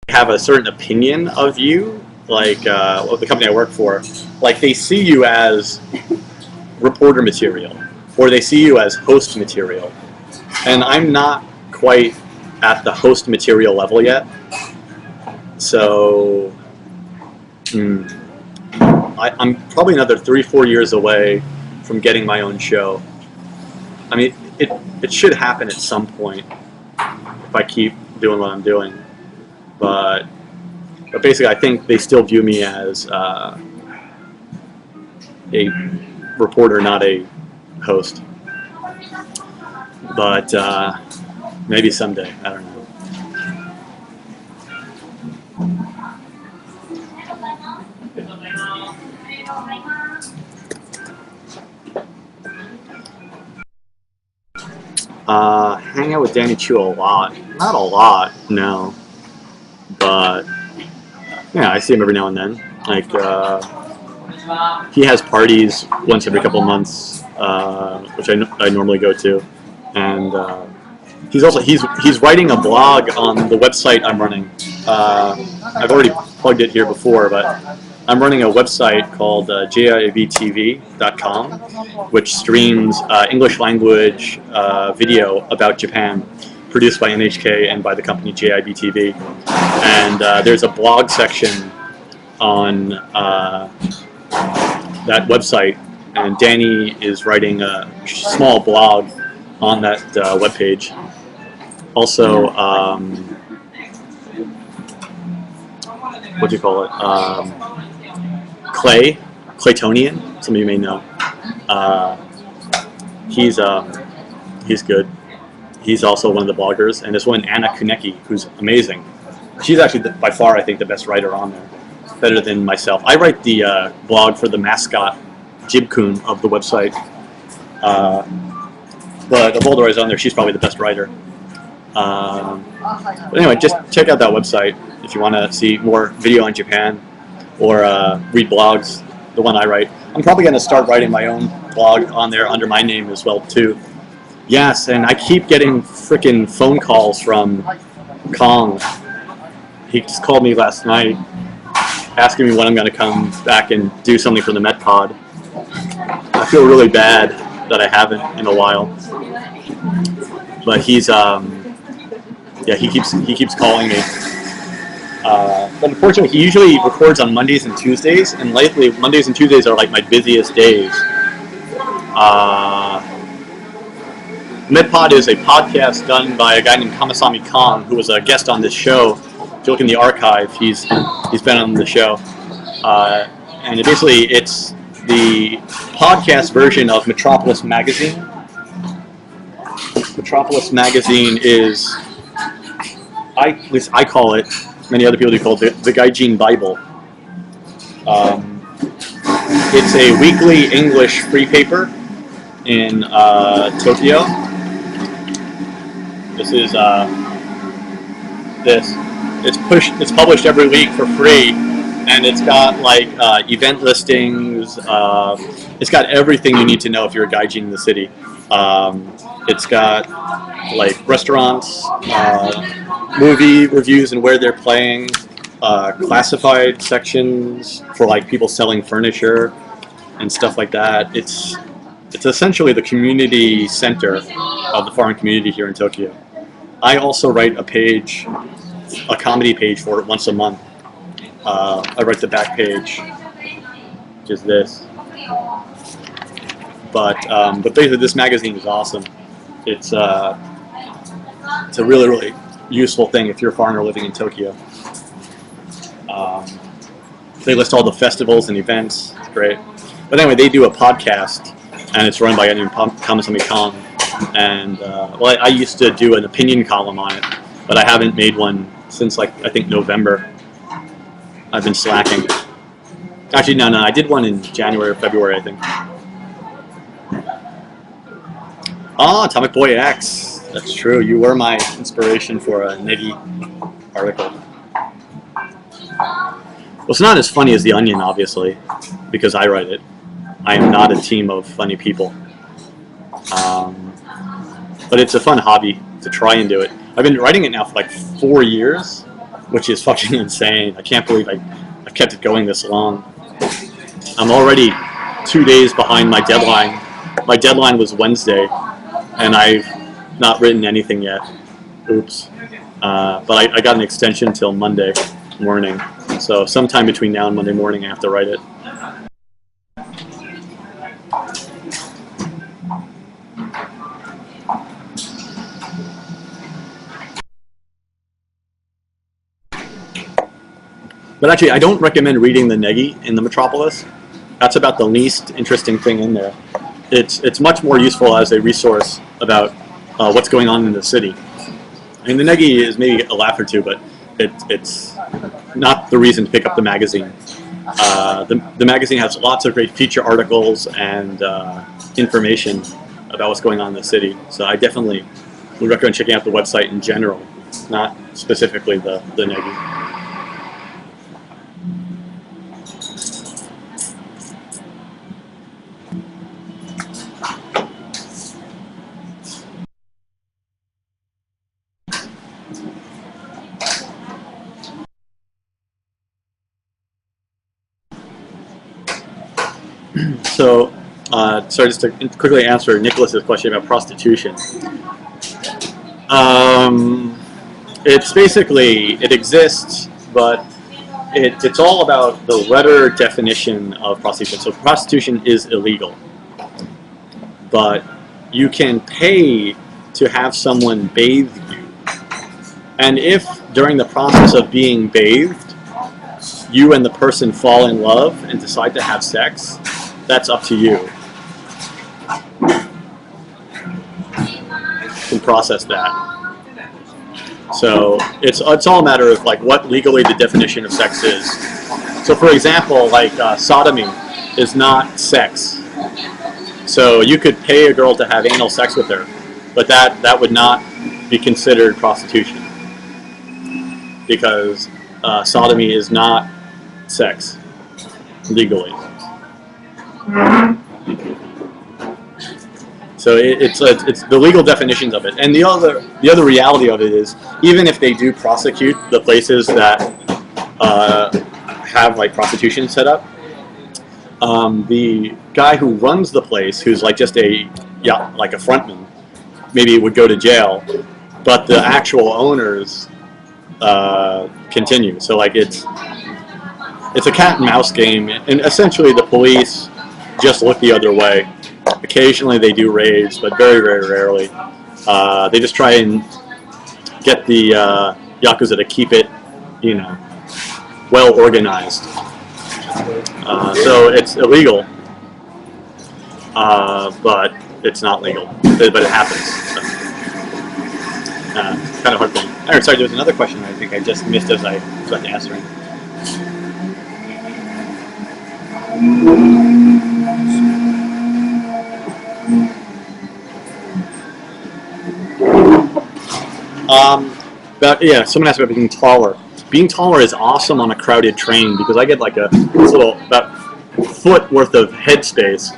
have a certain opinion of you, like the company I work for. Like they see you as reporter material, or they see you as host material, and I'm not quite at the host material level yet. So I'm probably another 3-4 years away from getting my own show. I mean, it should happen at some point if I keep doing what I'm doing. But basically, I think they still view me as a reporter, not a host. But maybe someday. I don't know. Hang out with Danny Chu a lot. Not a lot, no. But yeah, I see him every now and then. Like he has parties once every couple of months, which I normally go to, and he's writing a blog on the website I'm running. I've already plugged it here before, but I'm running a website called jibtv.com, which streams English language video about Japan, produced by NHK and by the company JIBTV. And there's a blog section on that website, and Danny is writing a small blog on that webpage. Also, what do you call it? Claytonian, some of you may know. He's good. He's also one of the bloggers, and there's one, Anna Kunecki, who's amazing. She's actually by far, I think, the best writer on there, better than myself. I write the blog for the mascot, Jibcoon, of the website. But of all the writers on there, she's probably the best writer. But anyway, just check out that website if you want to see more video on Japan, or read blogs, the one I write. I'm probably going to start writing my own blog on there under my name as well, too. Yes, and I keep getting freaking phone calls from Kong. He just called me last night asking me when I'm going to come back and do something for the MetPod. I feel really bad that I haven't in a while. But he's, yeah, he keeps calling me. But unfortunately, he usually records on Mondays and Tuesdays, and lately Mondays and Tuesdays are like my busiest days. MedPod is a podcast done by a guy named Kamasami Kong, who was a guest on this show. If you look in the archive, he's been on the show, and basically it's the podcast version of Metropolis Magazine. Metropolis Magazine is, at least I call it, many other people do call it, the Gaijin Bible. It's a weekly English free paper in Tokyo. This is this. It's published every week for free, and it's got like event listings. It's got everything you need to know if you're a gaijin in the city. It's got like restaurants, movie reviews and where they're playing, classified sections for like people selling furniture and stuff like that. It's essentially the community center of the foreign community here in Tokyo. I also write a comedy page for it once a month. I write the back page, which is this. But basically, this magazine is awesome. It's a really, really useful thing if you're a foreigner living in Tokyo. They list all the festivals and events. It's great. But anyway, they do a podcast, and it's run by a guy named Kamasami Kong. And well, I used to do an opinion column on it, but I haven't made one since like I think November. I've been slacking. Actually, no, I did one in January or February, I think. Ah, Atomic Boy X. That's true. You were my inspiration for a Negi article. Well, it's not as funny as The Onion, obviously, because I write it. I am not a team of funny people. But it's a fun hobby to try and do it. I've been writing it now for like 4 years, which is fucking insane. I can't believe I've kept it going this long. I'm already 2 days behind my deadline. My deadline was Wednesday, and I've not written anything yet. Oops. But I got an extension till Monday morning. So sometime between now and Monday morning I have to write it. But actually, I don't recommend reading the Negi in the Metropolis. That's about the least interesting thing in there. It's much more useful as a resource about what's going on in the city. I mean, the Negi is maybe a laugh or two, but it's not the reason to pick up the magazine. The magazine has lots of great feature articles and information about what's going on in the city. So I definitely would recommend checking out the website in general, not specifically the Negi. So, sorry, just to quickly answer Nicholas's question about prostitution. It's basically, it exists, but it's all about the letter definition of prostitution. So prostitution is illegal, but you can pay to have someone bathe you. And if during the process of being bathed, you and the person fall in love and decide to have sex, that's up to you. You can process that. So it's all a matter of like what legally the definition of sex is. So for example, like sodomy is not sex. So you could pay a girl to have anal sex with her, but that would not be considered prostitution because sodomy is not sex legally. So it's the legal definitions of it, and the other reality of it is even if they do prosecute the places that have like prostitution set up, the guy who runs the place, who's like just like a frontman, maybe would go to jail, but the actual owners continue. So like it's a cat and mouse game, and essentially the police just look the other way. Occasionally they do raids, but very, very rarely. They just try and get the Yakuza to keep it, well organized. So it's illegal, but it's not legal. But it happens. So, kind of hard thing. Alright, sorry, there was another question I think I just missed as I was about to answer it. But yeah, someone asked about being taller. Being taller is awesome on a crowded train because I get like this little about foot worth of headspace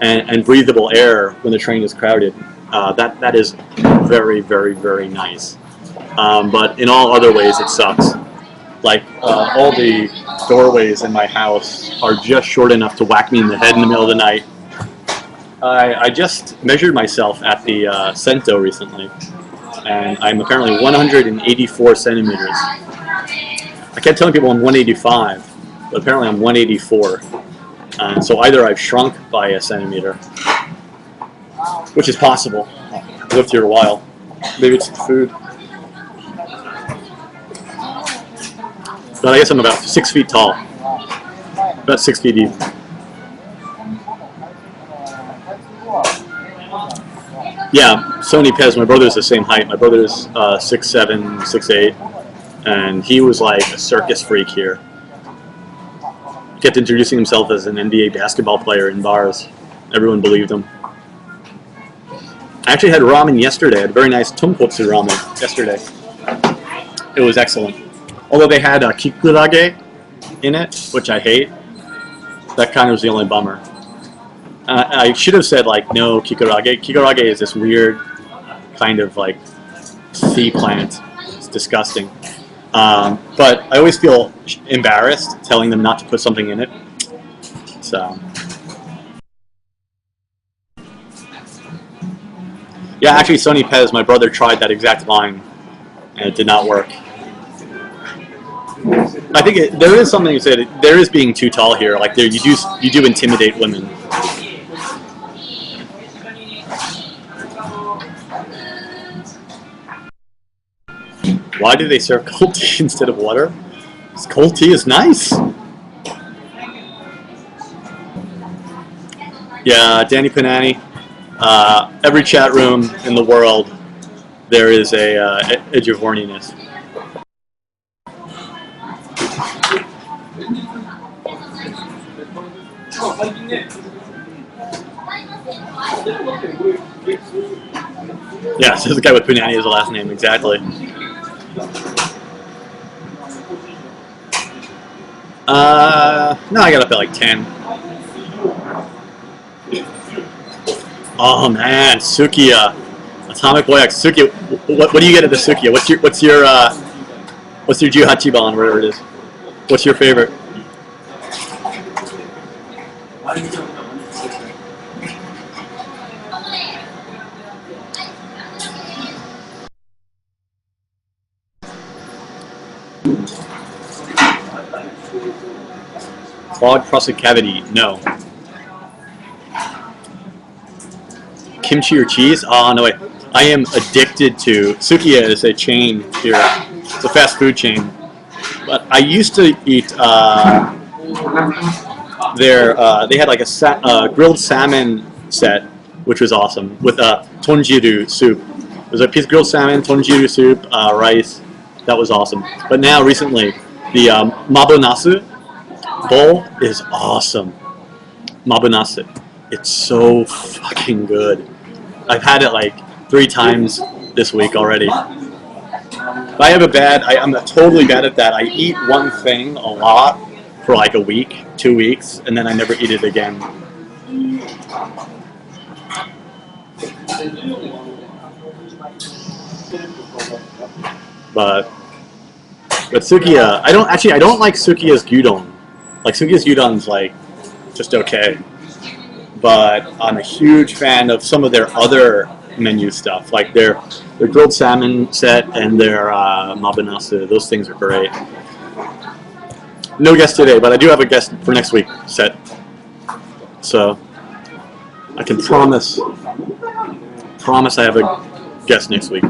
and breathable air when the train is crowded. That is very, very, very nice. But in all other ways, it sucks. Like all the doorways in my house are just short enough to whack me in the head in the middle of the night. I just measured myself at the Cento recently, and I'm apparently 184 centimeters. I kept telling people I'm 185, but apparently I'm 184. So either I've shrunk by a centimeter, which is possible. I've lived here a while. Maybe it's the food. But I guess I'm about 6 feet tall. About 6 feet deep. Yeah, Sony Pez, my brother's the same height. My brother's 6'7", 6'8", and he was like a circus freak here. He kept introducing himself as an NBA basketball player in bars. Everyone believed him. I actually had ramen yesterday. I had a very nice tonkotsu ramen yesterday. It was excellent. Although they had kikurage in it, which I hate. That kind of was the only bummer. I should have said like no kikurage. Kikurage is this weird kind of like sea plant. It's disgusting. But I always feel embarrassed telling them not to put something in it. So, yeah, actually, Sony Pez, my brother tried that exact line, and it did not work. I think there is something to say. There is being too tall here. Like you do intimidate women. Why do they serve cold tea instead of water? Because cold tea is nice. Yeah, Danny Panani. Every chat room in the world, there is a edge of horniness. Yeah, so the guy with Punani as a last name, exactly. No, I got up at like 10. Oh man, Sukiya, Atomic Boy X Sukiya. What do you get at the Sukiya? What's your Juhachiban, whatever it is? What's your favorite? Clogged prostate cavity? No. Kimchi or cheese? Oh no, wait. I am addicted to Sukiya. Is a chain here. It's a fast food chain. But I used to eat they had like a grilled salmon set, which was awesome, with tonjiru soup. It was a piece of grilled salmon, tonjiru soup, rice. That was awesome. But now recently, the mabunasu bowl is awesome. Mabunasu. It's so fucking good. I've had it like 3 times this week already. I have I'm totally bad at that. I eat one thing a lot for like a week, 2 weeks, and then I never eat it again. But Sukiya, I don't like Sukiya's gyudon. Like Sukiya's gyudon's like just okay. But I'm a huge fan of some of their other menu stuff, like their grilled salmon set and their mabunasu. Those things are great. No guest today, but I do have a guest for next week set. So I can promise I have a guest next week.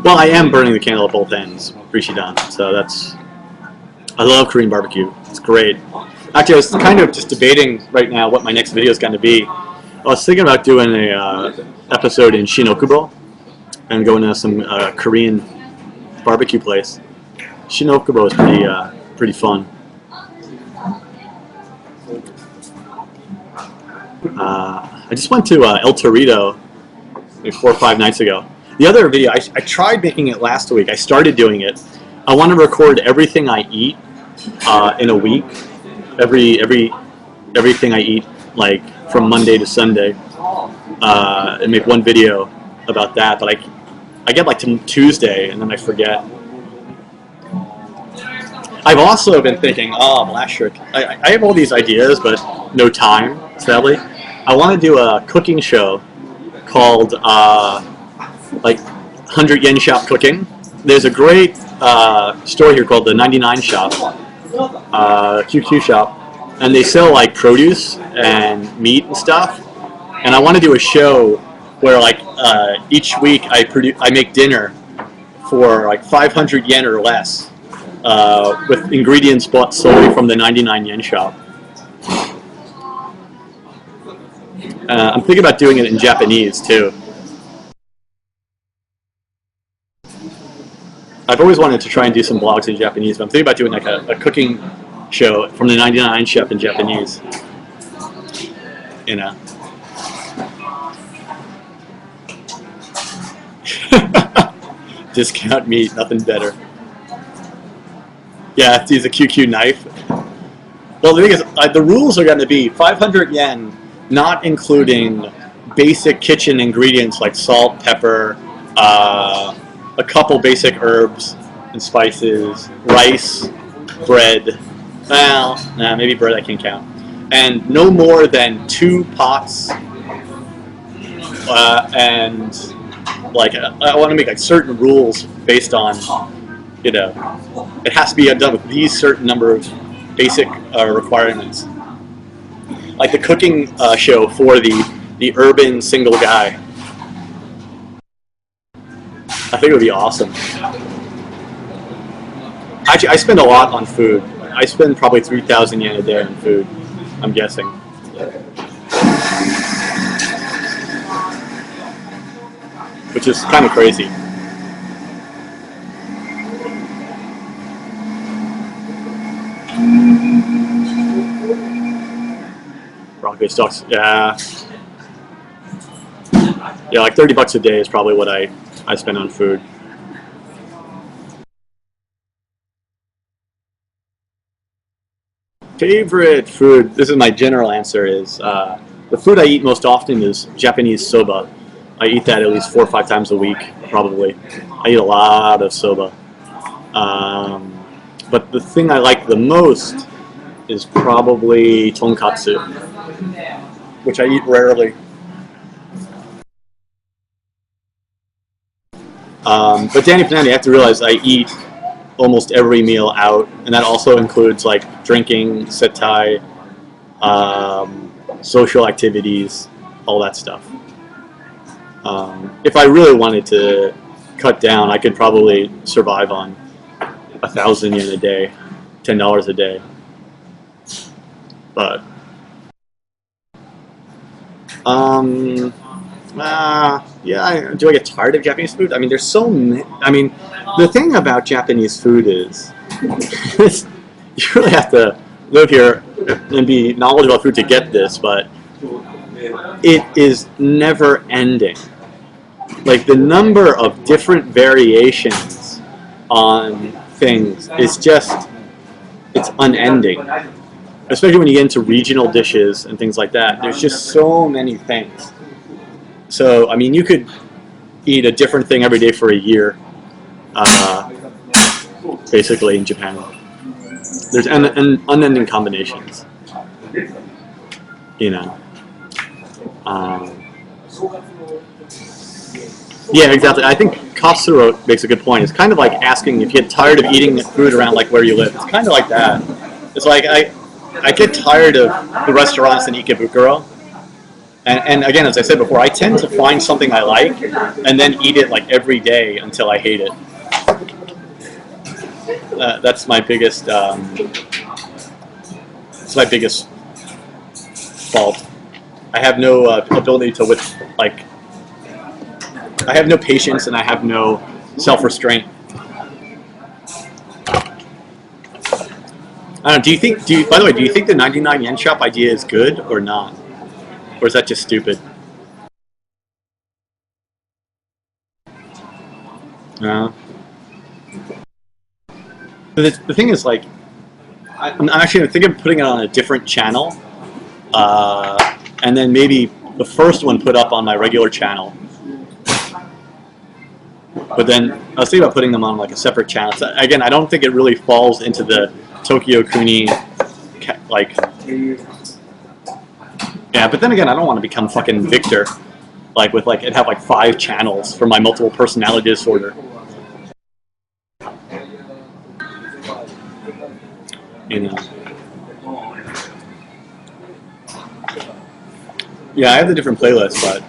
Well, I am burning the candle at both ends, Rishidan. So I love Korean barbecue. It's great. Actually, I was kind of just debating right now what my next video is going to be. I was thinking about doing a episode in Shinokubo and going to some Korean barbecue place. Shinokubo is pretty fun. I just went to El Torito maybe 4 or 5 nights ago. The other video, I tried making it last week. I started doing it. I want to record everything I eat in a week. Everything I eat, like from Monday to Sunday, and make one video about that. But I get like to Tuesday and then I forget. I've also been thinking, Blashrick. I have all these ideas, but no time, sadly. I want to do a cooking show called like 100 Yen Shop Cooking. There's a great store here called the 99 Shop, QQ Shop, and they sell like produce and meat and stuff. And I want to do a show where like each week I make dinner for like 500 yen or less with ingredients bought solely from the 99 Yen Shop. I'm thinking about doing it in Japanese too. I've always wanted to try and do some blogs in Japanese, but I'm thinking about doing like a cooking show from the 99 Chef in Japanese. You know. Discount meat, nothing better. Yeah, to use a QQ knife. Well, the thing is, the rules are going to be 500 yen, not including basic kitchen ingredients like salt, pepper, a couple basic herbs and spices, rice, bread. Well, nah, maybe bread I can count. And no more than 2 pots. And like I want to make like certain rules based on, you know, it has to be done with these certain number of basic requirements. Like the cooking show for the urban single guy. I think it would be awesome. Actually, I spend a lot on food. I spend probably 3,000 yen a day on food, I'm guessing. Which is kind of crazy. Broccoli stocks, yeah. Yeah, like 30 bucks a day is probably what I spend on food. Favorite food, this is my general answer, is the food I eat most often is Japanese soba. I eat that at least 4 or 5 times a week, probably. I eat a lot of soba. But the thing I like the most is probably tonkatsu, which I eat rarely. But Danny Panani, you have to realize I eat almost every meal out, and that also includes like drinking, settai, social activities, all that stuff. If I really wanted to cut down, I could probably survive on 1,000 yen a day, $10 a day. But yeah, do I get tired of Japanese food? I mean, there's so many. I mean, the thing about Japanese food is you really have to live here and be knowledgeable about food to get this, but it is never ending. Like the number of different variations on things is just, it's unending. Especially when you get into regional dishes and things like that. There's just so many things. So, I mean, you could eat a different thing every day for a year, basically, in Japan. There's unending combinations, you know. Yeah, exactly. I think Katsuro makes a good point. It's kind of like asking if you get tired of eating food around like where you live. It's kind of like that. It's like I get tired of the restaurants in Ikebukuro. And again, as I said before, I tend to find something I like and then eat it like every day until I hate it. That's my biggest. It's my biggest fault. I have no ability to like. I have no patience and I have no self-restraint. I don't know. By the way, do you think the 99 yen shop idea is good or not? Or is that just stupid? No. The thing is, like, I'm actually thinking of putting it on a different channel, and then maybe the first one put up on my regular channel. But then I was thinking about putting them on like a separate channel. So, again, I don't think it really falls into the TokyoCooney, like. Yeah, but then again, I don't want to become fucking Victor, like with like it'd have like 5 channels for my multiple personality disorder. You know. Yeah, I have the different playlists, but.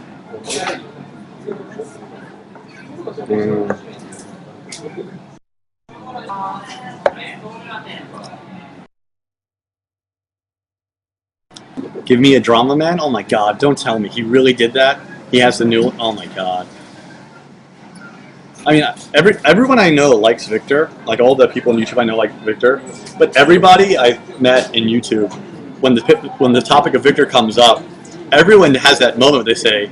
Give me a drama man? Oh my god, don't tell me. He really did that? He has the new... Oh my god. I mean, everyone I know likes Victor. Like, all the people on YouTube I know like Victor. But everybody I've met in YouTube, when the topic of Victor comes up, everyone has that moment where they say,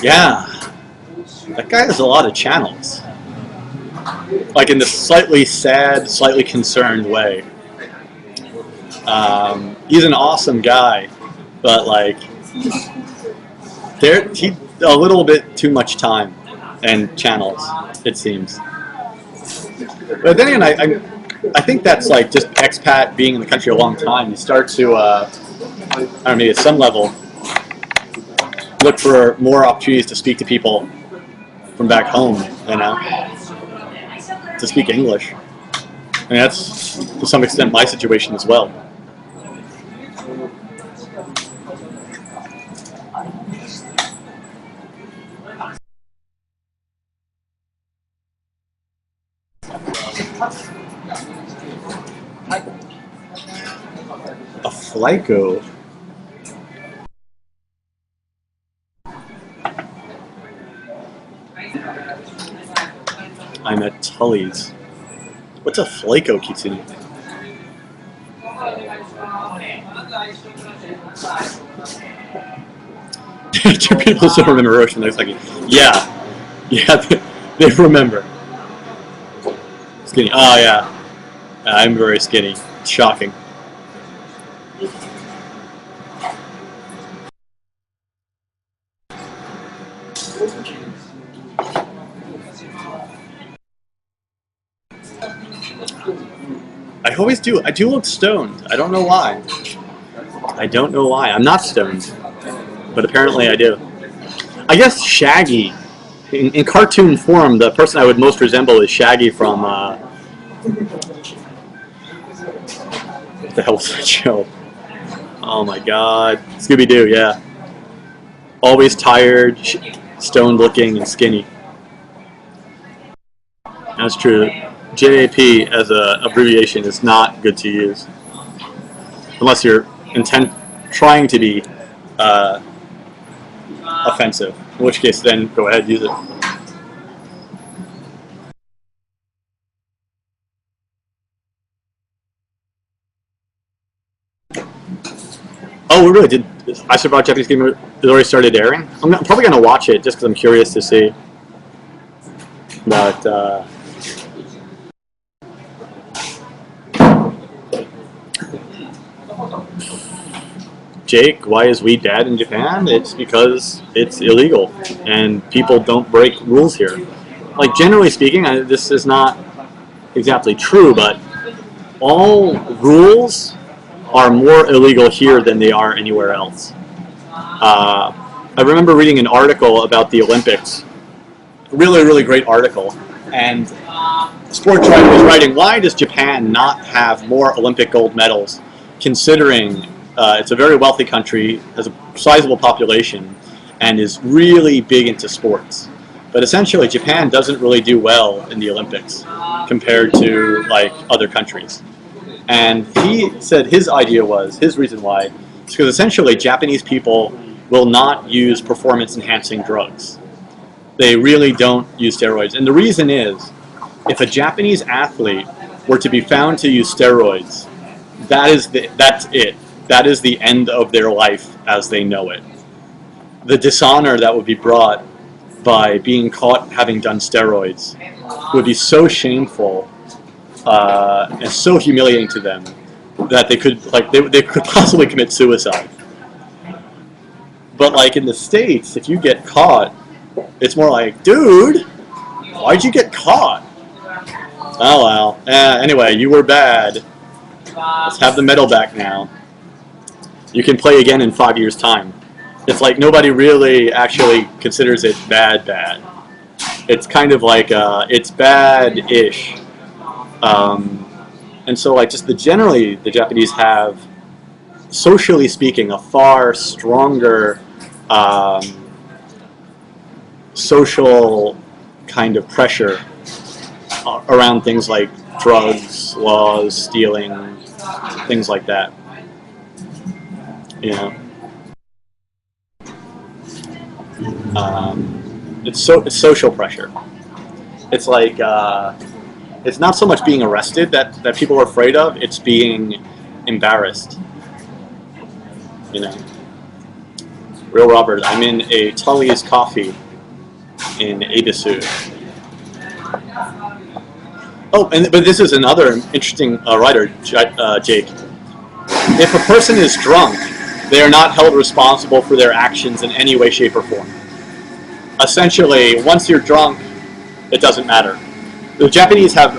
yeah, that guy has a lot of channels. Like, in this slightly sad, slightly concerned way. He's an awesome guy, but like, he a little bit too much time, and channels, it seems. But then again, I think that's like just expat being in the country a long time. You start to, I don't know, maybe at some level, look for more opportunities to speak to people from back home, you know, to speak English. I mean, that's to some extent my situation as well. A Flyco. I'm at Tully's. What's a Flyco, Kitsune? Two people still remember Roshan looks like it. Yeah, they remember. Skinny. Oh yeah, I'm very skinny. It's shocking. I always do. I do look stoned. I don't know why. I don't know why. I'm not stoned, but apparently I do. I guess Shaggy, in cartoon form, the person I would most resemble is Shaggy from, what the hell was that show? Oh my god. Scooby-Doo, yeah. Always tired, stoned looking, and skinny. That's true. JAP as an abbreviation is not good to use. Unless you're trying to be offensive. In which case, then go ahead, use it. Oh, we really did. I Should About Japanese Game it already started airing? I'm probably going to watch it just because I'm curious to see. But, Jake, why is weed bad in Japan? It's because it's illegal and people don't break rules here. Like, generally speaking, this is not exactly true, but all rules are more illegal here than they are anywhere else. I remember reading an article about the Olympics, a really, really great article, and Sports Writer was writing, why does Japan not have more Olympic gold medals, considering it's a very wealthy country, has a sizable population, and is really big into sports. But essentially, Japan doesn't really do well in the Olympics compared to like other countries. And he said his idea was, his reason why, is because essentially Japanese people will not use performance-enhancing drugs. They really don't use steroids. And the reason is, if a Japanese athlete were to be found to use steroids, that's it. That is the end of their life as they know it. The dishonor that would be brought by being caught having done steroids would be so shameful and so humiliating to them that they could possibly commit suicide. But like in the States, if you get caught, it's more like, dude, why'd you get caught? Oh well. Anyway, you were bad. Let's have the medal back now. You can play again in 5 years' time. It's like nobody really actually considers it bad. It's kind of like it's bad-ish. And so like just generally the Japanese have, socially speaking, a far stronger social kind of pressure around things like drugs, laws, stealing, things like that. You know, it's social pressure. It's like it's not so much being arrested that people are afraid of. It's being embarrassed. You know, Real Robert. I'm in a Tully's Coffee in Ebisu. Oh, but this is another interesting writer, Jake. If a person is drunk, they are not held responsible for their actions in any way, shape, or form. essentially, once you're drunk, it doesn't matter. The Japanese have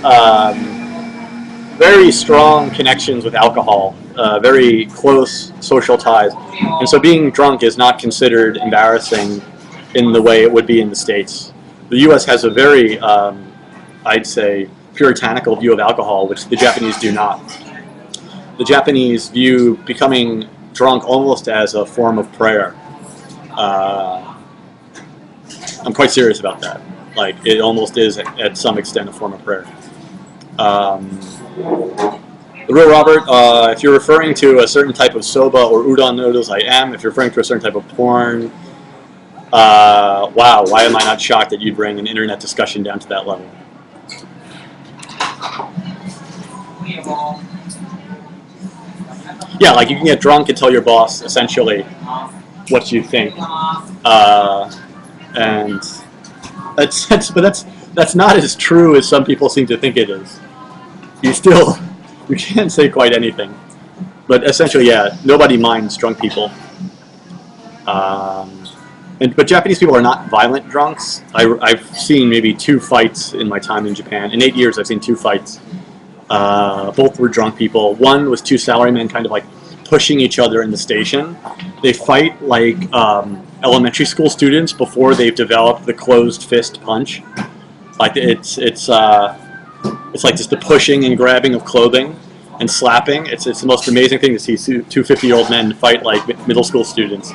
very strong connections with alcohol, very close social ties, and so being drunk is not considered embarrassing in the way it would be in the States. The U.S. has a very, I'd say, puritanical view of alcohol, which the Japanese do not. The Japanese view becoming drunk almost as a form of prayer. I'm quite serious about that. Like, it almost is, at some extent, a form of prayer. The real Robert, if you're referring to a certain type of soba or udon noodles, I am. If you're referring to a certain type of porn, wow, why am I not shocked that you'd bring an internet discussion down to that level? Yeah, like you can get drunk and tell your boss, essentially, what you think. And that's not as true as some people seem to think it is. You can't say quite anything. But essentially, yeah, nobody minds drunk people. But Japanese people are not violent drunks. I've seen maybe 2 fights in my time in Japan. In 8 years, I've seen 2 fights. Both were drunk people. One was 2 salarymen kind of like pushing each other in the station. They fight like elementary school students before they've developed the closed fist punch. Like it's like just the pushing and grabbing of clothing and slapping. It's the most amazing thing to see 2 50-year-old men fight like middle school students.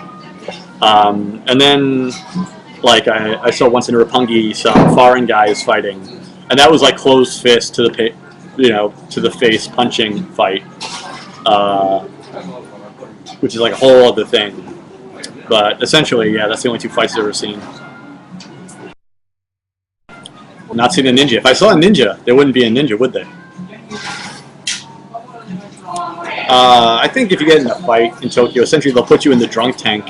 And then, like I saw once in Roppongi some foreign guys fighting, and that was like closed fist to the face punching fight, which is like a whole other thing. But essentially, yeah, that's the only 2 fights I've ever seen. Not seen a ninja. If I saw a ninja, there wouldn't be a ninja, would there? I think if you get in a fight in Tokyo, essentially they'll put you in the drunk tank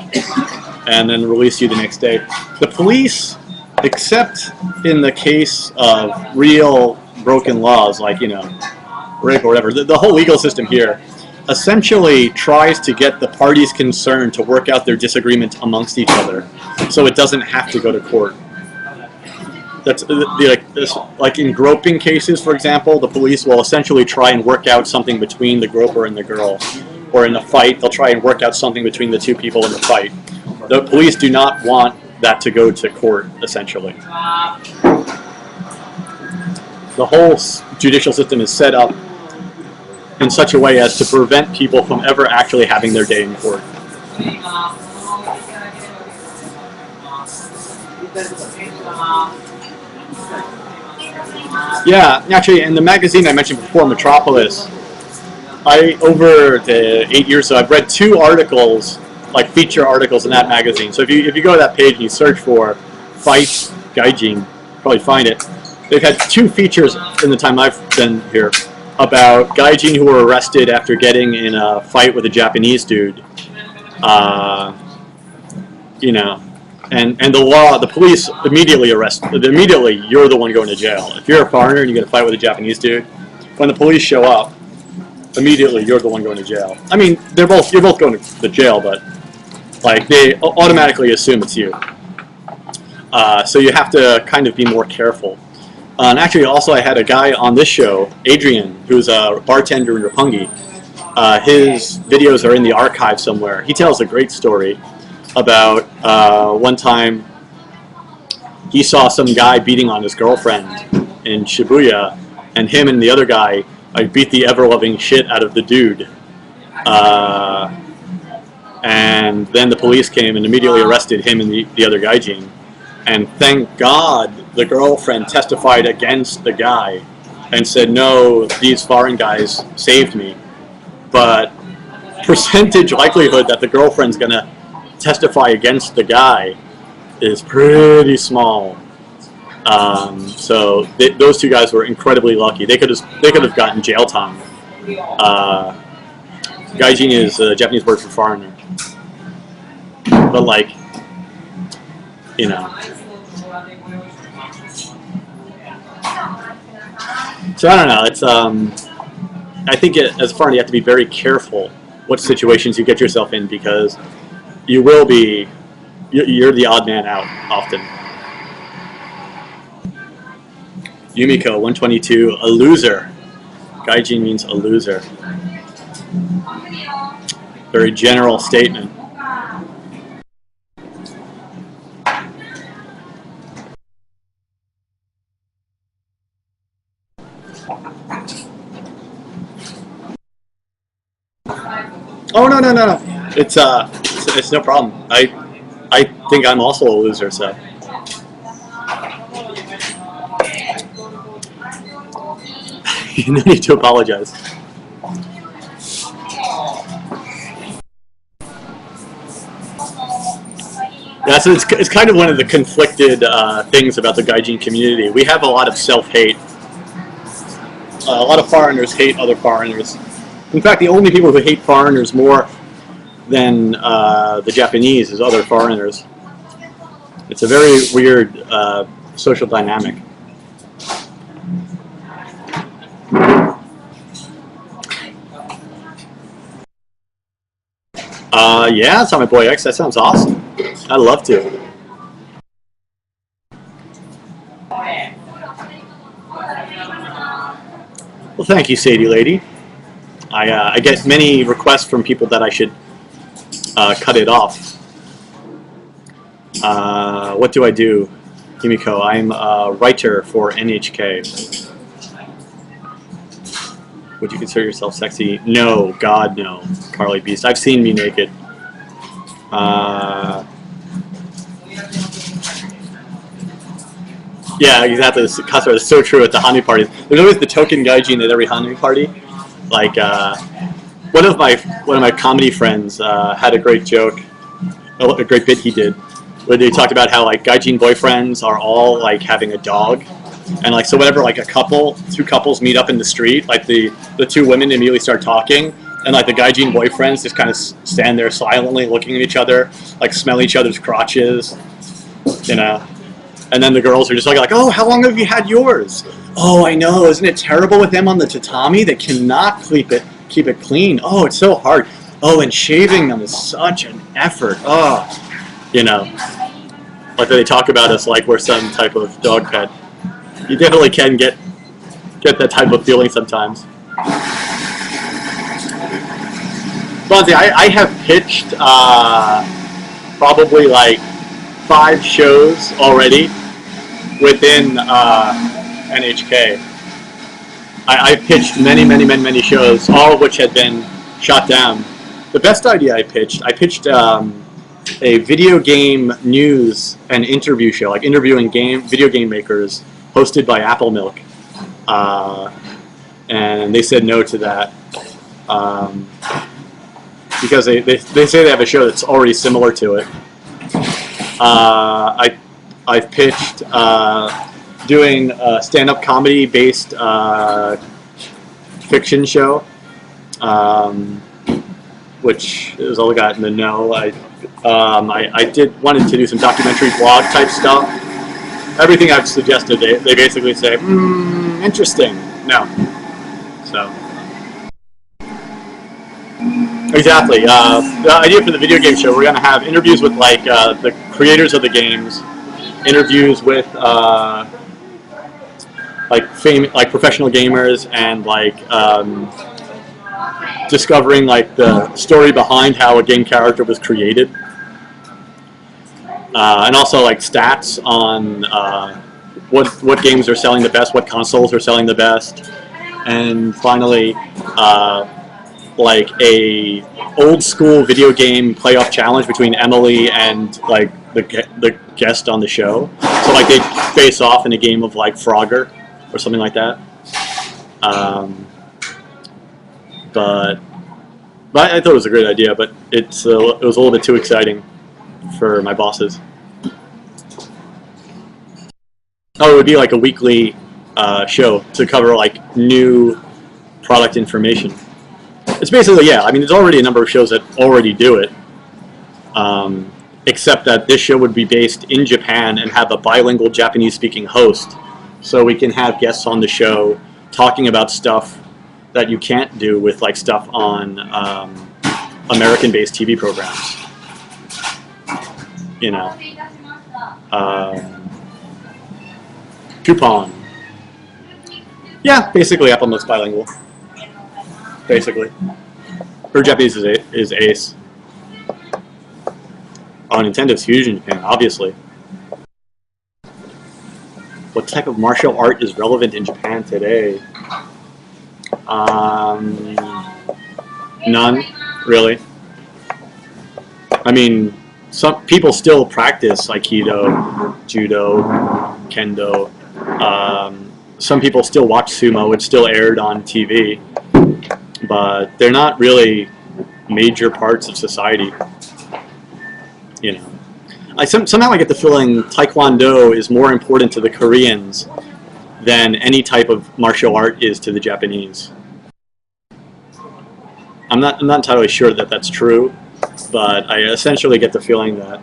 and then release you the next day. The police, except in the case of real broken laws, like, rape or whatever, the whole legal system here essentially tries to get the parties concerned to work out their disagreement amongst each other, so it doesn't have to go to court. That's like in groping cases, for example, the police will essentially try and work out something between the groper and the girl. Or in a fight, they'll try and work out something between the 2 people in the fight. The police do not want that to go to court, essentially. The whole judicial system is set up in such a way as to prevent people from ever actually having their day in court. Yeah, actually, in the magazine I mentioned before, Metropolis, over the 8 years, so I've read 2 articles, like feature articles in that magazine. So if you go to that page and you search for Fight Gaijin, probably find it. They've had 2 features in the time I've been here about Gaijin who were arrested after getting in a fight with a Japanese dude. And the police immediately arrest. Immediately, you're the one going to jail. If you're a foreigner and you get a fight with a Japanese dude, when the police show up, immediately you're the one going to jail. I mean, you're both going to the jail, but like they automatically assume it's you. So you have to kind of be more careful. And actually, also I had a guy on this show, Adrian, who's a bartender in Roppongi. His videos are in the archive somewhere. He tells a great story about one time he saw some guy beating on his girlfriend in Shibuya, and him and the other guy beat the ever-loving shit out of the dude. And then the police came and immediately arrested him and the other gaijin. And thank God the girlfriend testified against the guy and said, no, these foreign guys saved me. But percentage likelihood that the girlfriend's going to testify against the guy is pretty small. So those 2 guys were incredibly lucky. They could have gotten jail time. Gaijin is a Japanese word for foreigner. But like, So I don't know. It's I think as a foreigner you have to be very careful what situations you get yourself in, because you're the odd man out often. Yumiko 122, a loser. Gaijin means a loser. Very general statement. Oh no. It's no problem. I think I'm also a loser, so. You no need to apologize. Yeah, so it's kind of one of the conflicted things about the Gaijin community. We have a lot of self-hate. A lot of foreigners hate other foreigners. In fact, the only people who hate foreigners more than the Japanese is other foreigners. It's a very weird social dynamic. Yeah, Sonic Boy X, that sounds awesome. I'd love to. Well, thank you, Sadie Lady. I get many requests from people that I should cut it off. What do I do, Himiko? I'm a writer for NHK. Would you consider yourself sexy? No, God no, Carly Beast. I've seen me naked. Yeah, exactly. Customer is so true at the Hanami parties. There's always the token gaijin at every Hanami party. Like one of my comedy friends had a great joke, a great bit he did, where they talked about how like gaijin boyfriends are all like having a dog, and like so whenever like two couples meet up in the street, like the two women immediately start talking, and like the gaijin boyfriends just kind of stand there silently looking at each other, like smell each other's crotches, you know. And then the girls are just like, oh, how long have you had yours? Oh, I know, isn't it terrible with them on the tatami? They cannot keep it clean. Oh, it's so hard. Oh, and shaving them is such an effort. Oh, you know, like they talk about us like we're some type of dog pet. You definitely can get that type of feeling sometimes. Fonzie, I have pitched probably like 5 shows already within NHK. I pitched many shows, all of which had been shot down. The best idea I pitched a video game news and interview show, like interviewing video game makers, hosted by Apple Milk, and they said no to that because they say they have a show that's already similar to it. I've pitched doing a stand-up comedy based fiction show, which is all I got in the no. I wanted to do some documentary blog type stuff. Everything I've suggested, they basically say, interesting. No. So. Exactly. The idea for the video game show, we're going to have interviews with like the creators of the games, interviews with like professional gamers, and like discovering like the story behind how a game character was created, and also like stats on what games are selling the best, what consoles are selling the best, and finally like a old school video game playoff challenge between Emily and like the guest on the show. So like they face off in a game of like Frogger or something like that. But I thought it was a great idea, but it was a little bit too exciting for my bosses. Oh, it would be like a weekly show to cover like new product information. It's basically, yeah, I mean, there's already a number of shows that already do it, except that this show would be based in Japan and have a bilingual Japanese-speaking host, so we can have guests on the show talking about stuff that you can't do with like stuff on American-based TV programs. You know, Coupon, Yeah, basically Apple looks bilingual. Basically. Her Japanese is ace. Oh, Nintendo's huge in Japan, obviously. What type of martial art is relevant in Japan today? None, really. I mean, some people still practice Aikido, Judo, Kendo. Some people still watch sumo. It's still aired on TV. But they're not really major parts of society. You know. Somehow I get the feeling Taekwondo is more important to the Koreans than any type of martial art is to the Japanese. I'm not entirely sure that that's true, but I essentially get the feeling that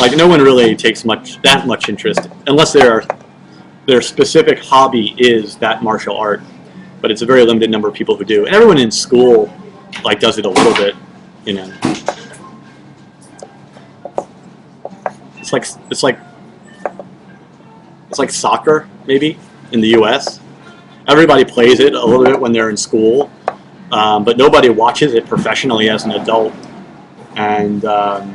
like no one really takes that much interest unless their specific hobby is that martial art. But it's a very limited number of people who do, and everyone in school like does it a little bit, you know. It's like soccer, maybe, in the U.S. Everybody plays it a little bit when they're in school, but nobody watches it professionally as an adult. And a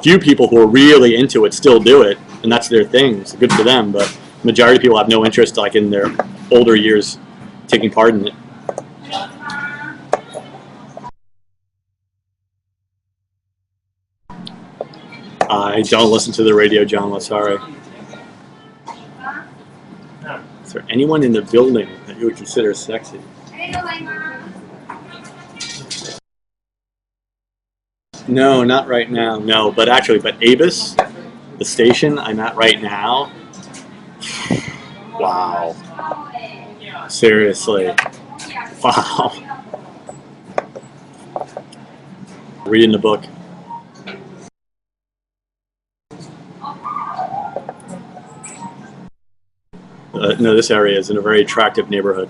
few people who are really into it still do it, and that's their thing. It's good for them, but the majority of people have no interest, like in their older years, taking part in it. I don't listen to the radio, John. Sorry. Is there anyone in the building that you would consider sexy? No, not right now. No, but Abus, the station I'm at right now. Wow. Seriously. Wow. Reading the book. No, this area is in a very attractive neighborhood.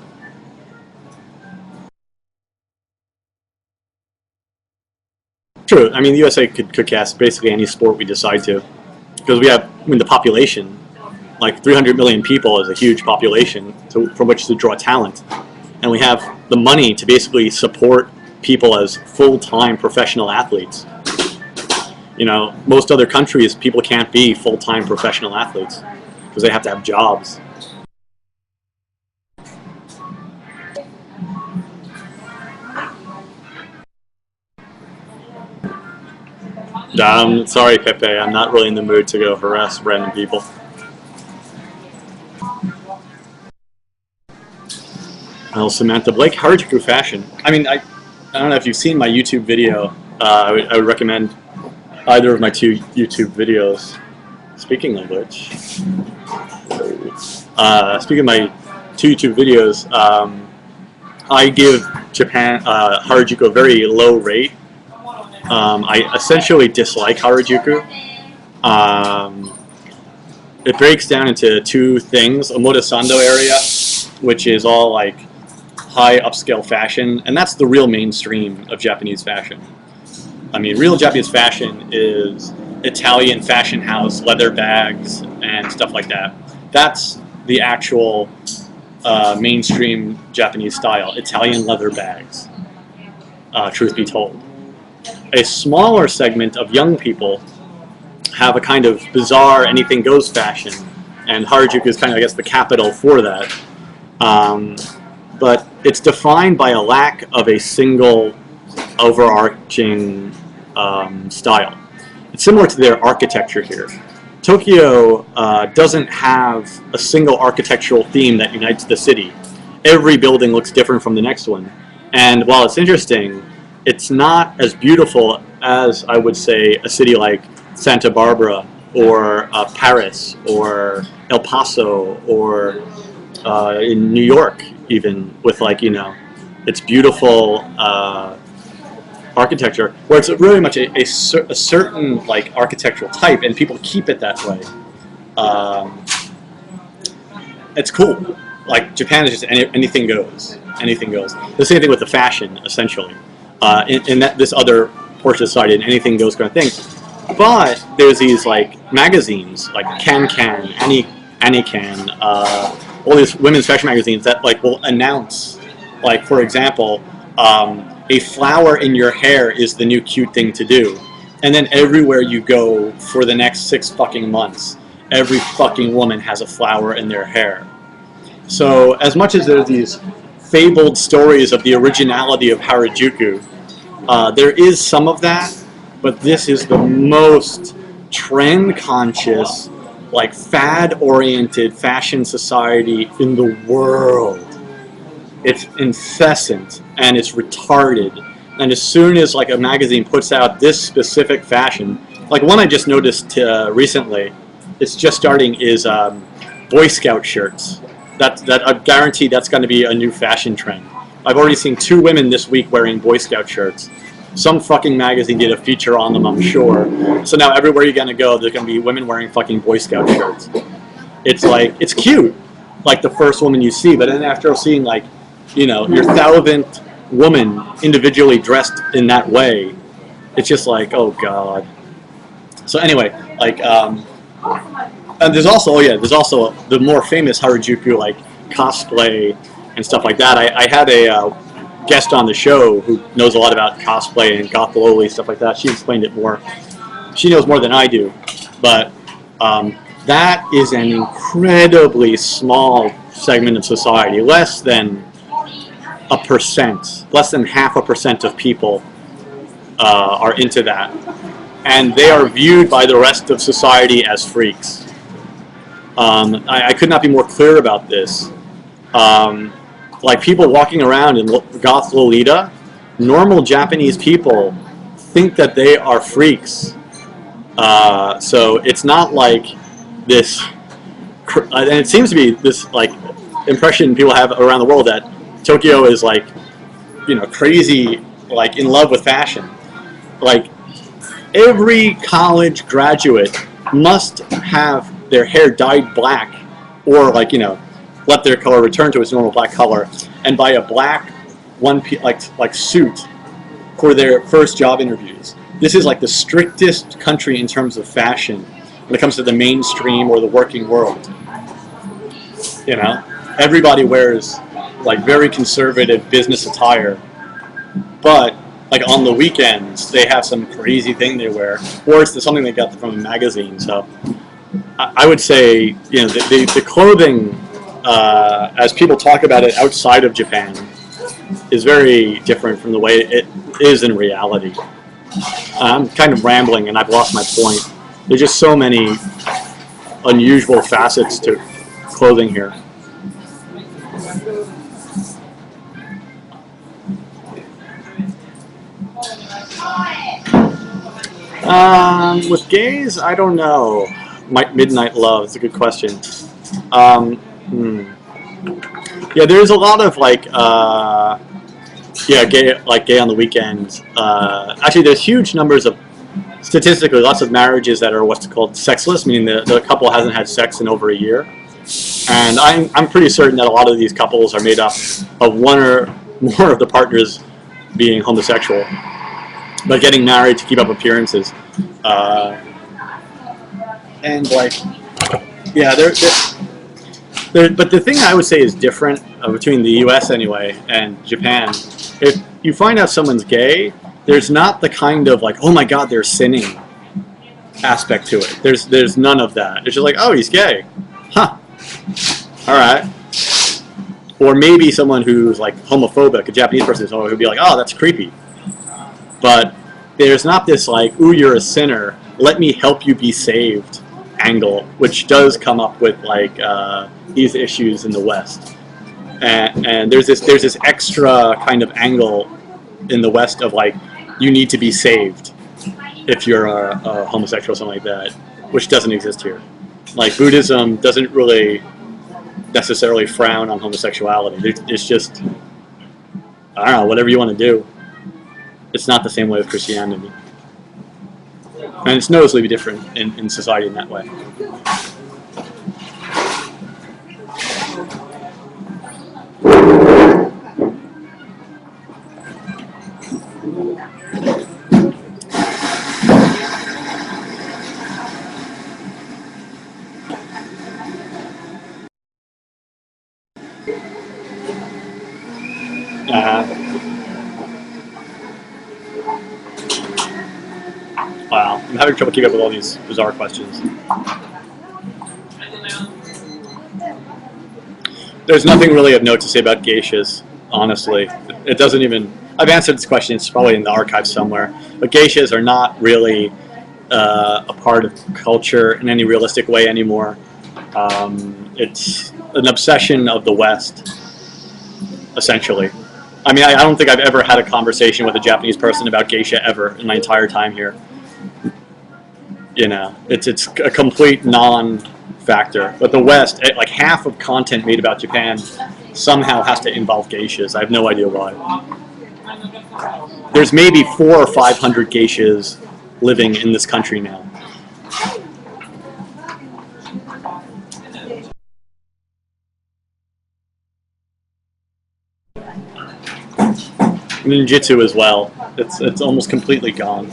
True. I mean, the USA could cast basically any sport we decide to, because we have, I mean, the population, like 300 million people is a huge population from which to draw talent, and we have the money to basically support people as full-time professional athletes. You know, most other countries, people can't be full-time professional athletes because they have to have jobs. Sorry, Pepe, I'm not really in the mood to go harass random people. Well, Samantha Blake, Harajuku fashion. I mean, I don't know if you've seen my YouTube video. I would recommend either of my two YouTube videos. Speaking of which, speaking of my two YouTube videos, I give Japan Harajuku a very low rate. I essentially dislike Harajuku. It breaks down into two things: Omotesando area, which is all like high upscale fashion, and that's the real mainstream of Japanese fashion. I mean, real Japanese fashion is Italian fashion house, leather bags, and stuff like that. That's the actual mainstream Japanese style, Italian leather bags, truth be told. A smaller segment of young people have a kind of bizarre anything goes fashion, and Harajuku is kind of, I guess, the capital for that. But it's defined by a lack of a single overarching style. It's similar to their architecture here. Tokyo doesn't have a single architectural theme that unites the city. Every building looks different from the next one. And while it's interesting, it's not as beautiful as, I would say, a city like Santa Barbara or Paris or El Paso or in New York, even, with, like, you know, its beautiful architecture, where it's really much a certain, like, architectural type, and people keep it that way. It's cool. Like, Japan is just anything goes. Anything goes. The same thing with the fashion, essentially. In this other portion of society, an anything goes kind of thing. But there's these, like, magazines, like Can, Any Can, all these women's fashion magazines that like will announce, like for example, a flower in your hair is the new cute thing to do, and then everywhere you go for the next 6 fucking months, every fucking woman has a flower in their hair. So as much as there's these fabled stories of the originality of Harajuku, there is some of that, but this is the most trend-conscious, like fad-oriented fashion society in the world. It's incessant and it's retarded. And as soon as like a magazine puts out this specific fashion, like one I just noticed recently, it's just starting, is Boy Scout shirts. That I guarantee that's going to be a new fashion trend. I've already seen 2 women this week wearing Boy Scout shirts. Some fucking magazine did a feature on them, I'm sure. So now everywhere you're going to go, there's going to be women wearing fucking Boy Scout shirts. It's like, it's cute, like the first woman you see, but then after seeing like, you know, your 1,000th woman individually dressed in that way, it's just like, oh god. So anyway, like, and there's also, oh yeah, there's also the more famous Harajuku, like, cosplay and stuff like that. I had a guest on the show who knows a lot about cosplay and goth loli, stuff like that. She explained it more. She knows more than I do. But that is an incredibly small segment of society, less than 1%, less than 0.5% of people are into that. And they are viewed by the rest of society as freaks. I could not be more clear about this. Like people walking around in goth Lolita, normal Japanese people think that they are freaks. So it's not like this, and it seems to be this like impression people have around the world that Tokyo is like, you know, crazy, like in love with fashion. Like every college graduate must have their hair dyed black, or like, you know, let their color return to its normal black color, and buy a black like suit for their first job interviews. This is like the strictest country in terms of fashion when it comes to the mainstream or the working world. You know, everybody wears like very conservative business attire, but like on the weekends they have some crazy thing they wear, or it's something they got from a magazine. So I would say, you know, the clothing, as people talk about it outside of Japan, is very different from the way it is in reality. I'm kind of rambling and I've lost my point. There's just so many unusual facets to clothing here. With gays, I don't know. Midnight Love is a good question. Yeah, there's a lot of like, yeah, gay on the weekends. Actually, there's huge numbers of, statistically, lots of marriages that are what's called sexless, meaning the couple hasn't had sex in over a year. And I'm pretty certain that a lot of these couples are made up of one or more of the partners being homosexual, but getting married to keep up appearances. And like, yeah, but the thing I would say is different between the U.S. anyway and Japan. If you find out someone's gay, there's not the kind of like, oh my god, they're sinning aspect to it. There's none of that. It's just like, oh, he's gay, huh? All right. Or maybe someone who's like homophobic, a Japanese person who'd be like, oh, that's creepy. But there's not this like, ooh, you're a sinner, let me help you be saved angle, which does come up with like these issues in the West. And there's this extra kind of angle in the West of like, you need to be saved if you're a homosexual or something like that, which doesn't exist here. Like Buddhism doesn't really necessarily frown on homosexuality. It's just, I don't know, whatever you want to do. It's not the same way with Christianity. And it's noticeably different in society in that way. Wow, I'm having trouble keeping up with all these bizarre questions. There's nothing really of note to say about geishas, honestly. It doesn't even... I've answered this question, it's probably in the archive somewhere. But geishas are not really a part of culture in any realistic way anymore. It's an obsession of the West, essentially. I mean, I don't think I've ever had a conversation with a Japanese person about geisha ever in my entire time here. You know, it's a complete non-factor. But the West, like half of content made about Japan somehow has to involve geishas. I have no idea why. There's maybe 400 or 500 geishas living in this country now. Ninjutsu as well. It's almost completely gone.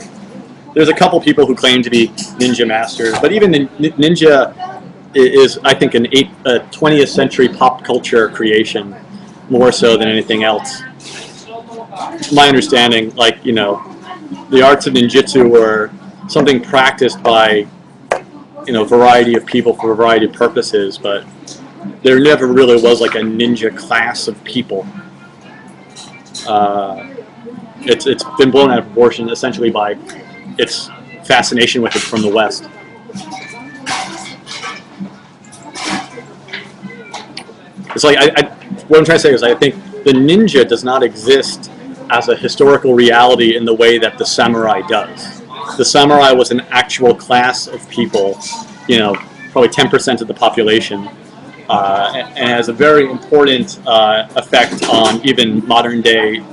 There's a couple people who claim to be ninja masters, but even ninja is, I think, a 20th century pop culture creation more so than anything else. My understanding, like, you know, the arts of ninjutsu were something practiced by, you know, a variety of people for a variety of purposes, but there never really was like a ninja class of people. It's been blown out of proportion essentially by its fascination with it from the West. It's like what I'm trying to say is I think the ninja does not exist as a historical reality in the way that the samurai does. The samurai was an actual class of people, you know, probably 10% of the population, and has a very important effect on even modern day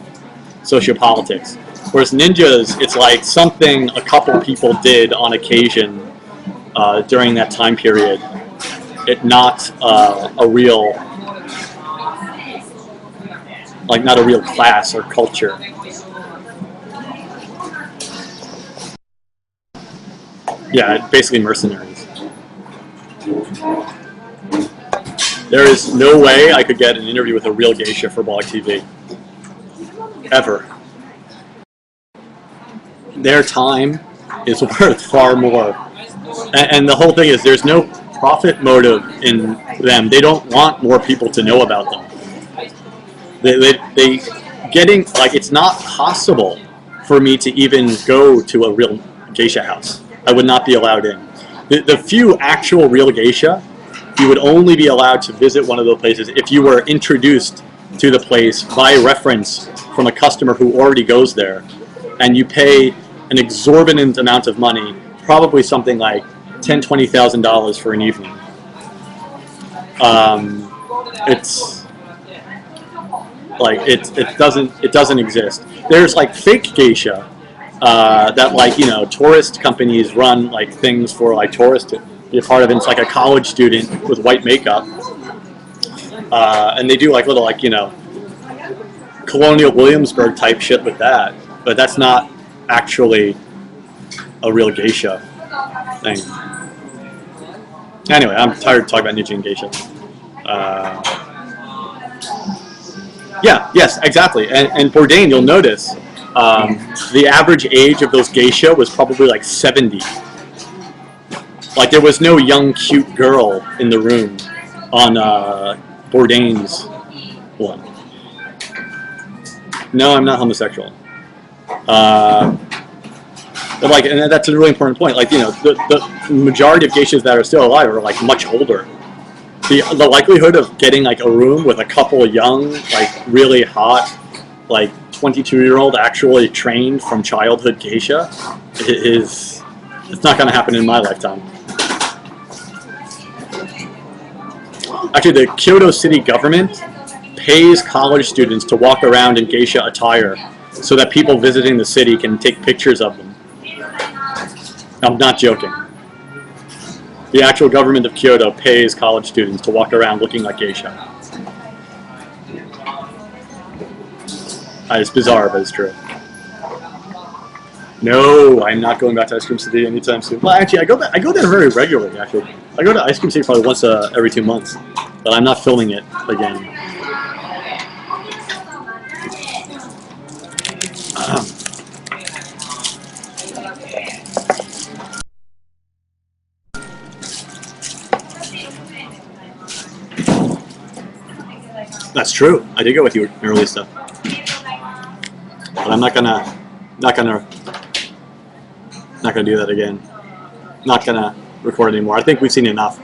sociopolitics. Whereas ninjas, it's like something a couple people did on occasion during that time period. It not a real, like not a real class or culture. Yeah, basically mercenaries. There is no way I could get an interview with a real geisha for Blog TV. Ever. Their time is worth far more. And the whole thing is there's no profit motive in them. They don't want more people to know about them. They getting, like, it's not possible for me to even go to a real geisha house. I would not be allowed in. The few actual real geisha, you would only be allowed to visit one of those places if you were introduced to the place by reference from a customer who already goes there, and you pay an exorbitant amount of money, probably something like $10,000–$20,000 for an evening. It's like it doesn't exist. There's like fake geisha that, like, you know, tourist companies run, like things for like tourists to be a part of. And it's like a college student with white makeup, and they do like little, like, you know, Colonial Williamsburg type shit with that, but that's not actually a real geisha thing. Anyway, I'm tired of talking about ninja and geisha. Yeah, yes, exactly. And Bourdain, you'll notice, the average age of those geisha was probably like 70. Like, there was no young, cute girl in the room on Bourdain's one. No, I'm not homosexual. But like, and that's a really important point. Like, you know, the majority of geishas that are still alive are like much older. The likelihood of getting like a room with a couple of young, like really hot, like 22-year-old actually trained from childhood geisha it's not going to happen in my lifetime. Actually, the Kyoto city government pays college students to walk around in geisha attire so that people visiting the city can take pictures of them. I'm not joking. The actual government of Kyoto pays college students to walk around looking like geisha. It's bizarre, but it's true. No, I'm not going back to Ice Cream City anytime soon. Well, actually, I go there very regularly. Actually, I go to Ice Cream City probably once every 2 months, but I'm not filming it again. That's true. I did go with you in early stuff, but I'm not gonna do that again. Not gonna record anymore. I think we've seen enough.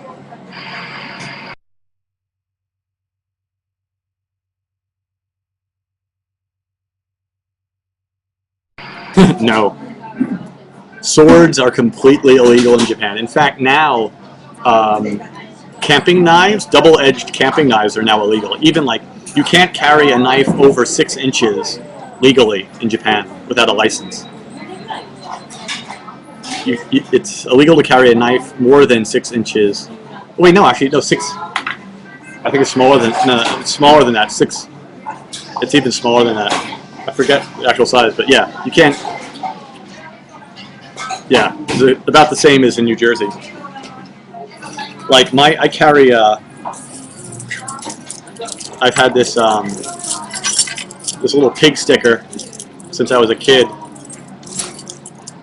No. Swords are completely illegal in Japan. In fact, now camping knives, double-edged camping knives, are now illegal. Even like you can't carry a knife over 6 inches legally in Japan without a license. It's illegal to carry a knife more than 6 inches. Wait, no, actually, no, 6. I think it's smaller than it's smaller than that. 6. It's even smaller than that. I forget the actual size, but yeah, you can't. Yeah, it's about the same as in New Jersey. Like I carry. I've had this this little pig sticker since I was a kid.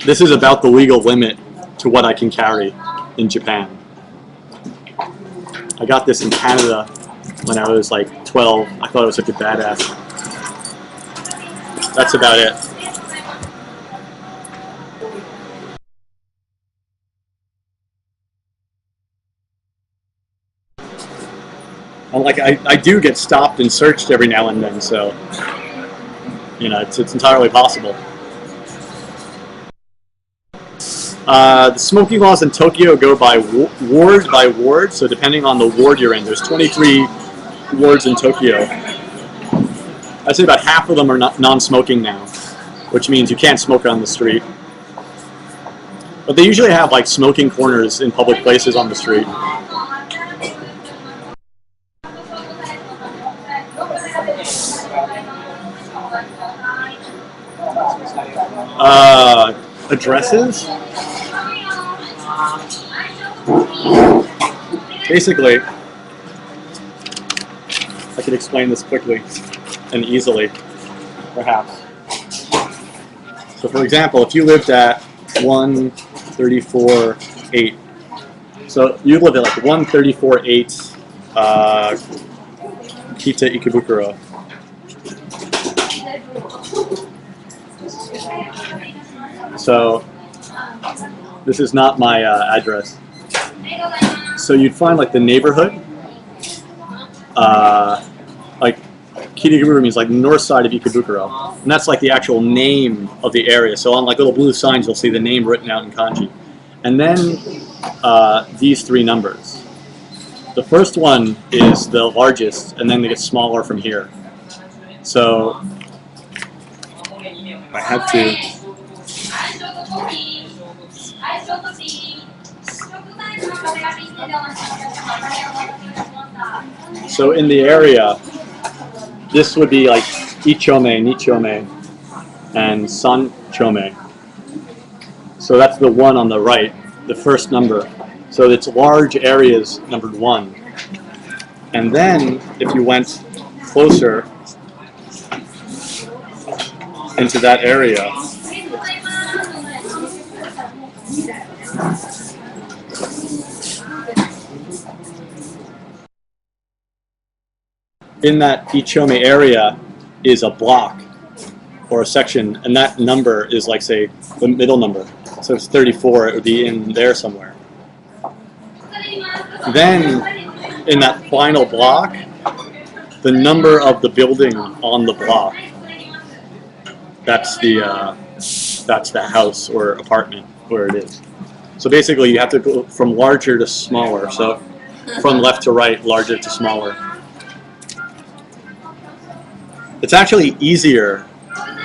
This is about the legal limit to what I can carry in Japan. I got this in Canada when I was like 12. I thought it was such a badass. That's about it. And like I do get stopped and searched every now and then, so you know it's entirely possible. The smoking laws in Tokyo go by ward by ward, so depending on the ward you're in, there's 23 wards in Tokyo. I'd say about half of them are non-smoking now, which means you can't smoke on the street. But they usually have like smoking corners in public places on the street. Addresses? Basically, I can explain this quickly and easily, perhaps. So for example, if you lived at 134-8, so you live at like 134-8 Kita Ikebukuro. So this is not my address. So you'd find like the neighborhood, like Kita means like north side of Ikebukuro, and that's like the actual name of the area. So on like little blue signs, you'll see the name written out in kanji, and then these 3 numbers. The first one is the largest, and then they get smaller from here. So I had to. So in the area, this would be like Ichome, Nichome, and Sanchome. So that's the one on the right, the first number. So it's large areas numbered 1. And then if you went closer into that area, in that Ichome area is a block or a section, and that number is like, say, the middle number. So it's 34, it would be in there somewhere. Then, in that final block, the number of the building on the block, that's the house or apartment where it is. So basically you have to go from larger to smaller, so from left to right, larger to smaller. It's actually easier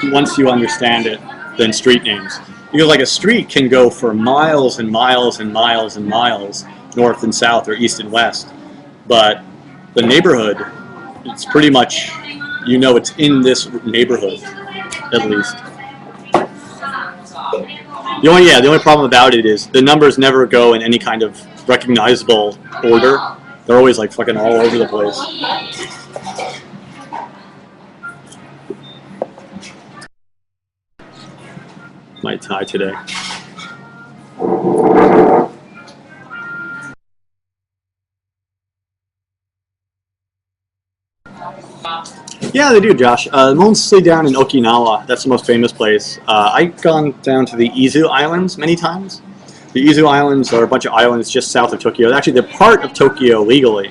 once you understand it than street names. Because like a street can go for miles and miles and miles and miles, north and south or east and west. But the neighborhood, it's pretty much, you know it's in this neighborhood, at least. The only problem about it is the numbers never go in any kind of recognizable order. They're always like fucking all over the place. my tie today. Yeah, they do, Josh. Mostly down in Okinawa. That's the most famous place. I've gone down to the Izu Islands many times. The Izu Islands are a bunch of islands just south of Tokyo. Actually, they're part of Tokyo legally.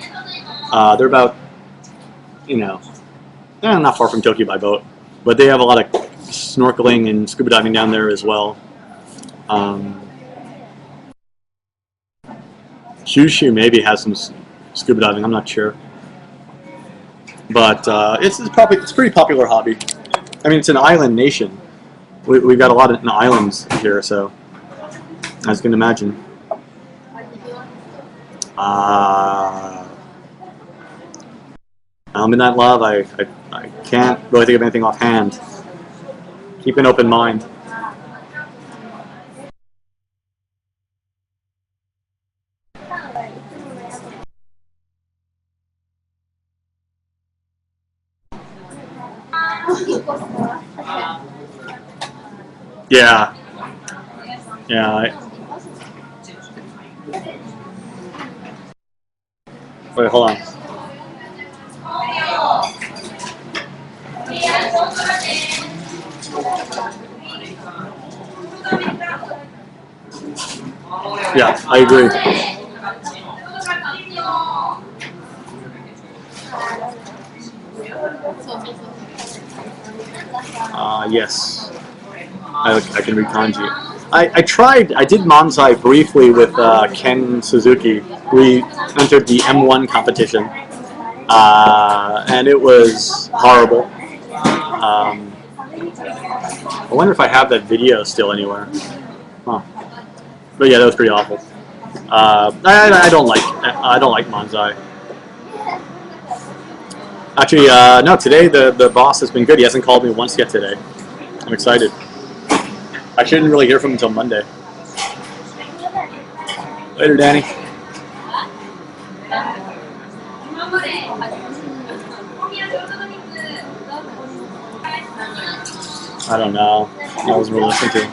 They're about, you know, not far from Tokyo by boat. But they have a lot of snorkeling and scuba diving down there as well. Kyushu maybe has some scuba diving. I'm not sure. But it's a pretty popular hobby. I mean, it's an island nation. We've got a lot of islands here, so as you can imagine. Midnight Love, I can't really think of anything offhand. Keep an open mind. Yeah. Yeah. Wait, hold on. Yeah, I agree. Yes. I can read kanji. I did Manzai briefly with Ken Suzuki. We entered the M1 competition, and it was horrible. I wonder if I have that video still anywhere. Huh. But yeah, that was pretty awful. I don't like Manzai. Actually, no. Today the boss has been good. He hasn't called me once yet today. I'm excited. I shouldn't really hear from him until Monday. Later, Danny. I don't know. I wasn't really listening to him.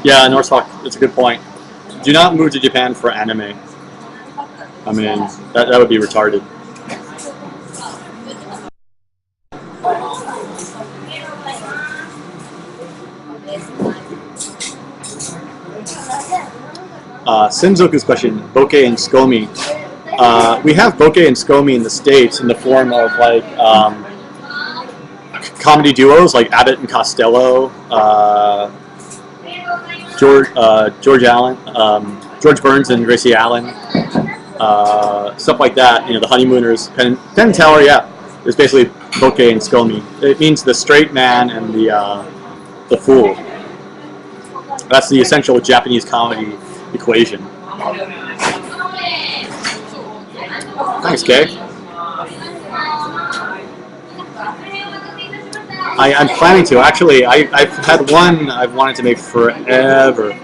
Yeah, North Hawk, that's a good point. Do not move to Japan for anime. I mean, that would be retarded. Senzoku's question, bokeh and skomi. We have bokeh and skomi in the States in the form of like comedy duos like Abbott and Costello, George Allen, George Burns and Gracie Allen, stuff like that. You know, the Honeymooners. Penn and Teller, yeah, it's basically bokeh and skomi. It means the straight man and the fool. That's the essential Japanese comedy equation. Thanks, Kay. I'm planning to. Actually, I've had one I've wanted to make forever.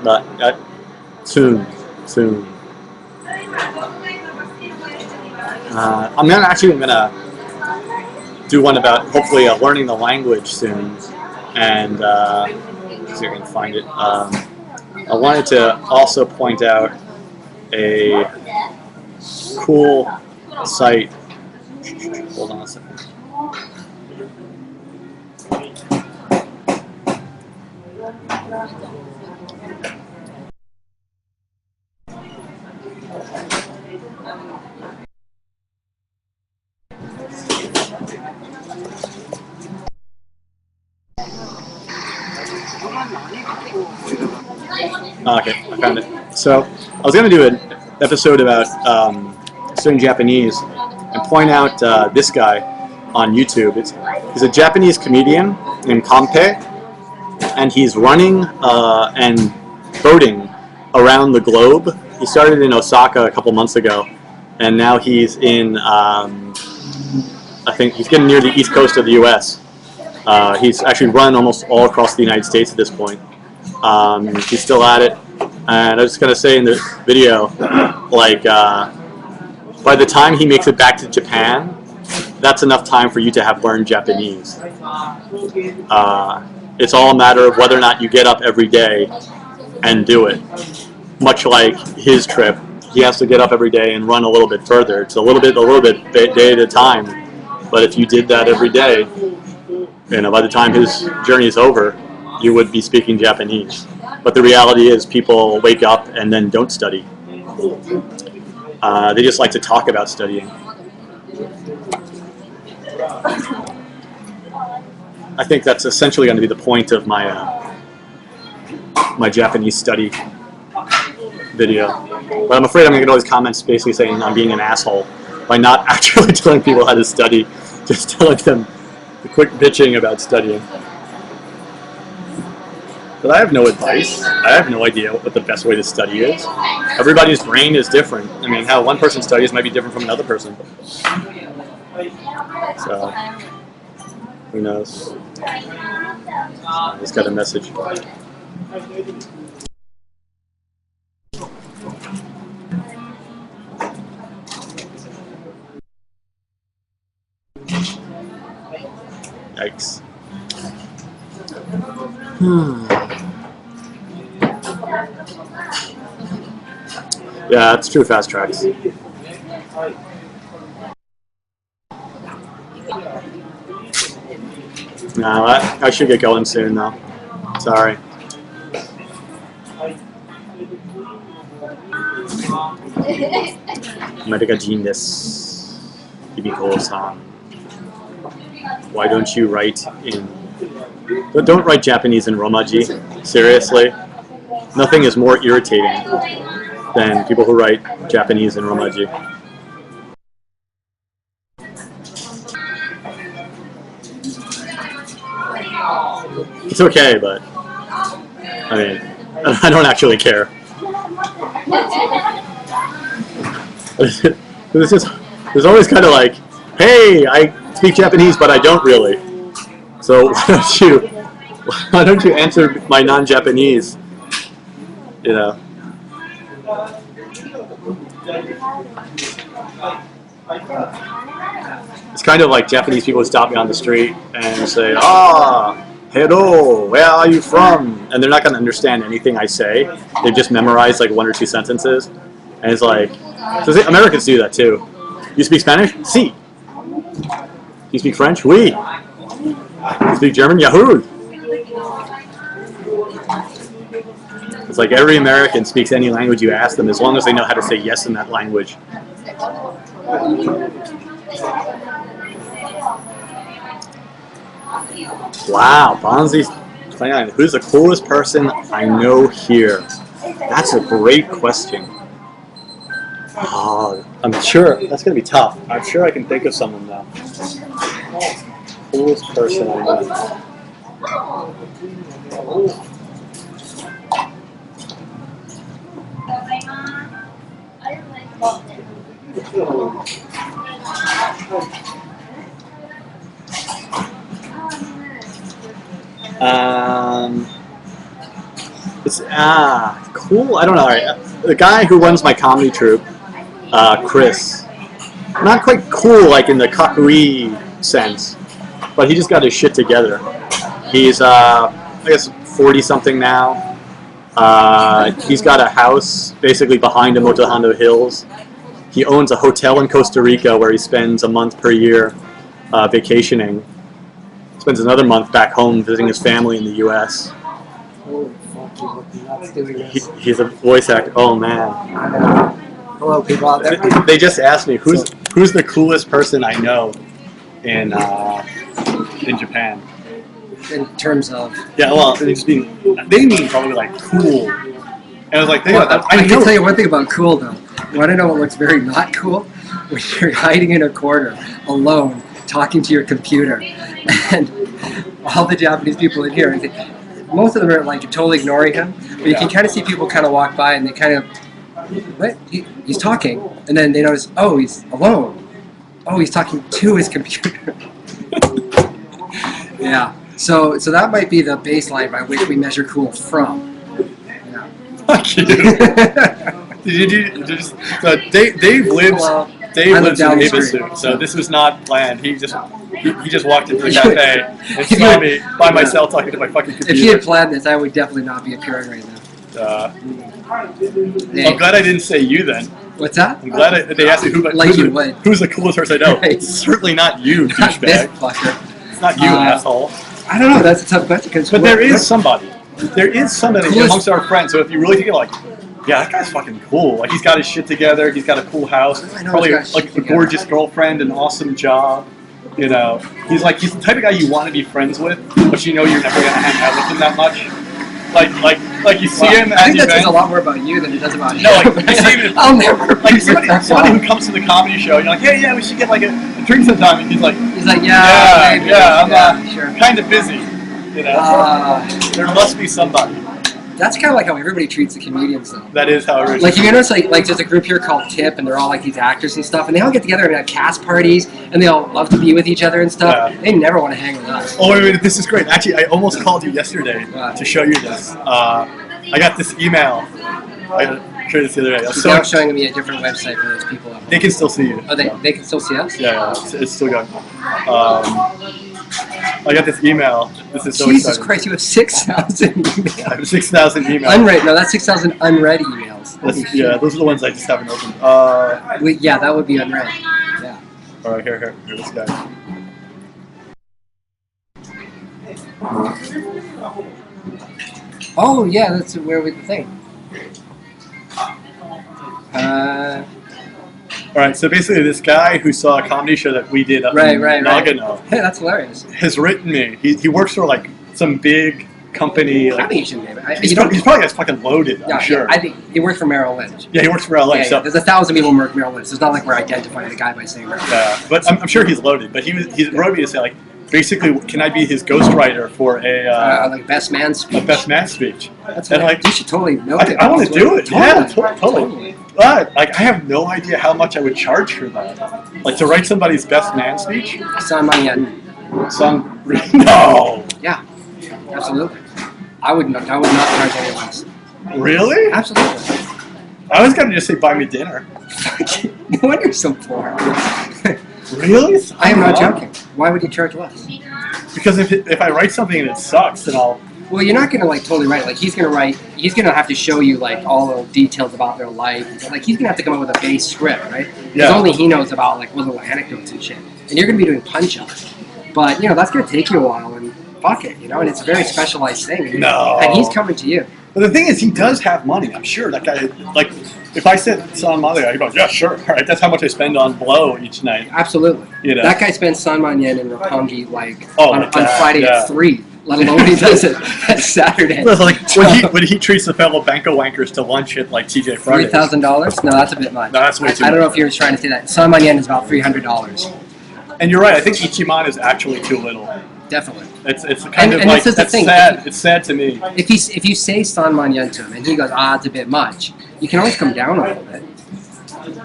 But soon. I'm gonna do one about hopefully learning the language soon, and see if I can find it. I wanted to also point out a cool site. Hold on a second. Okay, I found it. So I was going to do an episode about studying Japanese and point out this guy on YouTube. He's a Japanese comedian named Kanpei, and he's running and boating around the globe. He started in Osaka a couple months ago, and now he's in, I think he's getting near the east coast of the U.S. He's actually run almost all across the United States at this point. He's still at it, and I was just gonna say in the video, like by the time he makes it back to Japan, that's enough time for you to have learned Japanese. It's all a matter of whether or not you get up every day and do it. Much like his trip, he has to get up every day and run a little bit further. It's a little bit, day at a time. But if you did that every day, by the time his journey is over, you would be speaking Japanese. But the reality is, people wake up and then don't study. They just like to talk about studying. I think that's essentially going to be the point of my my Japanese study video. But I'm afraid I'm going to get all these comments basically saying I'm being an asshole by not actually telling people how to study, just telling them the quick bitching about studying. But I have no advice. I have no idea what the best way to study is. Everybody's brain is different. I mean, how one person studies might be different from another person. So, who knows? I just got a message. Yikes. Yeah, it's true, fast tracks. No, I should get going soon, though. Sorry. American desu. Hibiko-san. Why don't you write in... Don't write Japanese in Romaji. Seriously. Nothing is more irritating than people who write Japanese in Romaji. It's okay, but I mean, I don't actually care. There's always kind of like, hey, I speak Japanese, but I don't really. So why don't you answer my non-Japanese? You know. It's kind of like Japanese people stop me on the street and say, hello, where are you from? And they're not going to understand anything I say. They've just memorized like one or two sentences. And it's like, so Americans do that too. You speak Spanish? Si. You speak French? Oui. You speak German? Yahoo! It's like every American speaks any language you ask them as long as they know how to say yes in that language. Wow, Bonzi's 29. Who's the coolest person I know here? That's a great question. Oh, I'm sure that's going to be tough. I'm sure I can think of someone though. Coolest person I know. It's cool. I don't know. The guy who runs my comedy troupe, Chris, not quite cool like in the kakui sense, but he just got his shit together. He's I guess 40 something now. He's got a house basically behind the Motohando Hills. He owns a hotel in Costa Rica where he spends a month per year vacationing. Spends another month back home visiting his family in the U.S. He's a voice actor. Oh man! Hello, people out there. They just asked me who's the coolest person I know in Japan. In terms of they mean probably like cool. And I was like, I can tell you one thing about cool though. You want to know what looks very not cool? When you're hiding in a corner alone, talking to your computer, and all the Japanese people in here, most of them are like totally ignoring him, but you can kind of see people kind of walk by and they kind of, what? He's talking, and then they notice, oh, he's alone. Oh, he's talking to his computer. Yeah, so that might be the baseline by which we measure cool from. Yeah. Fuck you. Dave lives. Dave I live lives down in the Havasu, street. so this was not planned. He just walked into the You would- cafe and if you saw had- me by myself talking to my fucking computer. If he had planned this, I would definitely not be appearing right now. Hey, I'm glad I didn't say you then. what's that? I'm glad they asked me who's the coolest person I know. Right. It's certainly not you, Not this douchebag. fucker. It's not you, asshole. I don't know. That's a tough question. But there is somebody. There is somebody Coolest- amongst our friends. So if you really think of like, yeah, that guy's fucking cool. Like he's got his shit together. He's got a cool house. I know Probably he's got his like shit a together. gorgeous girlfriend, an awesome job. You know, he's the type of guy you want to be friends with, but you know you're never gonna hang out with him that much. Like you see him I at think the that says event. a lot more about you than it does about him. No, like you see him. I'll never. Like somebody who comes to the comedy show, you're like, yeah, we should get like a drink sometime. And he's like, yeah, maybe, I'm sure. kind of busy. You know, there must be somebody. That's kind of like how everybody treats the comedians, though. That is how it is. Like you notice, like there's a group here called Tip, and they're all like these actors and stuff, and they all get together and have cast parties, and they all love to be with each other and stuff. Yeah. They never want to hang with us. Oh wait, this is great. Actually, I almost called you yesterday to show you this. I got this email. I got this the other day. He's now showing me a different website for those people. They can still see you. Oh, they can still see us? Yeah, it's still going. I got this email. This is so Jesus exciting. Christ, you have 6,000 emails. I have 6,000 emails. Unread. No, that's 6,000 unread emails. Yeah, those are the ones I just haven't opened. Yeah, that would be unread. Yeah. All right, here, this guy. Oh, yeah, that's where we the thing. All right, so basically, this guy who saw a comedy show that we did up in Nagano Hey, that's hilarious. has written me. He works for like some big company. Like, He's he's probably guys fucking loaded. I'm sure. I think he works for Merrill Lynch. Yeah, he works for LA. Yeah, So there's 1,000 people who work for Merrill Lynch. It's not like we're identifying the guy by saying Merrill Lynch. yeah, but I'm sure he's loaded. But he wrote me to say like, basically, can I be his ghostwriter for Like best man speech. a best man speech? That's and like, like, you should totally know I want to do it. Yeah, Totally. totally. But like, I have no idea how much I would charge for that. Like to write somebody's best man speech. Some money in. No. Yeah, absolutely. I would not charge any less. Really? Absolutely. I was gonna just say buy me dinner. No wonder you're so poor. Really? I am not joking. Why would you charge less? Because if I write something and it sucks, then I'll. Well, you're not gonna like totally write. Like he's gonna have to show you like all the details about their life. Like he's gonna have to come up with a base script, right? Because Yeah. only he knows about like little anecdotes and shit. And you're gonna be doing punch-ups. But that's gonna take you a while, and fuck it, and it's a very specialized thing. No. And he's coming to you. But the thing is, he does have money. I'm sure that guy. Like, if I said San Maria, he goes, yeah, sure. All right, that's how much I spend on blow each night. Absolutely. That guy spends Sanman Yen and Roppongi like Oh, on yeah, Friday yeah. at 3. Let alone he does it at Saturday. Like when he treats the fellow banco wankers to lunch at like TJ Fridays. $3,000? No, that's a bit much. No, that's way too I don't know much. if you're trying to say that. Sanman Yen is about $300. And you're right. I think Ichiman is actually too little. Definitely. It's kind of and like this is the that's thing. sad. It's sad to me. If you say Sanman Yen to him and he goes, it's a bit much, you can always come down a little bit.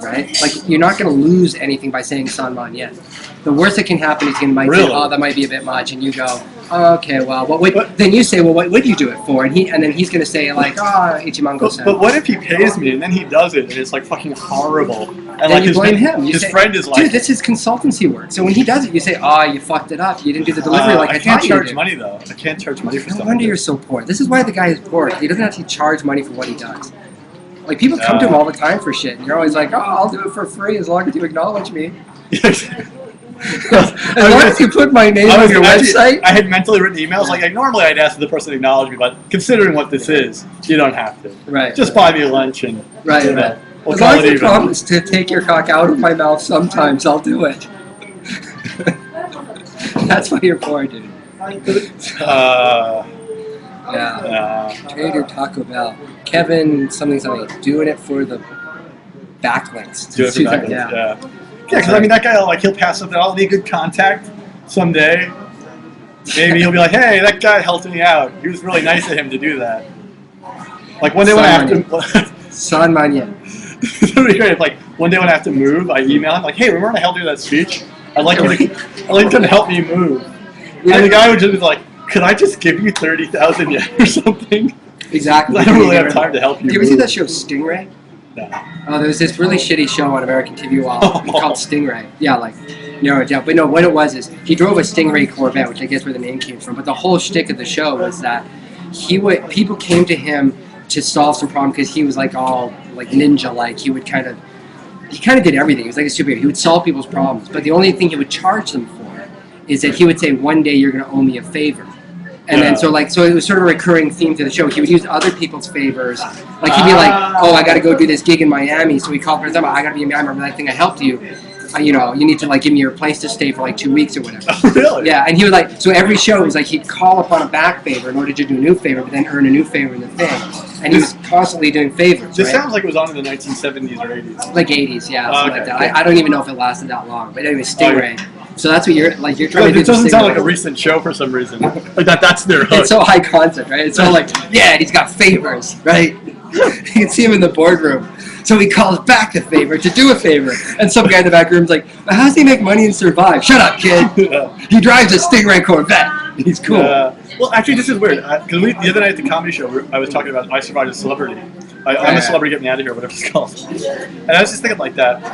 Right? Like, you're not going to lose anything by saying Sanman Yen. The worst that can happen is he might say, that might be a bit much, and you go, okay, well, then you say, well, what would you do it for? And then he's going to say, like, Ichiman goes But what if he pays me and then he does it and it's like fucking horrible? And then like you blame him. You his say, friend is like, dude, this is consultancy work. So when he does it, you say, you fucked it up. You didn't do the delivery like I can't thought charge you did. money though. I can't charge money for No stuff. wonder you're so poor. This is why the guy is poor. He doesn't actually charge money for what he does. Like, people come to him all the time for shit, and you're always like, I'll do it for free as long as you acknowledge me. As long as you put my name on your website. I had mentally written emails like normally I'd ask the person to acknowledge me, but considering what this is, you don't have to. Right. Just buy me lunch and Right. We'll As call long it as you even. promise to take your cock out of my mouth sometimes, I'll do it. That's why you're poor, dude. Yeah. Trader Taco Bell. Kevin something. Doing it for the backlinks. Do it for backlinks. Yeah, because I mean that guy he'll pass something. I'll need good contact someday. Maybe he'll be like, hey, that guy helped me out. He was really nice of him to do that. Like one day when I have to San Manyan. It would be great if like one day when I have to move, I email him like, hey, remember when I helped you with that speech? I'd like you to help me move. And the guy would just be like, could I just give you 30,000 yen or something? Exactly. I don't really have time to help you. Do you ever see that show Stingray? Yeah. Oh, there was this really shitty show on American TV called Stingray. Yeah, like narrow it down. But no, what it was is he drove a Stingray Corvette, which I guess where the name came from. But the whole shtick of the show was that people came to him to solve some problem because he was like all like ninja like. He kind of did everything. He was like a superhero. He would solve people's problems. But the only thing he would charge them for is that he would say, one day you're going to owe me a favor. And then so it was sort of a recurring theme to the show. He would use other people's favors. Like he'd be like, oh, I got to go do this gig in Miami. So he called for example, I got to be in Miami. Remember that thing I helped you? You need to like give me your place to stay for like 2 weeks or whatever. Really? Yeah, and he would like, so every show was like he'd call upon a back favor in order to do a new favor, but then earn a new favor in the thing. And he was constantly doing favors. This sounds like it was on in the 1970s or 80s. Like 80s, yeah, something like that. Okay. I don't even know if it lasted that long. But anyway, Stingray. So that's what you're trying to do. It doesn't sound like a recent show for some reason. Like that's their hook. It's so high concept, right? It's so like, yeah, he's got favors, right? You can see him in the boardroom. So he calls back the favor to do a favor. And some guy in the back room's like, how does he make money and survive? Shut up, kid. He drives a Stingray Corvette. He's cool. Well, actually, this is weird. Because the other night at the comedy show, I was talking about I survived a celebrity. I'm a celebrity, get me out of here, whatever it's called. And I was just thinking like that.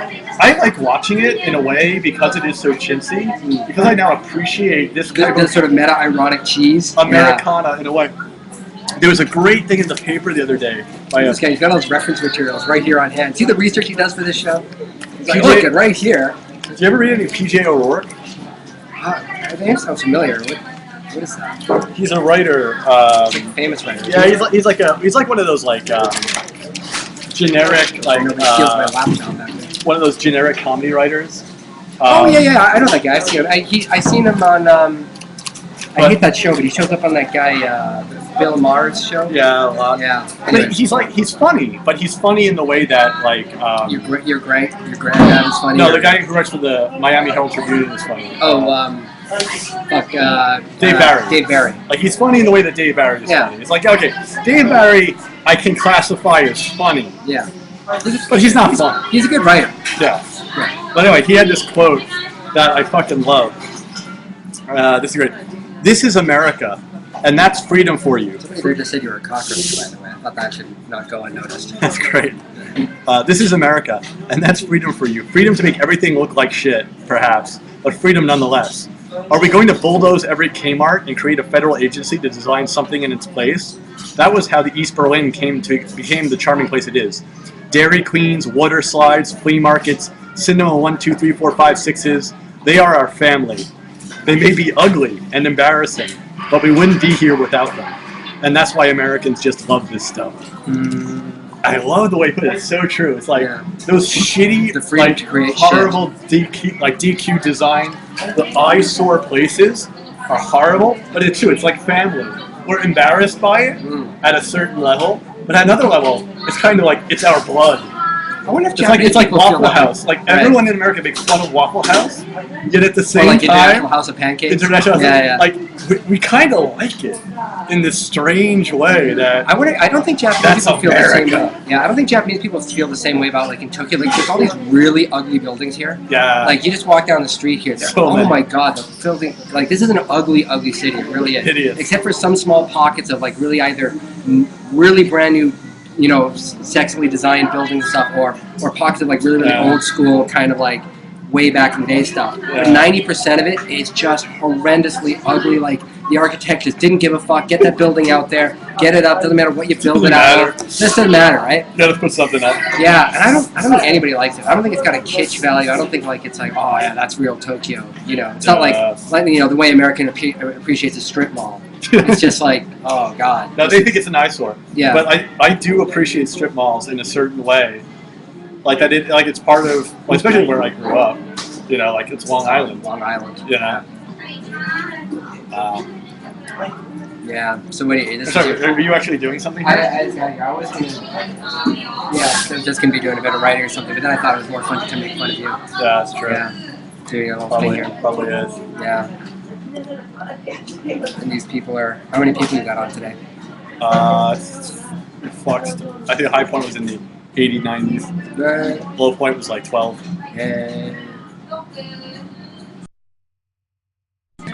I like watching it in a way because it is so chintzy, because I now appreciate this kind of sort of meta-ironic cheese. Americana in a way. There was a great thing in the paper the other day. This guy, he's got all his reference materials right here on hand. See the research he does for this show? He's like, look at right here. Did you ever read any P.J. O'Rourke? The name sounds familiar. What is that? He's a writer. He's like a famous writer. Yeah, he's like one of those like generic like one of those generic comedy writers. Yeah, I know that guy. I seen him on. I hate that show, but he shows up on that guy Bill Maher's show. Yeah, a lot. Yeah. But he's funny, but he's funny in the way that like your granddad is funny. No, the guy who writes for the Miami Herald Tribune is funny. Dave Barry. Dave Barry. Like he's funny in the way that Dave Barry is funny. It's like okay, Dave Barry I can classify as funny. Yeah. But he's not funny. He's a good writer. Yeah. But anyway, he had this quote that I fucking love. This is great. This is America, and that's freedom for you. Somebody just said you were a cockroach, by the way. I thought that should not go unnoticed. That's great. This is America, and that's freedom for you. Freedom to make everything look like shit, perhaps, but freedom nonetheless. Are we going to bulldoze every Kmart and create a federal agency to design something in its place? That was how the East Berlin became the charming place it is. Dairy Queens, water slides, flea markets, cinema 1, 2, 3, 4, 5, 6s. They are our family. They may be ugly and embarrassing, but we wouldn't be here without them. And that's why Americans just love this stuff. I love the way you put it. It's so true. It's like those shitty, like horrible DQ design. The eyesore places are horrible, but it's true. It's like family. We're embarrassed by it at a certain level, but at another level, it's kind of like it's our blood. I wonder if it's like Waffle House. Like everyone in America makes fun of Waffle House, yet at the same time, International House of Pancakes. International House, like we kind of like it in this strange way that I don't think Japanese people feel the same way. Yeah, I don't think Japanese people feel the same way about like in Tokyo. Like there's all these really ugly buildings here. Yeah. Like you just walk down the street here. Oh my god, the building. Like this is an ugly city. It really is. Hideous. Except for some small pockets of like really either really brand new, sexily designed buildings and stuff, or pockets of like really old school kind of like way back in the day stuff. But 90% of it is just horrendously ugly. Like the architect just didn't give a fuck. Get that building out there, get it up. Doesn't matter what you build it out of. This doesn't matter, right? You gotta put something up. Yeah, and I don't think anybody likes it. I don't think it's got a kitsch value. I don't think like it's like, oh yeah, that's real Tokyo. It's not like the way American appreciates a strip mall. It's just like, oh god. No, they think it's an eyesore. Yeah. But I do appreciate strip malls in a certain way. Like it's part of, especially where I grew up. Like it's Long Island. Long Island. Yeah. Yeah. So what? Are you actually doing something? I was just gonna be doing a bit of writing or something, but then I thought it was more fun to make fun of you. Yeah, that's true. Yeah. Doing a little thing here. Probably is. Yeah. And these people are. How many people you got on today? Fucked. I think the high point was in the 80s, 90s. Low point was like 12.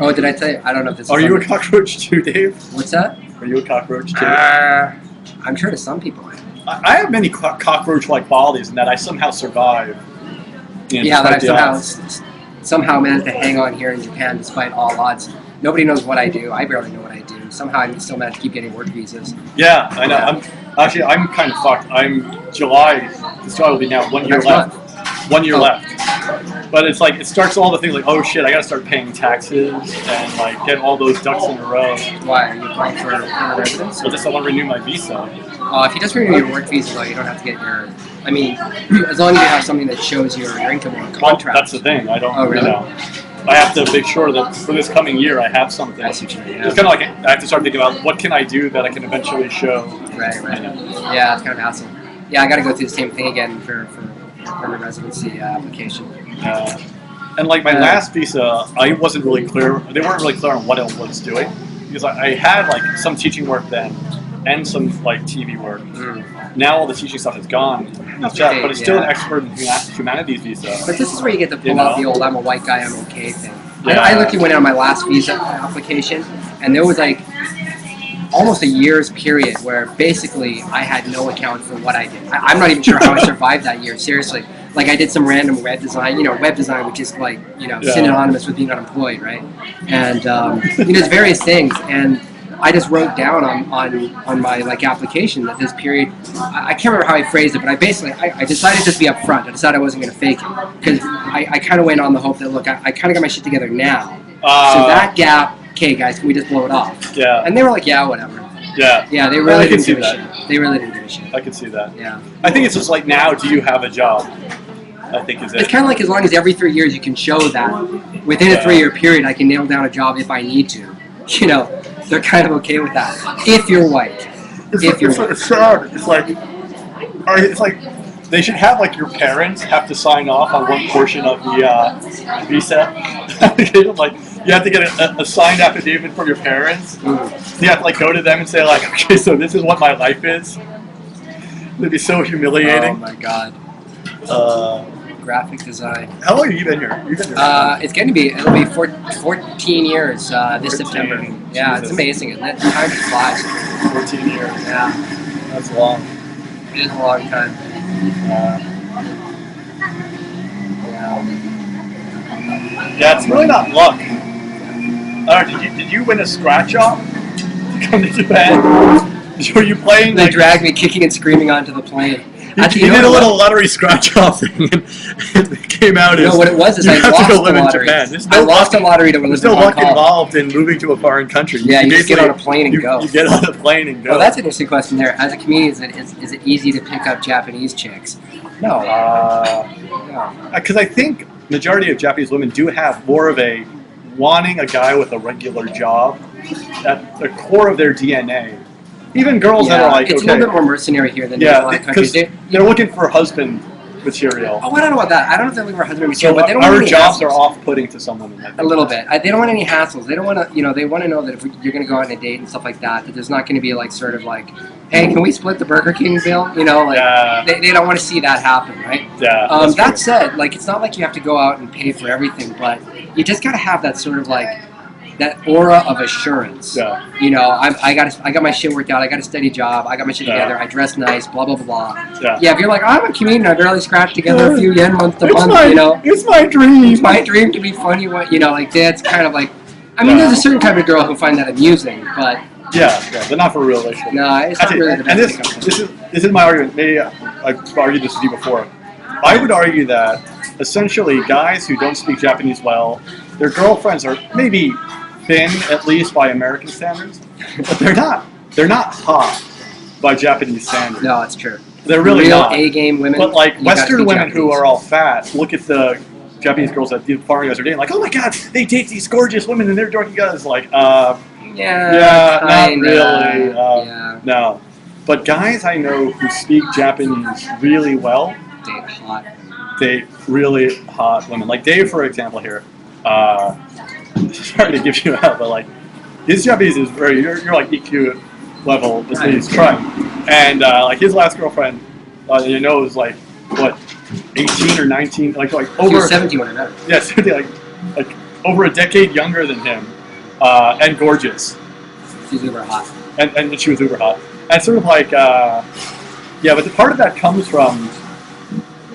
Oh, did I tell you? I don't know if this is... Are you a cockroach too, Dave? What's that? Are you a cockroach too? I'm sure to some people I am. I have many cockroach-like qualities in that I somehow survive. Yeah, that I somehow managed to hang on here in Japan despite all odds. Nobody knows what I do. I barely know what I do. Somehow I still manage to keep getting work visas. Yeah, I know. Yeah. I'm kind of fucked. This July will be now 1 year left. 1 year left. But it's like, it starts all the things like, oh shit, I gotta start paying taxes and like get all those ducks in a row. Why? Are you applying for permanent residence? So just I want to renew my visa. If you just renew your work visa, though, you don't have to get your. I mean, as long as you have something that shows your income on a contract. Well, that's the thing. I don't. Oh, really? I have to make sure that for this coming year I have something. I see what you mean, yeah. It's kind of like I have to start thinking about what can I do that I can eventually show. Right. Yeah, it's kind of a hassle. Yeah, I got to go through the same thing again for permanent residency application. And like my last visa, I wasn't really clear. They weren't really clear on what it was doing because I had like some teaching work then and some like TV work. Now all the teaching stuff is gone. But it's still an expert in humanities visa. But this is where you get to pull out the old "I'm a white guy, I'm okay" thing. Yeah. I literally went on my last visa application, and there was like almost a year's period where basically I had no account for what I did. I'm not even sure how I survived that year. Seriously, like I did some random web design, web design, which is like synonymous with being unemployed, right? And there's various things, and I just wrote down on my like application that this period, I can't remember how I phrased it, but I decided just to be upfront. I decided I wasn't going to fake it because I kind of went on the hope that, look, I kind of got my shit together now. So that gap, okay guys, can we just blow it off? Yeah. And they were like, yeah, whatever. Yeah. Yeah, they really didn't give a shit. They really didn't give a shit. I can see that. Yeah. I think it's just like, now do you have a job? I think is it. It's kind of like as long as every 3 years you can show that within a 3-year period I can nail down a job if I need to. They're kind of okay with that if you're white. It's sad. It's like they should have like your parents have to sign off on one portion of the visa. Like you have to get a signed affidavit from your parents. You have to like go to them and say like, okay, so this is what my life is. It'd be so humiliating. Oh my god. Graphic design. How long have you been here? It'll be 14 years this September. Yeah, Jesus. It's amazing, isn't it? Time just flies. 14 years. Yeah. That's long. It is a long time. Yeah, it's really not luck. Did you win a scratch off to come to Japan? Were you playing? They dragged me kicking and screaming onto the plane. You did a little lottery scratch-off thing, and it came out as... No, what it was is I lost the lottery. I lost a lottery to live in Hong Kong. There's no luck involved in moving to a foreign country. Yeah, you just get on a plane and go. You get on a plane and go. Well, that's an interesting question there. As a comedian, is it easy to pick up Japanese chicks? No. Because I think majority of Japanese women do have more of a wanting a guy with a regular job at the core of their DNA. Even girls that are like, it's a little bit more mercenary here than in a lot of countries. They're looking for husband material. Oh, I don't know about that. I don't know if they're looking for husband material, So but they don't want our any jobs hassles. are off-putting to some women. A little bit. They don't want any hassles. They don't want to, they want to know that if you're going to go out on a date and stuff like that, that there's not going to be like sort of like, hey, can we split the Burger King bill? They don't want to see that happen, right? Yeah. That said, like, it's not like you have to go out and pay for everything, but you just got to have that sort of like, that aura of assurance. Yeah. I got my shit worked out. I got a steady job. I got my shit together. I dress nice. Blah blah blah. Yeah. If you're like, I'm a comedian. I barely scratch together a few yen month to month. It's my dream. It's my dream to be funny. Like that's kind of like. I mean, there's a certain type of girl who find that amusing, but. Yeah, but not for real relationship. No, it's not really the best. And this is my argument. Maybe I've argued this with you before. I would argue that essentially guys who don't speak Japanese well, their girlfriends are maybe thin, at least by American standards, but they're not hot by Japanese standards. No, it's true. They're really real not. A-game women. But like Western women Japanese. who are all fat, look at the Japanese girls that the foreign guys are dating, like, oh my god, they date these gorgeous women and they're dorky guys. Like, not really. No. But guys I know who speak Japanese really well, date really hot women. Like Dave, for example, here. Sorry to give you out, but like his Japanese is very you're like EQ level. This he's trying, and like his last girlfriend, was like what 18 or 19, like over 17 when I met her. Yeah, 17, like over a decade younger than him, and gorgeous. She's uber hot. And she was uber hot, and sort of like Yeah, but the part of that comes from,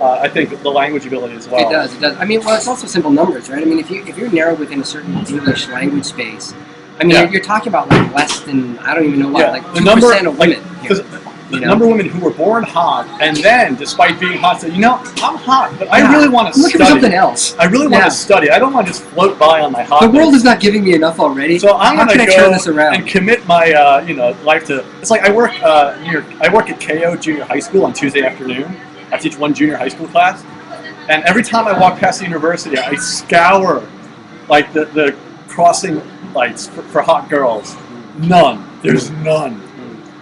I think, the language ability as well. It does. It does. I mean, well, it's also simple numbers, right? I mean, if you're narrowed within a certain English language space, I mean, you're talking about like less than I don't even know what, like 2% of women. The number of women who were born hot and then, despite being hot, said, I'm hot, but I really want to study. Look for something else. I really want to study. I don't want to just float by on my hot. The world is not giving me enough already. So I'm going to turn this around and commit my life to. It's like I work at KO Junior High School on Tuesday afternoon. I teach one junior high school class, and every time I walk past the university, I scour like the crossing lights for hot girls. None. There's none.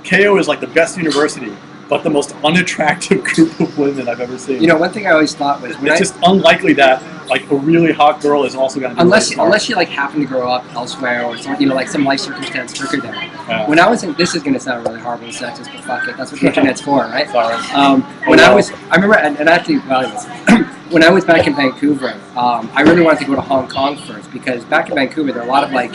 KO is like the best university, but the most unattractive group of women I've ever seen. One thing I always thought was it's just unlikely that like a really hot girl is also going to be unless you like happen to grow up elsewhere or something, like some life circumstance triggered them. Yeah. When I was in, this is going to sound really horrible and sexist, but fuck it, that's what the internet's for, right? Sorry. I remember, and actually, when I was back in Vancouver, I really wanted to go to Hong Kong first because back in Vancouver there are a lot of like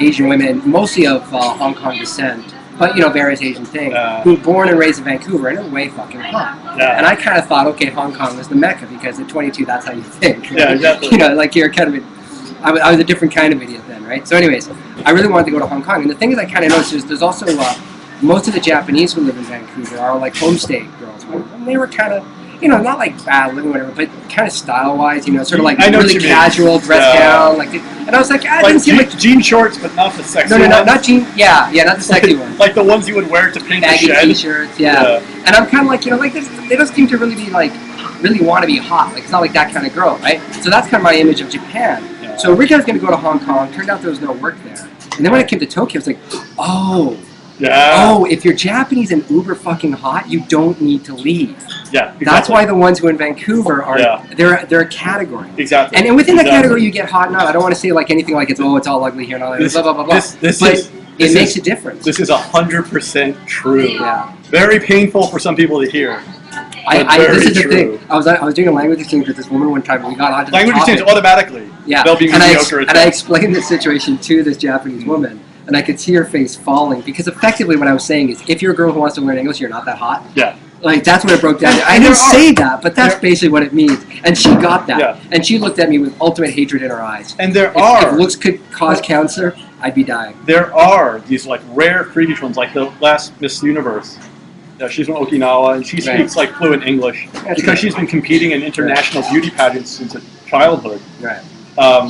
Asian women, mostly of Hong Kong descent. But various Asian things, who were born and raised in Vancouver and are way fucking hot. Yeah. And I kind of thought, okay, Hong Kong was the mecca because at 22, that's how you think. Right? Yeah, exactly. Like you're kind of I was a different kind of idiot then, right? So, anyways, I really wanted to go to Hong Kong, and the thing is, I kind of noticed there's also most of the Japanese who live in Vancouver are like homestay girls, and they were kind of. Not like bad living, whatever, but kind of style-wise, sort of like really casual, dressed down, like. And I was like, I didn't see like jean shorts, but not the sexy ones. No, not jean. Yeah, not the sexy ones. Like the ones you would wear to paint baggy the shed. T-shirts, yeah. And I'm kind of like, like this, they don't seem to really be like, really want to be hot. Like it's not like that kind of girl, right? So that's kind of my image of Japan. Yeah. So originally I was going to go to Hong Kong. Turned out there was no work there. And then when I came to Tokyo, I was like, if you're Japanese and uber fucking hot, you don't need to leave. Yeah, exactly. That's why the ones who in Vancouver are they're a category. Exactly. And within that category, you get hot and not. I don't want to say like anything like it's all ugly here and all that. Blah blah blah blah. It makes a difference. This is 100% true. Yeah. Very painful for some people to hear. This is the thing. I was doing a language exchange with this woman one time. And we got onto language exchange automatically. Yeah. They'll be mediocre. And I explained the situation to this Japanese woman. And I could see her face falling because effectively what I was saying is if you're a girl who wants to learn English, you're not that hot. Yeah. Like that's what it broke down to. I didn't say that, but that's basically what it means. And she got that. Yeah. And she looked at me with ultimate hatred in her eyes. And if looks could cause cancer, I'd be dying. There are these like rare freakish ones, like the last Miss Universe. She's from Okinawa and she speaks like fluent English because she's been competing in international beauty pageants since childhood. Right.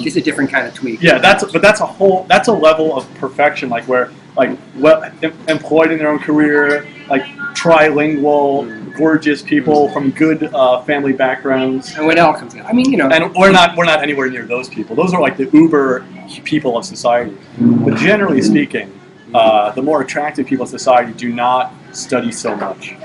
She's a different kind of tweak. Yeah, that's a level of perfection, like where employed in their own career, like trilingual, gorgeous people from good family backgrounds. And when it all comes out, I mean, and we're not anywhere near those people. Those are like the uber people of society. But generally speaking, the more attractive people of society do not study so much,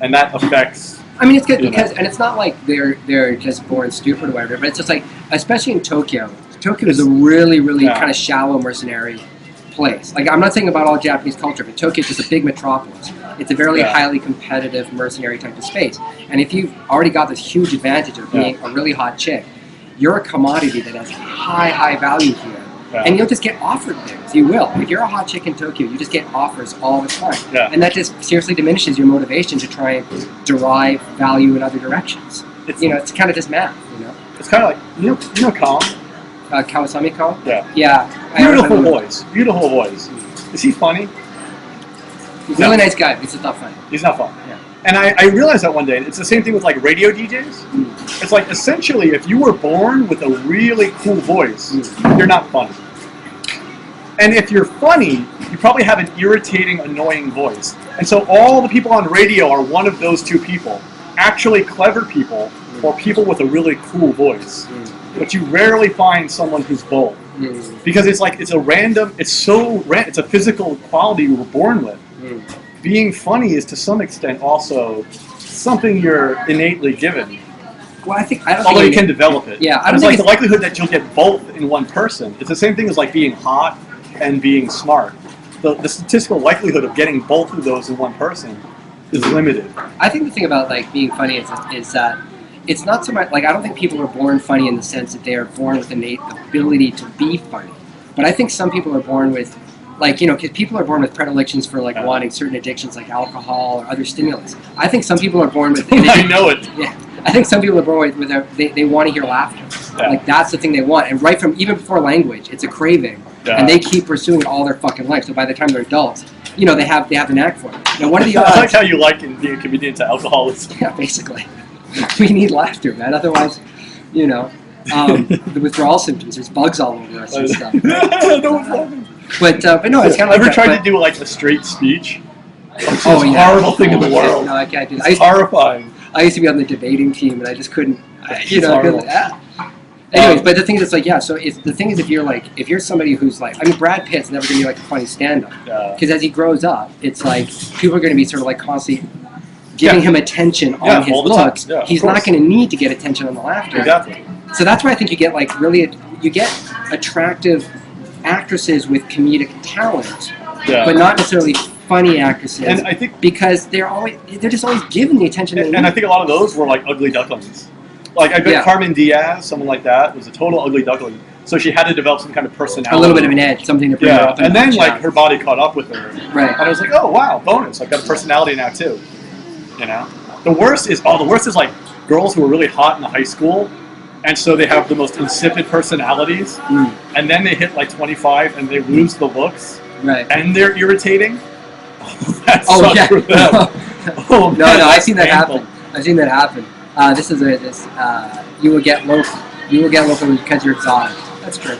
and that affects. I mean, it's good because, and it's not like they're just born stupid or whatever, but it's just like, especially in Tokyo. Tokyo is a really, really kind of shallow mercenary place. Like, I'm not saying about all Japanese culture, but Tokyo is just a big metropolis. It's a very highly competitive mercenary type of space. And if you've already got this huge advantage of being a really hot chick, you're a commodity that has high value here. Yeah. And you'll just get offered things. You will. If you're a hot chick in Tokyo, you just get offers all the time. Yeah. And that just seriously diminishes your motivation to try and derive value in other directions. It's kind of just math, It's kind of like, you know Kong? Kawasami Kong? Yeah. Yeah. Beautiful voice. Is he funny? He's a really nice guy, but he's just not funny. He's not funny. Yeah. And I realized that one day, it's the same thing with like radio DJs. It's like essentially if you were born with a really cool voice, you're not funny. And if you're funny, you probably have an irritating, annoying voice. And so all the people on radio are one of those two people. Actually clever people or people with a really cool voice. But you rarely find someone who's both. Because it's a physical quality you were born with. Being funny is to some extent also something you're innately given. Well, although you can develop it. Yeah, it's like the likelihood that you'll get both in one person. It's the same thing as like being hot and being smart. The statistical likelihood of getting both of those in one person is limited. I think the thing about like being funny is that it's not so much like I don't think people are born funny in the sense that they are born with innate ability to be funny. But I think some people are born with Like, you know, because people are born with predilections for like wanting certain addictions like alcohol or other stimulants. I think some people are born with. I know it. Yeah, I think some people are born with they want to hear laughter. Yeah. Like that's the thing they want, and right from even before language, it's a craving, and they keep pursuing it all their fucking life. So by the time they're adults, you know, they have the knack for it. Now, what are the odds? I like how you like being a comedian to alcoholism. Yeah, basically, we need laughter, man. Otherwise, you know, the withdrawal symptoms. There's bugs all over us and stuff. No one's laughing. But no, it's kind of like ever that, tried to do like a straight speech? It's the Oh, most yeah. horrible thing in the world. No, I can't do that. It's horrifying. I used to be on the debating team, and I just couldn't. You It's know. horrible. Anyways, but the thing is, like, yeah. So the thing is, if you're somebody who's like, I mean, Brad Pitt's never gonna be like a funny stand-up because as he grows up, it's like people are gonna be sort of like constantly giving him attention on his all the time. looks. Yeah, of He's course. not gonna need to get attention on the laughter. Exactly. So that's why I think you get like you get attractive actresses with comedic talent, but not necessarily funny actresses. And I think because they're just always given the attention they need. and I think a lot of those were like ugly ducklings. Like I bet Carmen Diaz, someone like that, was a total ugly duckling. So she had to develop some kind of personality. A little bit of an edge, something to bring her up. And then like her body caught up with her. Right. And I was like, oh wow, bonus! I've got a personality now too. You know. The worst is like girls who are really hot in the high school, and so they have the most insipid personalities, and then they hit like 25 and they lose the looks, right? And they're irritating. That oh sucks yeah. for them. Oh, no, man, I've seen that painful. happen. I've seen that happen. You will get local. You will get local because you're exotic. That's true.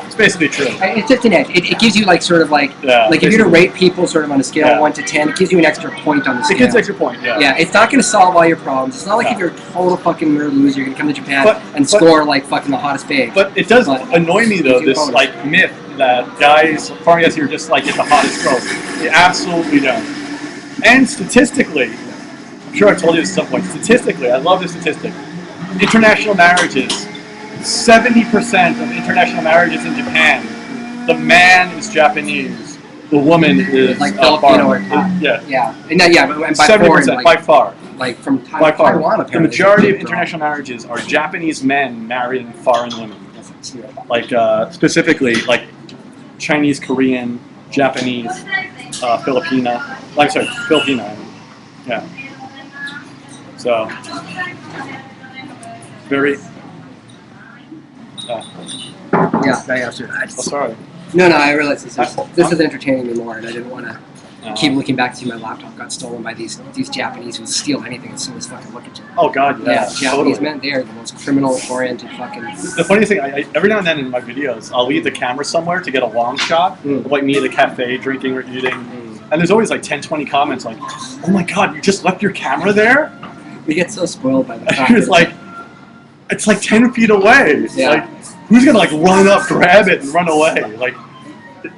It's basically true. It's just an edge. It gives you like sort of like if you're to rate people sort of on a scale of 1 to 10, it gives you an extra point on the scale. It gives an extra point. Yeah. Yeah, it's not going to solve all your problems. It's not like if you're a total fucking nerd loser, you're going to come to Japan and score like fucking the hottest babe. But it does annoy me though, this like myth that foreign guys here are just like get the hottest girls. They absolutely don't. And statistically, I'm sure I've told you this at some point. Statistically, I love this statistic. International marriages. 70% of international marriages in Japan, the man is Japanese, the woman is like Filipino or Thai. Yeah, and by 70%, foreign, by far. Like from by far. Taiwan, apparently. The majority of international marriages are Japanese men marrying foreign women. Like specifically, like Chinese, Korean, Japanese, Filipina. I'm sorry, Filipina. I mean. Yeah. So very. Yeah, sure. Oh, sorry. No, I realize this is entertaining me more, and I didn't want to keep looking back to see my laptop got stolen by these Japanese who steal anything as soon as fucking look at you. Oh God, yeah. Japanese men, they are the most criminal-oriented fucking. The funny thing, I every now and then in my videos, I'll leave the camera somewhere to get a long shot of like me at a cafe drinking or eating, and there's always like 10, 20 comments like, "Oh my God, you just left your camera there?" We get so spoiled by the fact it's like 10 feet away. Yeah. Like, who's gonna like run up, grab it, and run away? Like,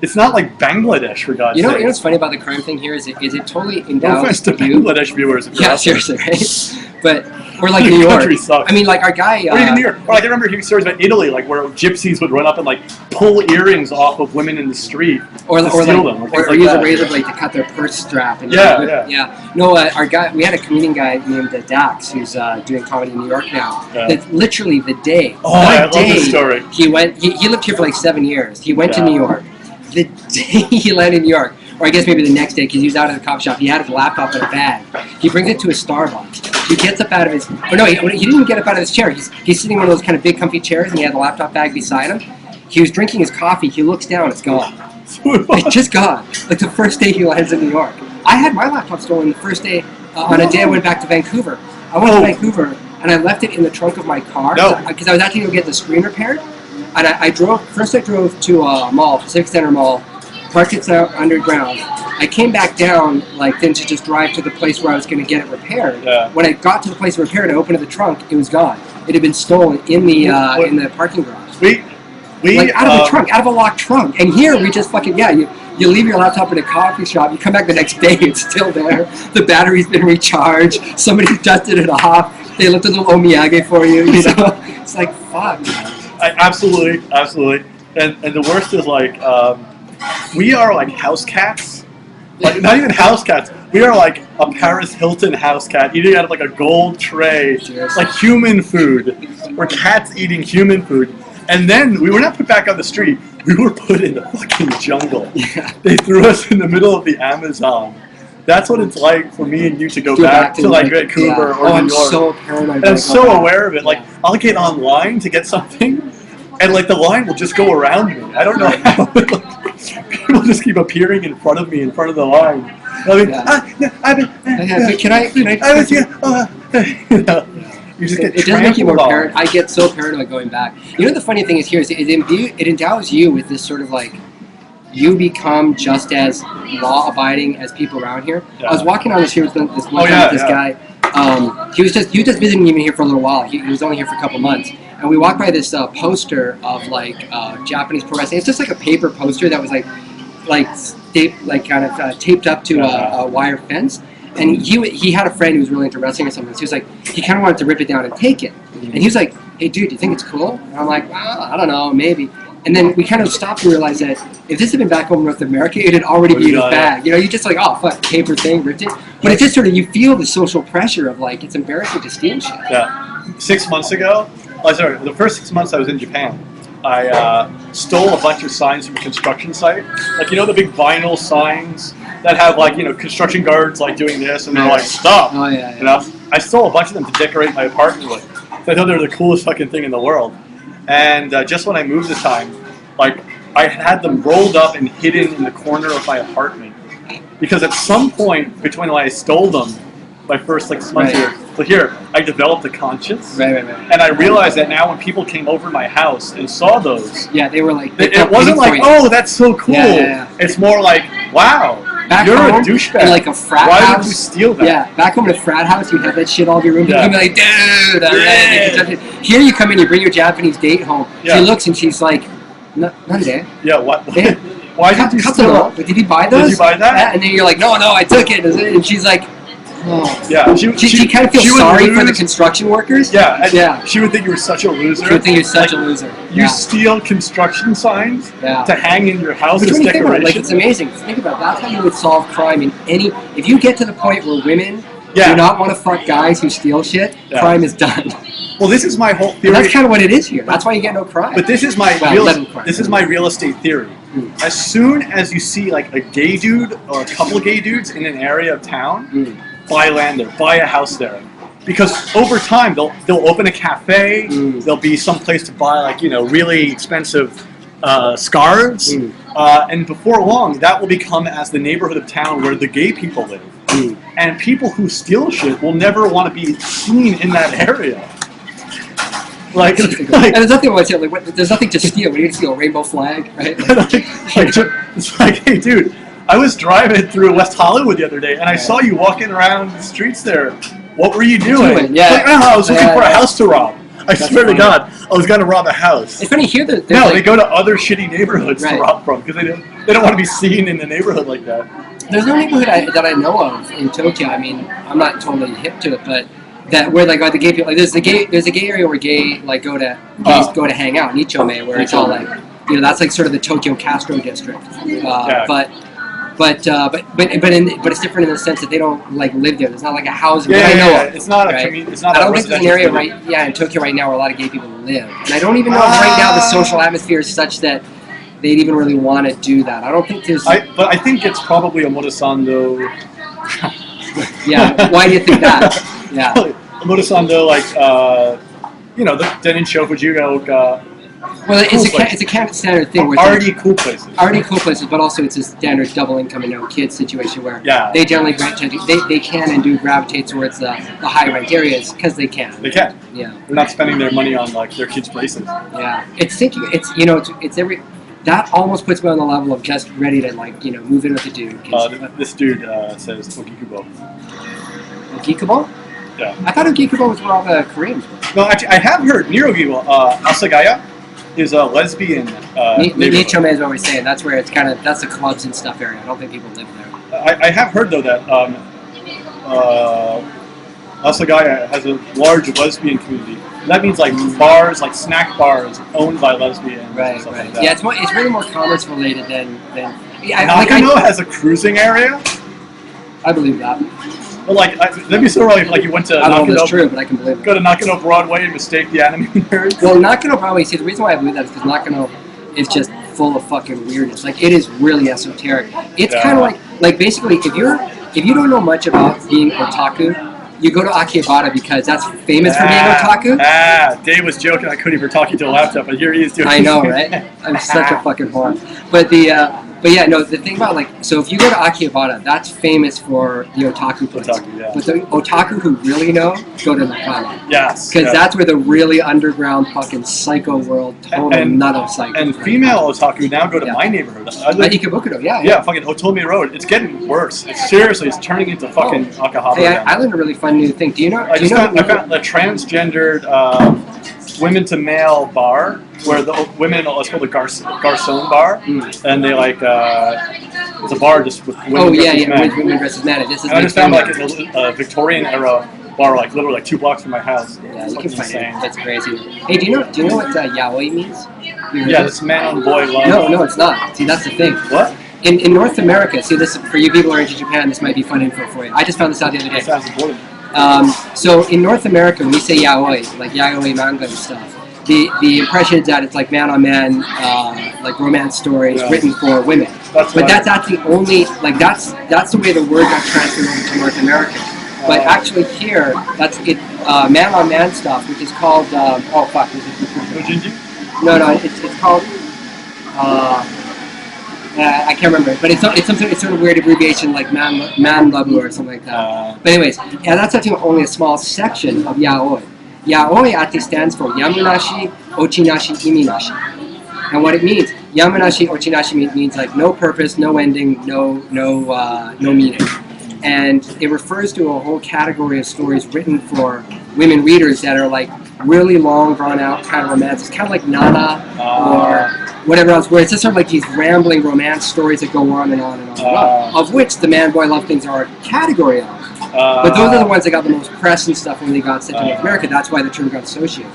it's not like Bangladesh, for God's sake. You know what's funny about the crime thing here is it totally endows No offense to Bangladesh viewers. If you're out there. Seriously, right? But or like New York. Country sucks. I mean, like our guy. Or even New York. Or like I remember hearing stories about Italy, like where gypsies would run up and like pull earrings off of women in the street or steal them, or use a razor blade to cut their purse strap. And yeah. No, our guy. We had a comedian guy named Dax who's doing comedy in New York now. That literally the day. I love this story. He went. He lived here for like 7 years. He went to New York. The day he landed in New York, or I guess maybe the next day, because he was out at the coffee shop, he had his laptop in a bag. He brings it to a Starbucks. He gets up out of his, he didn't even get up out of his chair. He's sitting in one of those kind of big comfy chairs, and he had the laptop bag beside him. He was drinking his coffee. He looks down, it's gone. It's just gone. Like the first day he lands in New York. I had my laptop stolen the first day, on a day I went back to Vancouver. I went to Vancouver, and I left it in the trunk of my car, because I was actually going to get the screen repaired. And I drove to a mall, Pacific Center Mall, parked it out underground. I came back down, then to just drive to the place where I was going to get it repaired. Yeah. When I got to the place repaired, I opened the trunk, it was gone. It had been stolen in the parking garage. We out of a trunk, out of a locked trunk. And here we just fucking, you leave your laptop in a coffee shop, you come back the next day, it's still there. The battery's been recharged, somebody dusted it off, they left a little omiyage for you, you know? It's like, fuck. Absolutely. And the worst is we are like house cats. Like not even house cats. We are like a Paris Hilton house cat eating out of like a gold tray. Like human food. We're cats eating human food. And then we were not put back on the street. we were put in the fucking jungle. Yeah. They threw us in the middle of the Amazon. That's what it's like for me and you to go back to like Vancouver or New I'm York. so paranoid. And I'm so aware of it. Like, I'll get online to get something, and like the line will just go around me. I don't know how. People just keep appearing in front of me, in front of the line. I mean, can I? You just get it does make you more trampled on. paranoid. I get so paranoid going back. You know, the funny thing is here is it endows you with this sort of like, you become just as law-abiding as people around here. Yeah. I was walking on this here with this guy. He was just visiting me here for a little while. He was only here for a couple months, and we walked by this poster of like Japanese pro wrestling. It's just like a paper poster that was taped up to a wire fence. And he had a friend who was really into wrestling or something. So he was like, he kind of wanted to rip it down and take it. And he was like, "Hey, dude, do you think it's cool?" And I'm like, "Well, I don't know, maybe." And then we kind of stopped and realized that if this had been back home in North America, it had already been in his bag. You know, you just like, oh, fuck, paper thing, ripped it. But it's just sort of, you feel the social pressure of like, it's embarrassing to steal shit. Yeah. 6 months ago, the first 6 months I was in Japan, I stole a bunch of signs from a construction site. Like, you know the big vinyl signs that have like, you know, construction guards like doing this and they're like, stop. Oh, yeah. You know, I stole a bunch of them to decorate my apartment with. I thought they were the coolest fucking thing in the world. And just when I moved this time, like, I had them rolled up and hidden in the corner of my apartment. Because at some point between when I stole them, my first 6 months here, I developed a conscience. Right. And I realized that now when people came over my house and saw those, yeah, they were like, it wasn't like, oh, that's so cool. Yeah. It's more like, wow, back you're home, a douchebag. in like a frat Why house. would you steal that? Yeah, back home in a frat house, you'd have that shit all over your room. Yeah. You'd be like, dude, all right. Here you come in, you bring your Japanese date home. Yeah. She looks and she's like, Nande? Yeah, what? Eh? Why did you steal it? Did you buy those? Did you buy that? And then you're like, no, I took it. And she's like, oh. Yeah, She kind of feels sorry for the construction workers. Yeah, She would think you were such a loser. She would think you're such a loser. You steal construction signs to hang in your house as decoration. decoration. Like, it's amazing. Think about it. That's how you would solve crime in any. If you get to the point where women do not want to fuck guys who steal shit, crime is done. Well, this is my whole theory. And that's kind of what it is here. That's why you get no crime. But this is my real estate theory. As soon as you see like a gay dude or a couple of gay dudes in an area of town, buy land there, buy a house there, because over time they'll open a cafe. There'll be some place to buy like, you know, really expensive scarves, and before long that will become as the neighborhood of town where the gay people live. And people who steal shit will never want to be seen in that area. Like, and there's nothing there's nothing to steal. What are you going to steal? A rainbow flag, right? It's like, hey, dude, I was driving through West Hollywood the other day, and I saw you walking around the streets there. What were you doing? Yeah. Like, I was looking for a house to rob. I swear to God, I was going to rob a house. It's funny here that they go to other shitty neighborhoods to rob from because they don't want to be seen in the neighborhood like that. There's no neighborhood that I know of in Tokyo. I mean, I'm not totally hip to it, but that where like the gay people, like there's a gay area where gay like go to hang out, Nichome, where it's all like, you know, that's like sort of the Tokyo Castro district. But it's different in the sense that they don't like live there. There's not like a housing. I know of, it's not a community. It's not. I don't think there's an area in Tokyo right now where a lot of gay people live, and I don't even know if right now the social atmosphere is such that they'd even really want to do that. I don't think there's. But I think it's probably a Omotesando. Yeah. Why do you think that? Yeah. Omotesando, like you know, the Denin Shofuju. Well, it's a kind of standard thing where already cool places. Already cool places, but also it's a standard double income and no kids situation where they generally they can and do gravitate towards the high rent areas because they can. They can. Yeah. They're not spending their money on like their kids' places. Yeah. It's every. That almost puts me on the level of just ready to like, you know, move in with the dude. This dude says Ogikubo. Ogikubo? Yeah. I thought Ogikubo was where all the Koreans were. No, actually, I have heard near Ogikubo, Asagaya is a lesbian Nichome is what we're saying. That's where it's kind of, that's the clubs and stuff area. I don't think people live there. I have heard, though, that Asagaya has a large lesbian community. That means like bars, like snack bars owned by lesbians. Right. Like that. Yeah, it's really more commerce related than Nakano has a cruising area. I believe that. But like, that'd be so wrong if like you went to I don't know if it's true, but I can believe it. Go to Nakano Broadway and mistake the anime nerds. Well, Nakano Broadway, see, the reason why I believe that is because Nakano is just full of fucking weirdness. Like it is really esoteric. It's Yeah. kind of like basically if you don't know much about being otaku, you go to Akihabara because that's famous for being otaku. Dave was joking. I couldn't even talk to a laptop, but here he is doing. I know, right? I'm such a fucking whore. But yeah, no. The thing about like, so if you go to Akihabara, that's famous for the otaku place. Otaku, yeah. But the otaku who really know go to Nakano. Yes. Because yes. that's where the really underground fucking psycho world, total nut of psycho. And female otaku now go to my neighborhood. Ikebukuro, yeah. Yeah, fucking Otomi Road. It's getting worse. It's seriously, it's turning into fucking Akihabara. Hey, I learned a really fun new thing. Do you know? I found a transgendered women to male bar where the women, it's called the Garçon bar, and they like it's a bar just with women versus men. Women versus men. I just found like a Victorian era bar, like literally like 2 blocks from my house. Yeah, you can find it. That's crazy. Hey, do you know what yaoi means? Yeah, this man on boy love. No, it's not. See, that's the thing. What? In North America, see this for you people who are into Japan, this might be fun info for you. I just found this out the other day. That sounds important. So in North America, when we say yaoi, like yaoi manga and stuff, the impression is that it's like man-on-man, like romance stories written for women. That's actually only like that's the way the word got transferred over to North America. But actually here, that's it. Man-on-man stuff, which is called oh fuck, is it? No, it's called. I can't remember, but it's sort of weird abbreviation like man lover or something like that. But anyways, yeah, that's actually only a small section of yaoi. Yaoi actually stands for Yamunashi, Ochinashi, Iminashi. And what it means, Yamunashi, Ochinashi means like no purpose, no ending, no meaning. And it refers to a whole category of stories written for women readers that are like really long, drawn out kind of romances, kind of like Nana or whatever else, where it's just sort of like these rambling romance stories that go on and on and on and on, of which the man-boy love things are a category of. But those are the ones that got the most press and stuff when they got sent to North America. That's why the term got associated.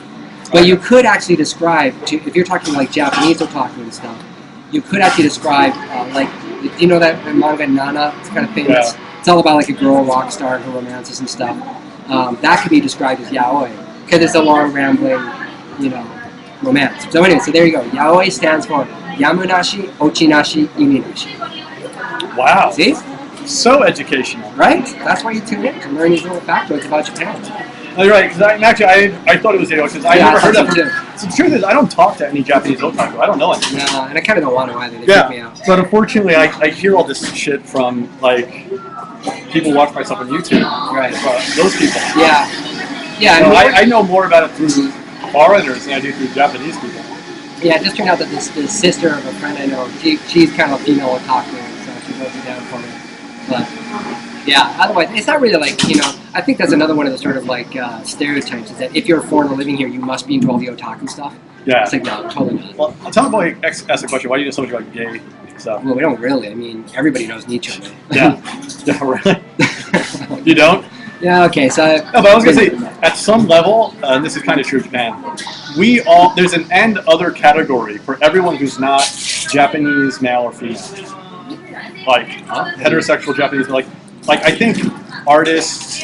But you could actually describe, if you're talking like Japanese otaku and stuff, you could actually describe, like, you know that manga Nana? It's kind of famous. Yeah. It's all about like a girl rock star and her romances and stuff. That could be described as yaoi because it's a long, rambling, romance. So anyway, so there you go. Yaoi stands for Yamunashi, Ochinashi, Iminashi. Wow. See? So educational. Right? That's why you tune in to learn these little factoids about Japan. No, you're right. Because I thought it was yaoi because I never heard of it. So the truth is, I don't talk to any Japanese otaku. I don't know any. No, and I kind of don't want to either. They freak me out. But unfortunately, I hear all this shit from like people watch my stuff on YouTube. Right. Those people. Yeah. Yeah. So I know more about it through foreigners than I do through Japanese people. Yeah, it just turned out that this sister of a friend I know, she's kind of a female otaku, so she wrote it down for me. But yeah, otherwise, it's not really like, I think that's another one of the sort of like stereotypes is that if you're a foreigner living here, you must be into all the otaku stuff. Yeah. It's like, no, totally not. Well, I'll tell me ask the question, why do you know so much about gay stuff? Well, we don't really. I mean, everybody knows Nietzsche. Yeah. Yeah, really? You don't? Yeah, okay, so... No, but I was going to say, at some level, and this is kind of true in Japan, there's an and other category for everyone who's not Japanese, male, or female. Like, heterosexual Japanese, like I think artists,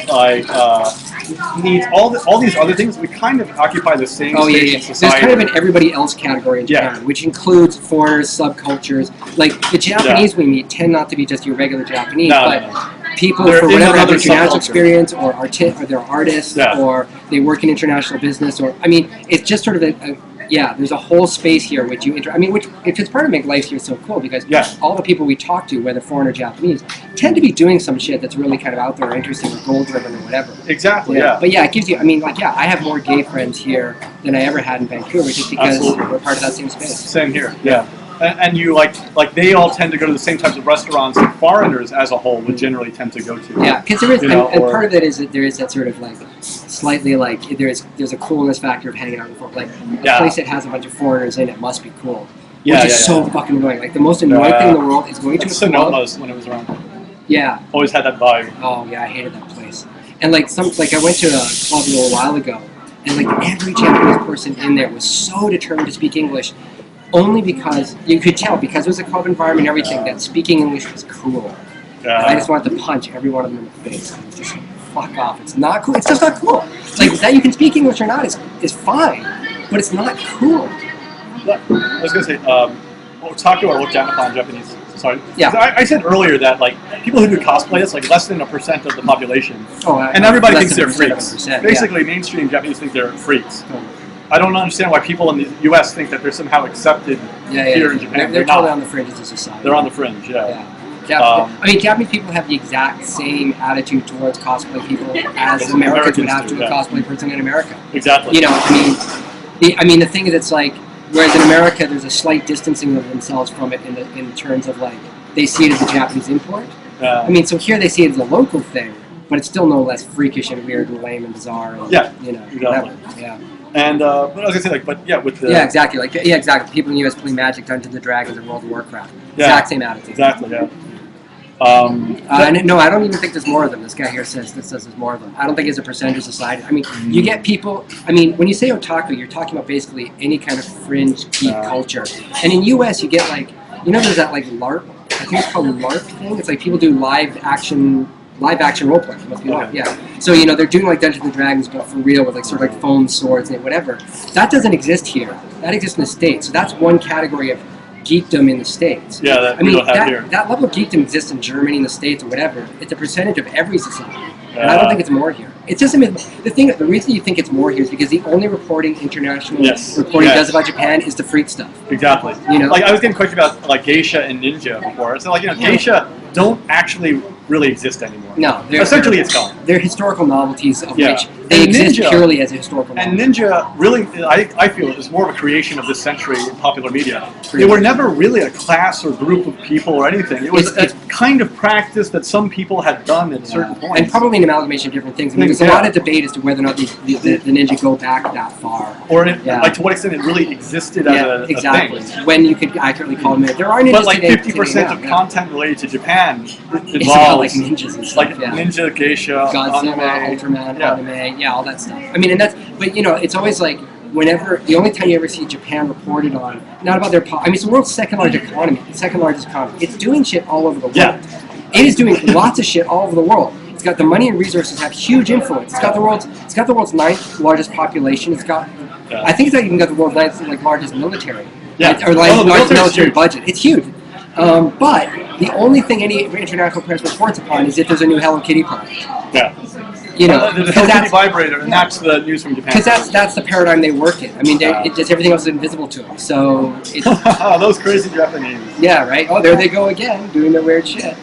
needs all these other things. We kind of occupy the same space in society. There's kind of an everybody else category in Japan, which includes foreigners, subcultures. Like the Japanese we meet tend not to be just your regular Japanese, people for whatever have international experience, or they're artists, or they work in international business, or it's just sort of there's a whole space here which which it's part of make life here so cool because all the people we talk to, whether foreign or Japanese, tend to be doing some shit that's really kind of out there or interesting or goal driven or whatever. Exactly. But it gives you. I have more gay friends here than I ever had in Vancouver just because we're part of that same space. Same here. Yeah. And you like they all tend to go to the same types of restaurants that foreigners as a whole would generally tend to go to. Yeah, because there is, and part of it is that there is that sort of like slightly like there's a coolness factor of hanging out with like a place that has a bunch of foreigners in it must be cool. Which is so fucking annoying. Like the most annoying thing in the world is going to a club. Sonoma's when it was around. Yeah. Always had that vibe. Oh yeah, I hated that place. And like I went to a club a little while ago, and like every Japanese person in there was so determined to speak English. Only because you could tell, because it was a club environment and everything, that speaking English was cool. And I just wanted to punch every one of them in the face. Just fuck off. It's not cool. It's just not cool. Like that you can speak English or not is fine, but it's not cool. I was gonna say, otaku are looked down upon in Japanese society. Yeah. I said earlier that like people who do cosplay, it's like less than 1% of the population, and Oh, everybody less thinks than they're 1% of a freaks. percent, Basically, mainstream Japanese think they're freaks. Totally. I don't understand why people in the U.S. think that they're somehow accepted here in Japan. They're not. totally on the fringes of society. They're on the fringe, Yeah. I mean, Japanese people have the exact same attitude towards cosplay people as Americans would have to a cosplay person in America. Exactly. You know, I mean, the thing is, it's like, whereas in America, there's a slight distancing of themselves from it in terms of like they see it as a Japanese import. I mean, so here they see it as a local thing, but it's still no less freakish and weird and lame and bizarre. And, you know, exactly. whatever. Yeah. And but I was gonna say like, but yeah, with the exactly. Like, exactly. People in the U.S. play Magic, Dungeons and Dragons, and World of Warcraft. Yeah. Exact same attitude. Exactly. Yeah. No, I don't even think there's more of them. This guy here says there's more of them. I don't think it's a percentage of society. I mean, you get people. I mean, when you say otaku, you're talking about basically any kind of fringe geek culture. And in U.S., you get like, you know, there's that like LARP. I think it's called LARP thing. It's like people do live action role playing. Must be LARP. Yeah. So you know they're doing like Dungeons and Dragons, but for real with like sort of like foam swords and whatever. That doesn't exist here. That exists in the States. So that's one category of geekdom in the States. Yeah, that I mean, we don't have here. that level of geekdom exists in Germany, in the States, or whatever. It's a percentage of every society, and I don't think it's more here. It's just the reason you think it's more here is because the only reporting international reporting does about Japan is the freak stuff. Exactly. You know, like I was getting a question about like geisha and ninja before. So like, you know, geisha don't actually really exist anymore. No, essentially it's gone. They're historical novelties of which and they exist ninja, purely as a historical novelty. And ninja really, I feel, is more of a creation of this century in popular media. They were never really a class or group of people or anything. It was a kind of practice that some people had done at certain points. And probably an amalgamation of different things. I mean, there's a lot of debate as to whether or not the ninja go back that far. Or like to what extent it really existed as a thing. When you could accurately call them. There are ninjas. But like 50% of content related to Japan involves like ninjas and stuff. Like ninja, geisha, Godzilla, Ultraman, anime, all that stuff. I mean, but you know, it's always like whenever the only time you ever see Japan reported on, not about their, I mean, it's the world's second largest economy. It's doing shit all over the world. It is doing lots of shit all over the world. It's got the money and resources to have huge influence. It's got the world's ninth largest population. It's got, I think it's even got the world's ninth largest military. Or largest military budget. It's huge. But the only thing any international press reports upon is if there's a new Hello Kitty product. You know, there's a Hello Kitty vibrator, and that's the news from Japan. Because that's the paradigm they work in. I mean, just everything else is invisible to them. So it's, those crazy Japanese. Yeah, right. Oh, there they go again, doing their weird shit.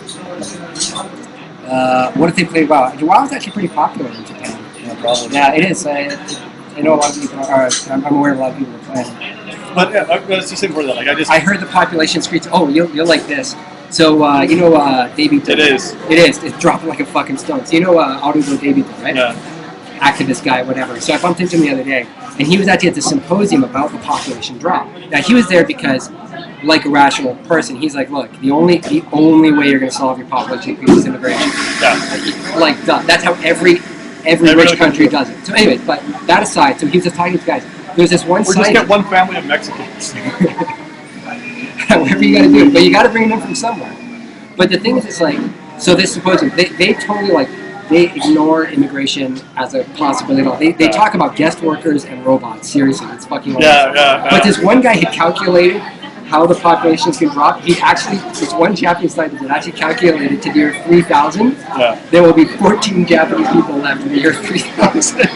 What if they played WoW? WoW is actually pretty popular in Japan. Yeah, probably. Yeah, it is. I know a lot of people are. I'm aware of a lot of people are playing. But let's just say more than that. Like I heard the population screech. Oh, you'll like this. So you know, David. It is. It's dropping like a fucking stone. So you know, Audible David, right? Yeah. Activist guy, whatever. So I bumped into him the other day, and he was actually at the symposium about the population drop. Now he was there because, like a rational person, he's like, look, the only way you're going to solve your population is immigration. Like that's how every rich country does it. So anyway, but that aside, so he was just talking to guys. There's this one site. Or just get one family of Mexicans. Whatever you got to do, but you got to bring them in from somewhere. But the thing is, it's like, so this symposium, they totally they ignore immigration as a possibility at all. They talk about guest workers and robots. Seriously, it's fucking hilarious. But this one guy had calculated how the populations can drop. This one Japanese scientist had actually calculated to the year 3000, there will be 14 Japanese people left in the year 3000.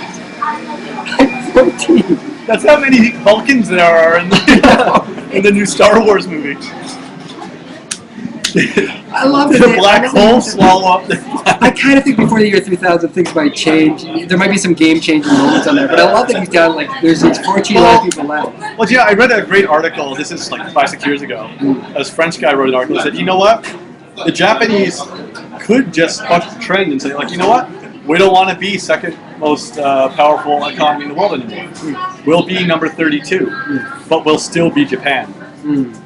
14. That's how many Vulcans there are in the new Star Wars movie. I love it. The black hole swallow up. I kind of think before the year 3000 things might change. There might be some game-changing moments on there, but I love that he's down there's 14 people left. Well, yeah, I read a great article. This is like 5-6 years ago. This French guy wrote an article that said, you know what? The Japanese could just buck the trend and say, like, you know what? We don't want to be second most powerful economy in the world anymore. We'll be number 32, but we'll still be Japan,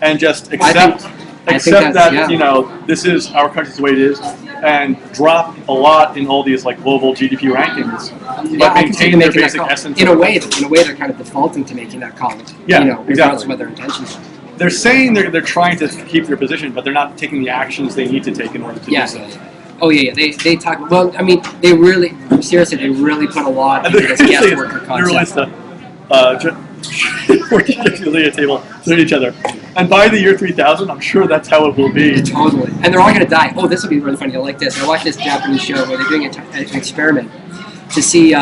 and just accept that you know this is our country's the way it is, and drop a lot in all these like global GDP rankings, but maintain their basic essence. In a way, they're kind of defaulting to making that call. Yeah, you know, regardless of what their intentions are. They're saying they're trying to keep their position, but they're not taking the actions they need to take in order to do so. Oh yeah, they talk. Well, I mean, they really put a lot into this guest worker concept. 14 Japanese at a table, staring at each other. And by the year 3000, I'm sure that's how it will be. Totally. And they're all going to die. Oh, this will be really funny. You'll like this. I watched this Japanese show where they're doing an experiment to see.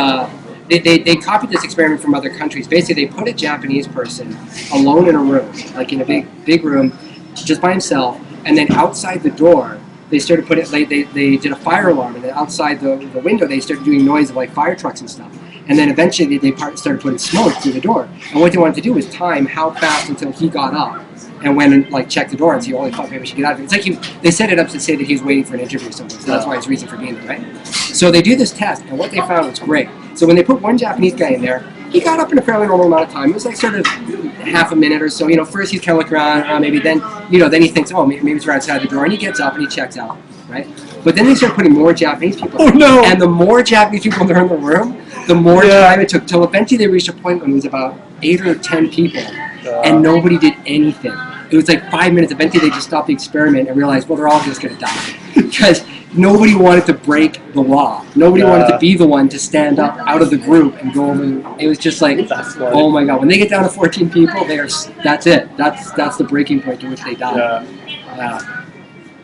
They copied this experiment from other countries. Basically, they put a Japanese person alone in a room, like in a big room, just by himself, and then outside the door, they started putting. They did a fire alarm, and then outside the window, they started doing noise of like fire trucks and stuff. And then eventually, they started putting smoke through the door. And what they wanted to do was time how fast until he got up and went and like checked the door and see, holy fuck, maybe we should get out of it. It's like they set it up to say that he was waiting for an interview or something. So that's why his reason for being there, right? So they do this test, and what they found was great. So when they put one Japanese guy in there, he got up in a fairly normal amount of time. It was like sort of half a minute or so. First he's kind of looking around, maybe then, then he thinks, oh, maybe it's right outside the door, and he gets up and he checks out, right? But then they start putting more Japanese people. Oh no! And the more Japanese people there in the room, the more time it took. Till eventually they reached a point when it was about 8 or 10 people, and nobody did anything. It was like 5 minutes. Eventually they just stopped the experiment and realized, well, they're all just going to die. Because nobody wanted to break the law. Nobody wanted to be the one to stand up out of the group and go over. It was just like, oh my god. When they get down to 14 people, that's it. That's the breaking point to which they die. Yeah.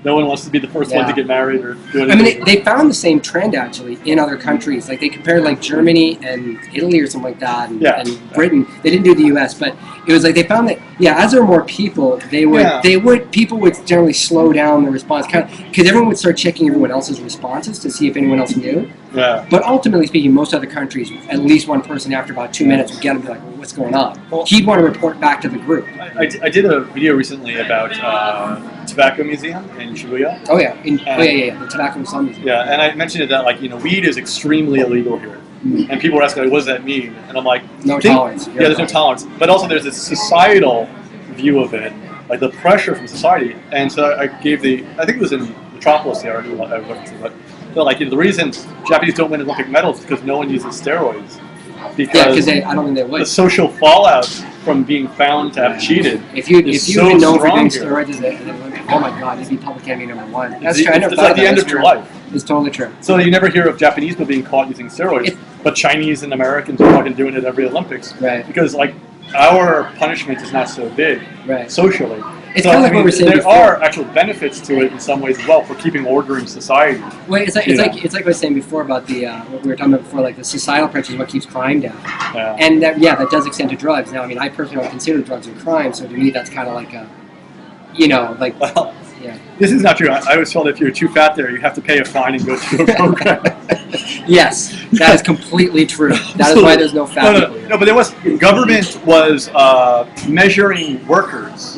No one wants to be the first one to get married or do anything. I mean, they found the same trend actually in other countries. Like they compared like Germany and Italy or something like that, and Britain. They didn't do the U.S., but it was like they found that as there were more people, people would generally slow down the response, because everyone would start checking everyone else's responses to see if anyone else knew. Yeah. But ultimately speaking, most other countries, at least one person after about 2 minutes would get him and be like, well, what's going on? Well, he'd want to report back to the group. I did a video recently about tobacco museum in Shibuya. Oh yeah, the Tobacco Museum. Yeah, and I mentioned that weed is extremely illegal here, and people were asking what does that mean, and I'm like, no tolerance. Yeah, there's no tolerance, but also there's this societal view of it, like the pressure from society, and so I gave I think it was in Metropolis, the article I went to, but so the reason Japanese don't win Olympic medals is because no one uses steroids. Because I don't think they would. The social fallout from being found to have cheated. If you've been known for doing steroids, oh my god, you'd be public enemy number one. That's true. It's like the end of your life. It's totally true. So you never hear of Japanese people being caught using steroids, but Chinese and Americans are fucking doing it every Olympics. Right. Because our punishment is not so big socially. It's kind of like what we were saying before. There are actual benefits to it in some ways as well for keeping order in society. Well, it's like I was saying before about the what we were talking about before, like the societal pressure is what keeps crime down. Yeah. And that does extend to drugs. Now, I mean, I personally don't consider drugs a crime, so to me that's kind of like a, Well, this is not true. I was told if you're too fat there, you have to pay a fine and go to a program. Yes, that is completely true. That is why there's no fat people. No, but government was measuring workers.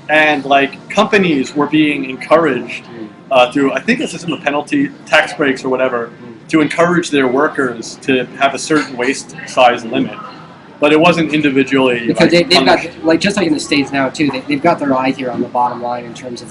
And companies were being encouraged through, I think, a system of penalty, tax breaks or whatever, to encourage their workers to have a certain waist size limit. But it wasn't individually because they've got just like in the States now too. They've got their eye here on the bottom line in terms of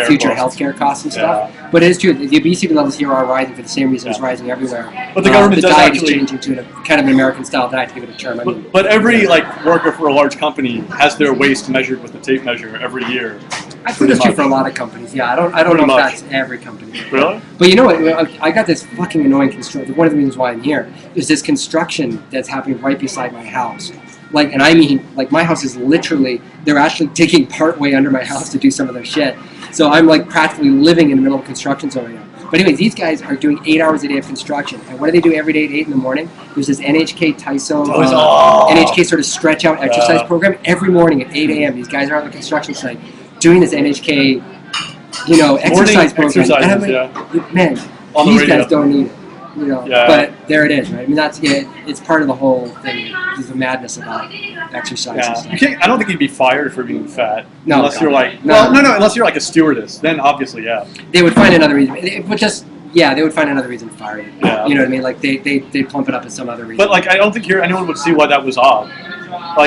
future healthcare costs and stuff. Yeah. But it is true the obesity levels here are rising for the same reason it's rising everywhere. But the government does diet is changing to kind of an American style diet, to give it a term. But every worker for a large company has their waist measured with a tape measure every year. I think that's true for a lot of companies. Yeah, I don't know if that's every company. Really? But you know what? I got this fucking annoying construction. One of the reasons why I'm here is this construction that's happening right beside my house. And I mean, my house is literally, they're actually digging part way under my house to do some of their shit. So I'm practically living in the middle of a construction zone right now. But anyways, these guys are doing 8 hours a day of construction. And what do they do every day at 8 in the morning? There's this NHK Taiso, NHK sort of stretch out exercise program. Every morning at 8 a.m., these guys are on the construction site doing this NHK, exercise program. And I'm like, man, these guys don't need it. But there it is, right? I mean, that's it's part of the whole thing. There's the madness about exercise. Yeah. I don't think you'd be fired for being fat. No, unless you're unless you're a stewardess. Then obviously, they would find another reason. They would find another reason to fire you. Yeah. You know what I mean? They plump it up as some other reason. But I don't think anyone would see why that was odd.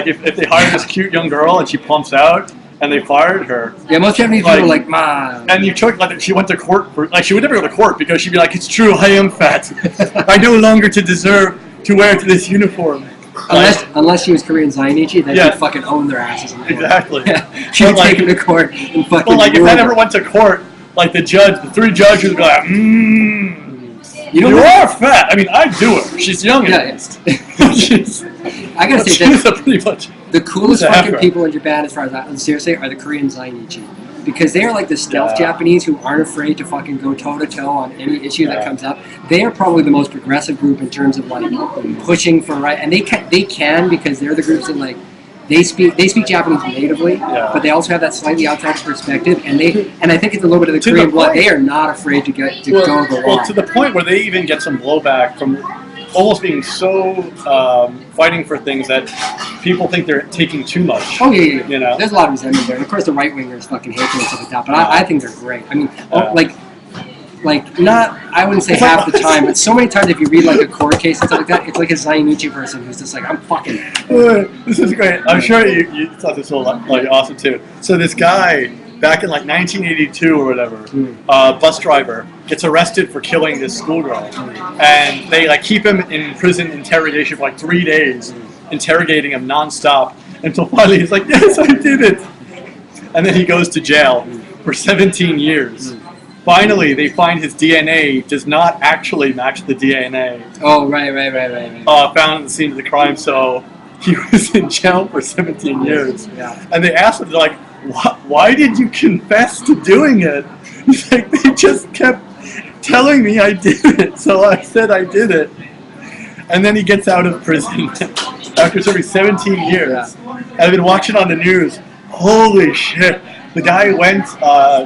If they hired this cute young girl and she plumps out, and they fired her. Yeah, most Japanese people are like, "Ma." And you took she went to court for she would never go to court because she'd be like, "It's true, I am fat. I no longer deserve to wear this uniform." Unless she was Korean Zainichi, then she'd fucking own their asses. In court. Exactly. Yeah. She'd take them to court and fucking. But if that ever went to court, the 3 judges would be like, You are fat. I mean, I do it. She's young. Yeah. I gotta say That's that pretty much. the coolest Who's the fucking Afro? people in Japan, as far as I seriously, are the Korean Zainichi. Because they are like the stealth Yeah. Japanese who aren't afraid to fucking go toe to toe on any issue that Yeah. comes up. They are probably the most progressive group in terms of like pushing for right, and they can because they're the groups that like they speak Japanese natively, Yeah. but they also have that slightly outside perspective, and I think it's a little bit of the To the Korean blood. point- They are not afraid to go the Well, wall. to the point where they even get some blowback from almost being so fighting for things that people think they're taking too much. Oh yeah. You know? There's a lot of resentment there. And of course, the right wingers fucking hate them and stuff like that. But I think they're great. I mean, like not. I wouldn't say It's like- half the time, but so many times if you read like a court case and stuff like that, it's like a Zainichi person who's just like, I'm fucking. This is great. I'm sure you thought this was like awesome too. So this guy back in like 1982 or whatever, bus driver gets arrested for killing this schoolgirl, and they like keep him in prison interrogation for like 3 days, interrogating him nonstop until finally he's like, yes, I did it, and then he goes to jail for 17 years. Finally, they find his DNA does not actually match the DNA Oh right. found at the scene of the crime, so he was in jail for 17 years. Yeah. And they asked him, they're like, why did you confess to doing it? He's like, they just kept telling me I did it, so I said I did it. And then he gets out of prison after serving 17 years. And I've been watching on the news. Holy shit. The guy went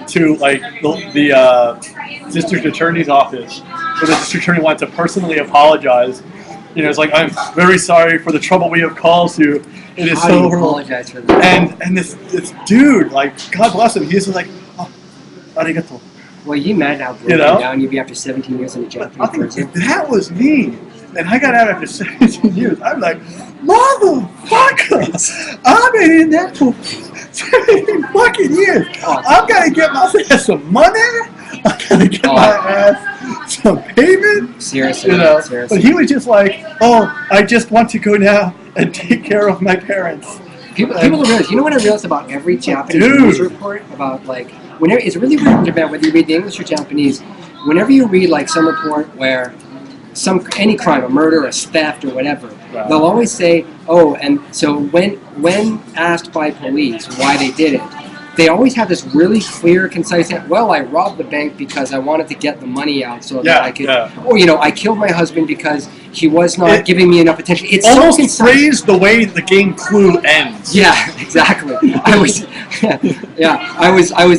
to like the district attorney's office, where the district attorney wanted to personally apologize. You know, it's like, I'm very sorry for the trouble we have caused you. It is How do so you horrible. apologize for that? And this dude, like, God bless him, he's just like, oh, arigato. Well, you imagine how broken know? down you'd be after 17 years in a But Japanese I think prison. if that was me, and I got out after 17 years, I'm like, motherfucker, I've been in there for 17 fucking years. I'm gonna get myself some money. I'm gonna get my ass some payment. Seriously, You know, seriously. but he was just like, oh, I just want to go now and take care of my parents. People don't realize. You know what I realized about every Japanese Dude. news report about like whenever it's really weird in Japan whether you read the English or Japanese. Whenever you read like some report where any crime, a murder, a theft, or whatever, Wow. they'll always say, "Oh, and so when asked by police why they did it." They always have this really clear, concise answer. Well, I robbed the bank because I wanted to get the money out so that I could, or I killed my husband because he was not giving me enough attention. It's almost so concise. phrased the way the game Clue ends. Yeah, exactly. I was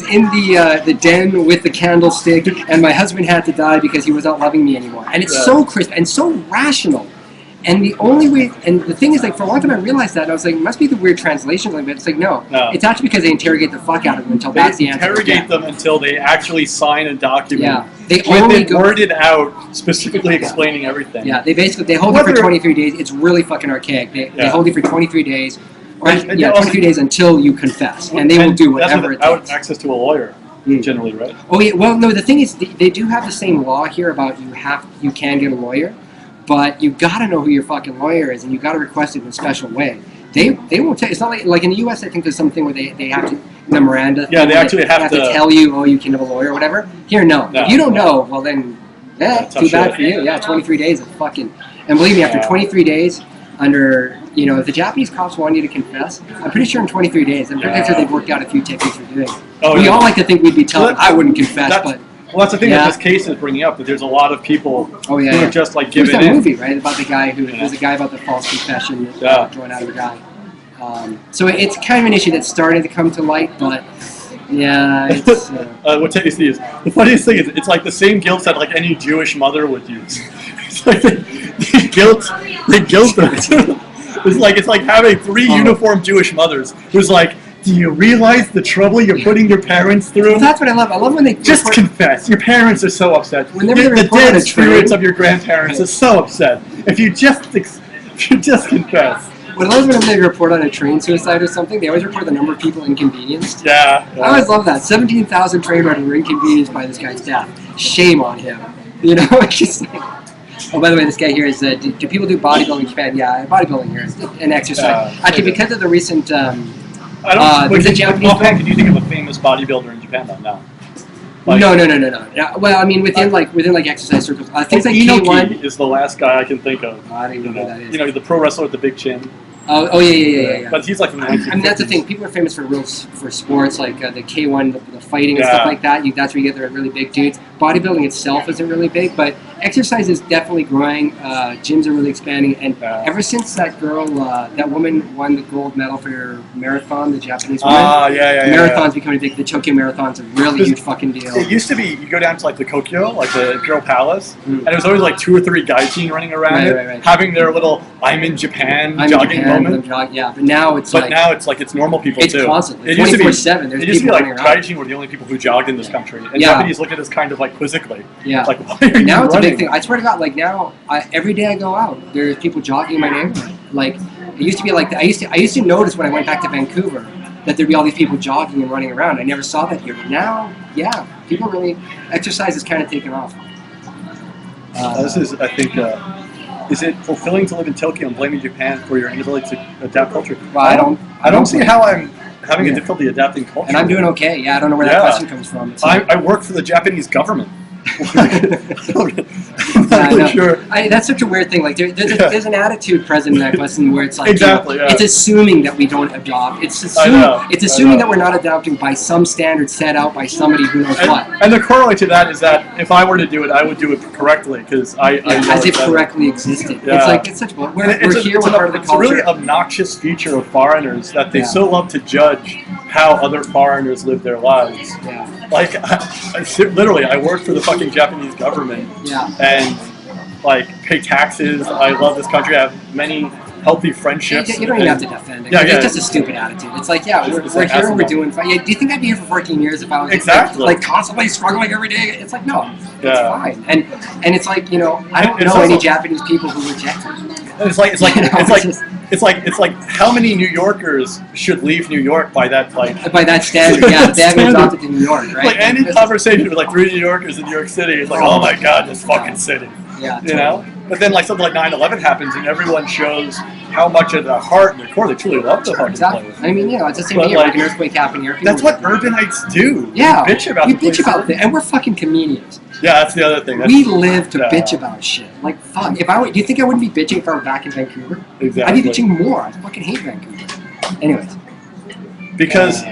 in the den with the candlestick, and my husband had to die because he was not loving me anymore. And it's so crisp and so rational. And the only way, and the thing is, like, for a long time I realized that, and I was like, it must be the weird translation, but it's like, no. It's actually because they interrogate the fuck out of them until that's the answer. Interrogate them until they actually sign a document. Yeah. They with only it worded out, specifically explaining everything. Yeah, they hold you for 23 days. It's really fucking archaic. They hold you for 23 days. Or, And 23 days until you confess. And they will do whatever it without takes. access to a lawyer, generally, right? Oh yeah, well no, the thing is they do have the same law here about you can get a lawyer, but you gotta know who your fucking lawyer is and you gotta request it in a special way. They won't tell. It's not like in the U.S. I think there's something where they have to memoranda. Yeah, they actually have to tell you, oh, you can have a lawyer or whatever. Here, no. If you don't know, well then, too bad for you. Yeah, 23 days of fucking. And believe me, after 23 days, under if the Japanese cops want you to confess, I'm pretty sure in 23 days, I'm pretty sure they've worked out a few techniques for doing it. We all like to think we'd be telling. I wouldn't confess, but. Well, that's the thing that this case is bringing up, that there's a lot of people who are just like giving in. There's that movie, right, about the guy who was a guy about the false confession thrown out of a guy. So it's kind of an issue that's starting to come to light, but it's... what takes these? The funniest thing is, it's like the same guilt that like any Jewish mother would use. It's like they guilt them. It's like having 3 uniformed Jewish mothers who's like, do you realize the trouble you're putting your parents through? Well, that's what I love. I love when they just confess. Your parents are so upset. Whenever the dead spirits of your grandparents are so upset. If you just confess. What I love when they report on a train suicide or something, they always report the number of people inconvenienced. Yeah. I always love that. 17,000 train riders were inconvenienced by this guy's death. Shame on him. It's just like... Oh, by the way, this guy here is, do people do bodybuilding in Japan? Yeah, bodybuilding here is an exercise. Actually, because of the recent... Can you think of a famous bodybuilder in Japan though? No. Like, No. Yeah, well, I mean, within exercise circles, things like Inoki K1. is the last guy I can think of. I don't even know who that is. You know, the pro wrestler with the big chin. Oh yeah. But he's like from the 1950s. I mean, that's the thing. People are famous for sports like the K1, the fighting and Yeah. stuff like that. That's where you get the really big dudes. Bodybuilding itself isn't really big, but exercise is definitely growing. Gyms are really expanding, and ever since that girl, that woman won the gold medal for her marathon, the Japanese woman. Marathon's becoming big. The Tokyo Marathon's a really huge fucking deal. It used to be you go down to like the Kokyo, like the Imperial Palace, and there was always like 2 or 3 gaijin running around Right. having their little "I'm in Japan" jogging moment. Yeah, but now it's it's normal people it's too. constantly It used to be 24/7. There's It used to be people like running around. gaijin were the only people who jogged in this country, and Yeah. Japanese look at us kind of like quizzically. Yeah. Like, why are you Now it's a running? big thing. I swear to God, like now, every day I go out, there's people jogging in my neighborhood. Like it used to be like I used to notice when I went back to Vancouver that there'd be all these people jogging and running around. I never saw that here, but now, yeah, people really exercise is kind of taken off. This is, I think, is it fulfilling to live in Tokyo and blaming Japan for your inability to adapt culture? Well, I don't see how I'm having a difficulty adapting culture. And I'm doing okay. Yeah, I don't know where that question comes from. It's I work for the Japanese government. I'm Yeah, not really sure. That's such a weird thing. Like there's an attitude present in that question where it's like Exactly, yeah. it's assuming that we don't adopt. It's know, assuming that we're not adopting by some standard set out by somebody who knows what. And the corollary to that is that if I were to do it, I would do it correctly because I know as if better. correctly existed. Yeah. It's like it's such we're here. We're part of the It's a culture. really obnoxious feature of foreigners that they so love to judge how other foreigners live their lives. Yeah. Like, literally, I work for the fucking Japanese government. Yeah. And, like, pay taxes. I love this country. I have many healthy friendships. You don't even have to defend it. Yeah, It's just a stupid attitude. It's like, yeah, we're like here and we're asshole. doing fine. Yeah, do you think I'd be here for 14 years if I was Exactly. like constantly struggling every day? It's like, no, it's Yeah. fine. And it's like, you know, I don't It's know any also- Japanese people who reject it. And it's like You know, it's like how many New Yorkers should leave New York by that by that standard, yeah, they haven't adopted to New York, right? Like any conversation with like 3 New Yorkers in New York City, it's like, oh my god, this fucking city. Yeah, You know? But then like something like 9/11 happens and everyone shows how much at the heart and the core they truly love the fucking Exactly. place. I mean, you know, it's the same But, thing. like, Like an earthquake happened here. That's what urbanites do. Yeah, They bitch about we the place. bitch about it, and we're fucking comedians. Yeah, that's the other thing. We live to yeah. bitch about shit. Like, fuck. Do you think I wouldn't be bitching if I were back in Vancouver? Exactly. I'd be bitching more. I fucking hate Vancouver. Anyways. Because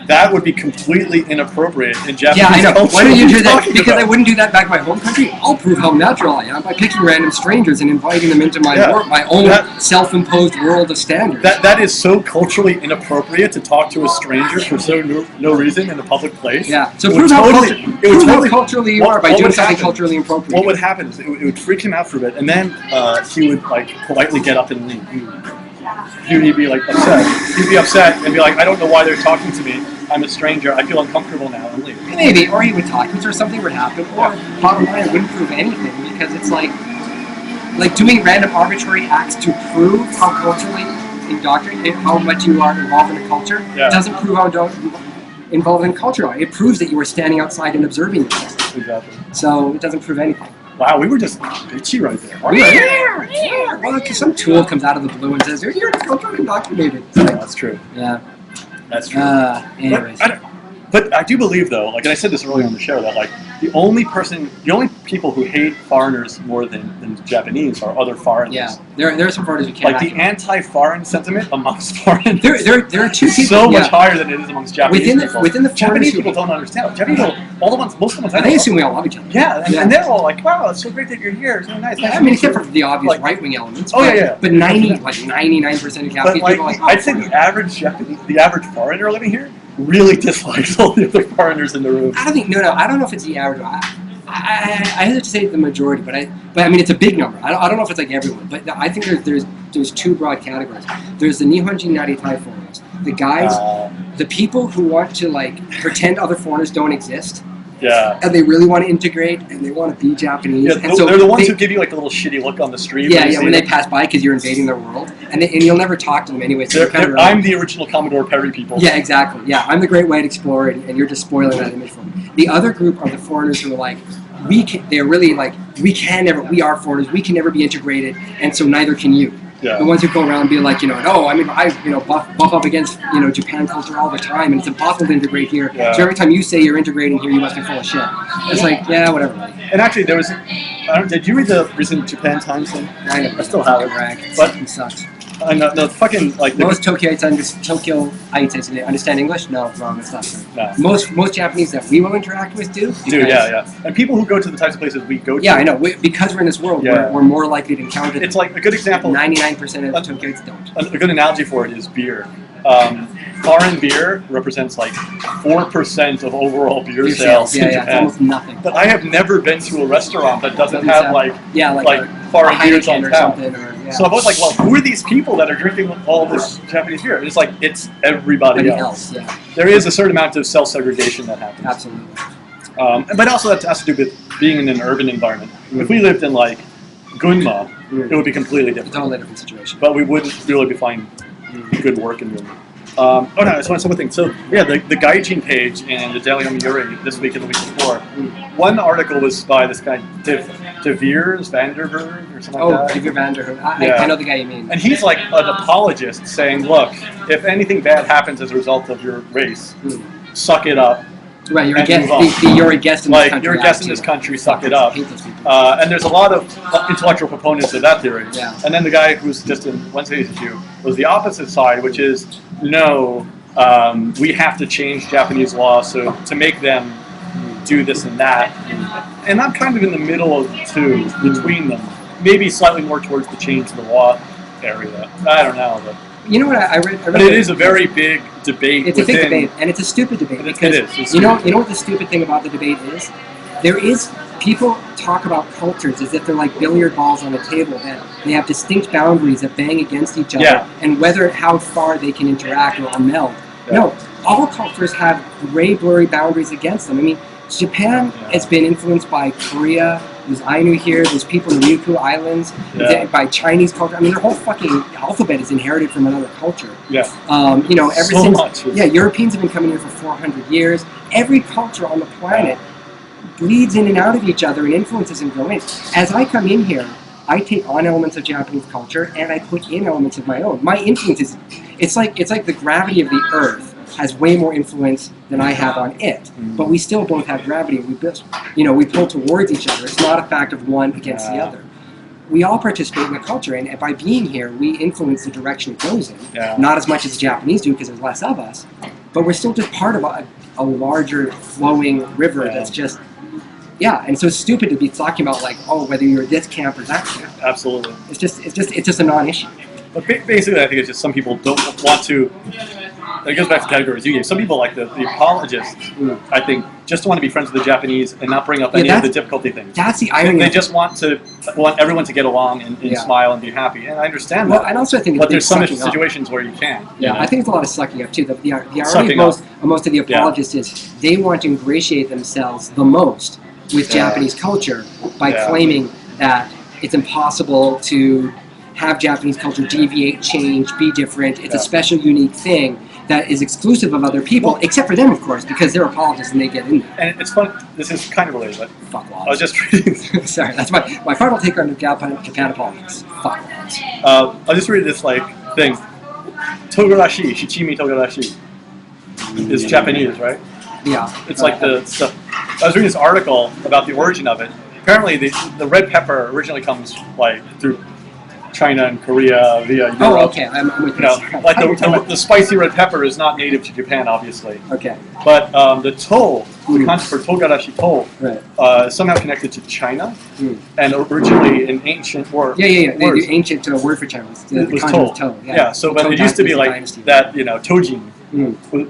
that would be completely inappropriate in Japanese Yeah, I know. culture. Why don't you What are do that? talking Because about? I wouldn't do that back in my home country. I'll prove how natural I am by picking random strangers and inviting them into my my own self-imposed world of standards. That is so culturally inappropriate to talk to a stranger for no reason in a public place. Yeah. So It prove would how, totally- it would prove how totally- culturally you what- are by what doing would something happen- culturally inappropriate. What would happen is it would freak him out for a bit, and then he would like politely get up and leave. He'd be like upset. He'd be upset and be like, I don't know why they're talking to me. I'm a stranger. I feel uncomfortable now, and leave. Maybe, or he would talk, or something would happen, or bottom line, it wouldn't prove anything because it's like doing random arbitrary acts to prove how culturally indoctrinated, how much you are involved in a culture. Yeah. Doesn't prove how involved in culture you are. It proves that you were standing outside and observing it. Exactly. So it doesn't prove anything. Wow, we were just bitchy right there. Well, because some tool comes out of the blue and says, "You're culturally indoctrinated." It's Yeah, like, that's true. yeah. That's true. Anyways. But I do believe, though, like, and I said this earlier on the show, that like the only people who hate foreigners more than Japanese are other foreigners. Yeah, there are some foreigners who can't. Like the anti-foreign sentiment amongst foreigners. There are two people. So much higher than it is amongst Japanese people. Within the Japanese foreigners people don't understand. Japanese people, most of the time, they assume we all love each other. Yeah, and they're all like, "Wow, it's so great that you're here. It's so nice." I mean, except for the obvious Like- right-wing elements. Oh, but, yeah. But 99% of Japanese But people are like, like, I'd say the average foreigner living here really dislikes all the other foreigners in the room. I don't think. No. I don't know if it's the average. I hesitate to say the majority, but I mean it's a big number. I don't know if it's like everyone, but I think there's two broad categories. There's the Nihonjin Naritai foreigners, the guys, the people who want to like pretend other foreigners don't exist. Yeah. And they really want to integrate, and they want to be Japanese. Yeah, and so they're the ones who give you like a little shitty look on the street. Yeah, when they pass by because you're invading their world, and you'll never talk to them anyway. So you're kind of I'm the original Commodore Perry people. Yeah, exactly. Yeah, I'm the Great White Explorer, and you're just spoiling that image for me. The other group are the foreigners who are like, we are foreigners, we can never be integrated, and so neither can you. Yeah. The ones who go around being like, no, I mean, I buff up against Japan culture all the time, and it's impossible to integrate here. Yeah. So every time you say you're integrating here, you must be full of shit. It's like, yeah, whatever. And actually, there was. Did you read the recent Japan Times thing? I still have it. But it sucks. The fucking like most Tokyoites understand English? No, wrong. It's not true. No. Most Japanese that we will interact with do. Yeah. And people who go to the types of places we go to. Yeah, I know. Because we're in this world, we're more likely to encounter them. It's like a good example. 99% of Tokyoites don't. A good analogy for it is beer. Foreign beer represents like 4% of overall beer sales in Japan. It's almost nothing. But I have never been to a restaurant that doesn't have like foreign beers on tap. So I was like, well, who are these people that are drinking all this Japanese beer? It's like, it's everybody else. There is a certain amount of self-segregation that happens. Absolutely. But also that has to do with being in an urban environment. If we lived in like Gunma, it would be completely different. It's a totally different situation. But we wouldn't really be finding good work in Gunma. I just want to say one thing. So, yeah, the Gaijin page in the Daily Yomiuri this week and the week before, one article was by this guy, De Beers Vanderberg or something like that. De Beers Vanderberg. I know the guy you mean. And he's like an apologist saying, look, if anything bad happens as a result of your race, suck it up. Right, you're a guest. You're a guest in this country. You're a guest in this country. Suck it up. And there's a lot of intellectual proponents of that theory. Yeah. And then the guy who's just in Wednesday's issue was the opposite side, which is no, we have to change Japanese law so to make them do this and that. And I'm kind of in the middle of the two between them. Maybe slightly more towards the change the law area. I don't know, but. You know what I read? But it is a very big debate. It's a big debate, and it's a stupid debate. It is. You know what the stupid thing about the debate is? People talk about cultures as if they're like billiard balls on a table that they have distinct boundaries that bang against each other, and how far they can interact or meld. Yeah. No, all cultures have gray, blurry boundaries against them. I mean, Japan has been influenced by Korea. There's Ainu here. There's people in the Ryukyu Islands. By Chinese culture. I mean, their whole fucking alphabet is inherited from another culture. Yeah. Europeans have been coming here for 400 years. Every culture on the planet bleeds in and out of each other and influences and go in. As I come in here, I take on elements of Japanese culture and I put in elements of my own. My influence is, it's like the gravity of the Earth has way more influence than I have on it. But we still both have gravity. We pull towards each other. It's not a fact of one against the other. We all participate in the culture, and by being here, we influence the direction it goes in. Yeah. Not as much as the Japanese do because there's less of us, but we're still just part of a larger flowing river that's just. Yeah, and so it's stupid to be talking about whether you're this camp or that camp. Absolutely. It's just a non-issue. But basically, I think it's just some people don't want to. It goes back to categories you gave. Some people, like the apologists, I think, just want to be friends with the Japanese and not bring up any of the difficulty things. That's the irony. They just want everyone to get along and smile and be happy. And I understand that. Well, and also I think but there's some situations where you can't. Yeah, I think it's a lot of sucking up too. The irony of most of the apologists is they want to ingratiate themselves the most with Japanese culture by claiming that it's impossible to have Japanese culture deviate, change, be different. It's a special, unique thing that is exclusive of other people, except for them, of course, because they're apologists and they get in there. And it's fun. This is kind of related, but fuck laws. I was just reading. Sorry, that's my final take on Japan apologists. Fuck laws. I'll just read this thing. Togarashi, shichimi togarashi, is Japanese, right? Yeah. It's like the stuff. I was reading this article about the origin of it. Apparently, the red pepper originally comes through China and Korea via Europe. Oh, okay. I'm with you. The spicy red pepper is not native to Japan, obviously. Okay. But the toll, the concept for togarashi toll, is somehow connected to China, and originally in ancient words. The ancient word for China was toll. Yeah. So, but it used to be that. Tojin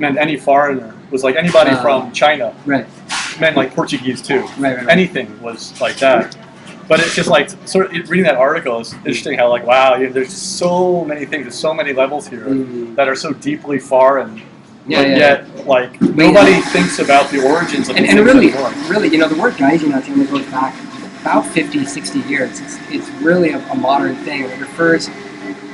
meant any foreigner. Was like anybody from China. Right. Meant like Portuguese too. Right. Anything was like that. But it's just reading that article is interesting how wow, there's so many things, there's so many levels here that are so deeply foreign, yet nobody thinks about the origins of these things really, the word gaijin only goes back about 50, 60 years. It's really a modern thing. It refers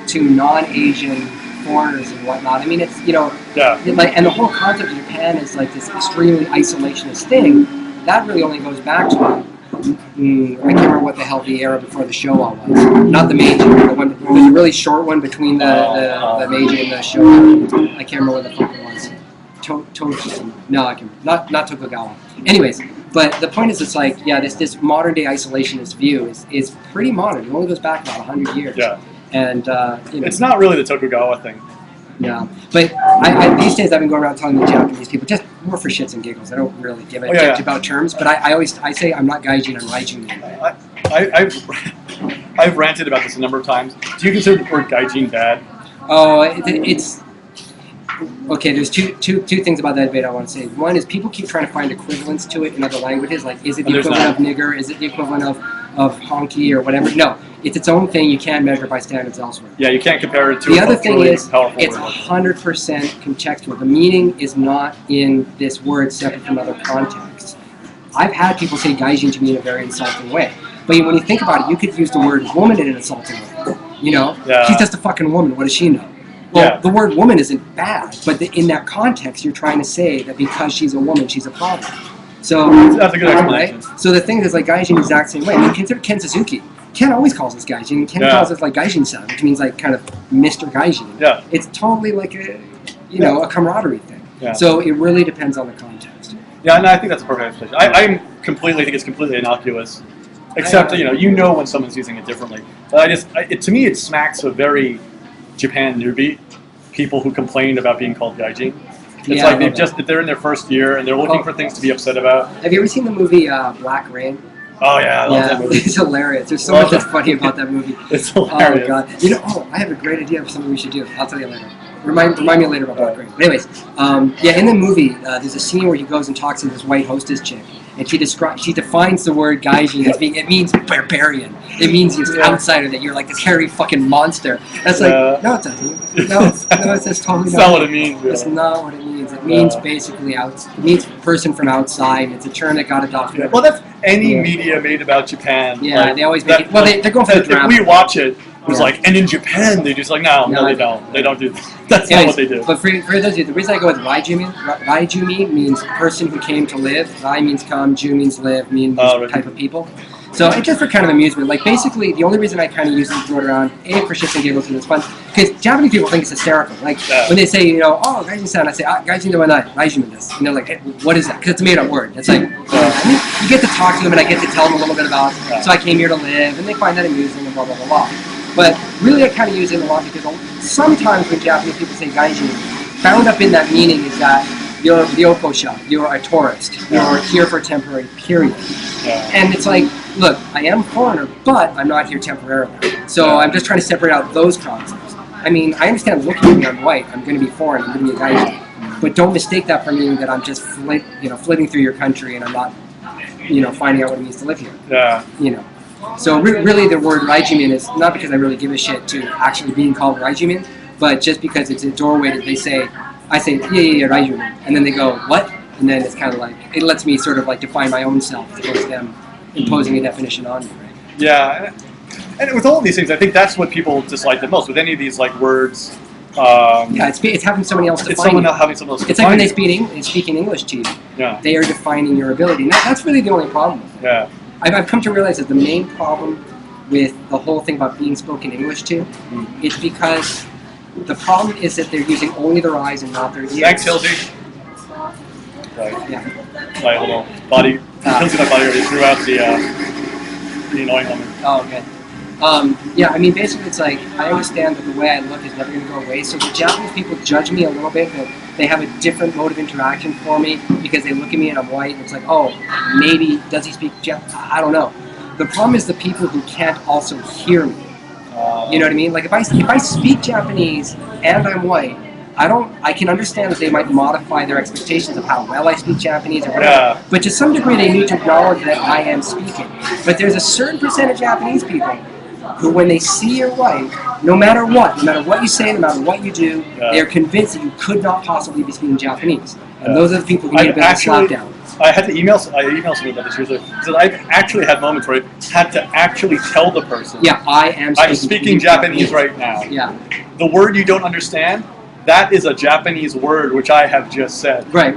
to non-Asian foreigners and whatnot. I mean, it's and the whole concept of Japan is this extremely isolationist thing. That really only goes back to can't remember what the hell the era before the Showa was. Not the Meiji, the one, the really short one between the Meiji and the Showa. I can't remember what the fuck it was. No, I can not Tokugawa. Anyways, but the point is, it's like, yeah, this modern day isolationist view is pretty modern. It only goes back about 100 years. Yeah. And it's not really the Tokugawa thing. Yeah, but I these days I've been going around telling the Japanese people, just more for shits and giggles. I don't really give a shit about terms, but I say I'm not gaijin, I'm raijin. I've ranted about this a number of times. Do you consider the word gaijin bad? Oh, it's okay. There's two things about that debate I want to say. One is people keep trying to find equivalents to it in other languages. Like, is it the equivalent of nigger? Is it the equivalent of honky or whatever? No. It's its own thing. You can't measure by standards elsewhere. Yeah, you can't compare it to the other thing is it's word. 100% contextual. The meaning is not in this word separate from other contexts. I've had people say gaijin to me in a very insulting way. But when you think about it, you could use the word woman in an insulting way. You know? Yeah. She's just a fucking woman. What does she know? Well, the word woman isn't bad, but in that context, you're trying to say that because she's a woman, she's a problem. So that's a good explanation. Right? So the thing is, like, gaijin the exact same way. I mean, consider Ken Suzuki. Ken always calls us gaijin. Ken calls us like gaijin-san, which means like kind of Mr. Gaijin. Yeah. It's totally like a, a camaraderie thing. Yeah. So it really depends on the context. Yeah, no, I think that's a perfect explanation. I think it's completely innocuous, except you know when someone's using it differently. But to me, it smacks of very Japan newbie, people who complain about being called gaijin. It's like they're in their first year and they're looking for things to be upset about. Have you ever seen the movie Black Rain? Oh yeah, I love that movie. It's hilarious. There's so much that's funny about that movie. It's hilarious. Oh god. I have a great idea of something we should do. I'll tell you later. Remind me later about Black Rain. But anyways, in the movie, there's a scene where he goes and talks to this white hostess chick, and she defines the word gaijin as being, it means barbarian. It means you're an outsider, that you're like this hairy fucking monster. That's like, no, it doesn't. No, it's just totally not what it means. Really. That's not what it means. It means basically it means person from outside. It's a term that got adopted. Yeah. Well, that's any media made about Japan. Yeah, they always make it. Well, they're going for the drama. If we watch it, it's like, and in Japan, they just like, no, they don't. They don't do that. That's not what they do. But for those of you, the reason I go with Raijumi means person who came to live. Rai means come, Ju means live, means type of people. So it's just for kind of amusement. Like, basically, the only reason I kind of use it, throw it around, for shits and giggles, and it's fun, because Japanese people think it's hysterical. Like, when they say, oh, gaijin-san, I say, gaijin de wa nai, raijin desu. And they're like, hey, what is that? Because it's a made-up word. It's like, you get to talk to them, and I get to tell them a little bit about, so I came here to live, and they find that amusing, and blah, blah, blah, blah. But really, I kind of use it a lot because sometimes when Japanese people say gaijin, bound up in that meaning is that you're the okosha, you're a tourist, you're here for a temporary period. Yeah. And it's like, look, I am a foreigner, but I'm not here temporarily. So I'm just trying to separate out those concepts. I mean, I understand looking at me, I'm white, I'm going to be foreign, I'm going to be a gaijin. But don't mistake that for meaning that I'm just flitting through your country and I'm not, finding out what it means to live here. Yeah. So really the word raijimin is not because I really give a shit to actually being called raijimin, but just because it's a doorway that I say, yeah, raijimin. And then they go, what? And then it's kind of like, it lets me sort of like define my own self as opposed to them imposing a definition on me, right? Yeah. And with all of these things, I think that's what people dislike the most. With any of these like words, it's having somebody else define It's someone having someone else. It's like when they speak in English to you. Yeah. They are defining your ability. Now, that's really the only problem with it. Yeah. I've come to realize that the main problem with the whole thing about being spoken English to is because the problem is that they're using only their eyes and not their ears. Thanks, Hildy. Right. Yeah. My little body. Hildy, my body already threw out the annoying woman. Oh, okay. I mean, basically, it's like, I understand that the way I look is never going to go away, so the Japanese people judge me a little bit, that they have a different mode of interaction for me, because they look at me and I'm white, and it's like, oh, maybe, does he speak Japanese? I don't know. The problem is the people who can't also hear me. You know what I mean? Like, if I speak Japanese and I'm white, I can understand that they might modify their expectations of how well I speak Japanese or whatever. Yeah. But to some degree, they need to acknowledge that I am speaking. But there's a certain percent of Japanese people who, when they see you're white, no matter what you say, no matter what you do, they are convinced that you could not possibly be speaking Japanese. And those are the people who need a bit of a slapdown. I had to email someone about this years ago. So I've actually had moments where I had to actually tell the person, yeah, I'm speaking Japanese right now. Yeah. The word you don't understand, that is a Japanese word which I have just said. Right.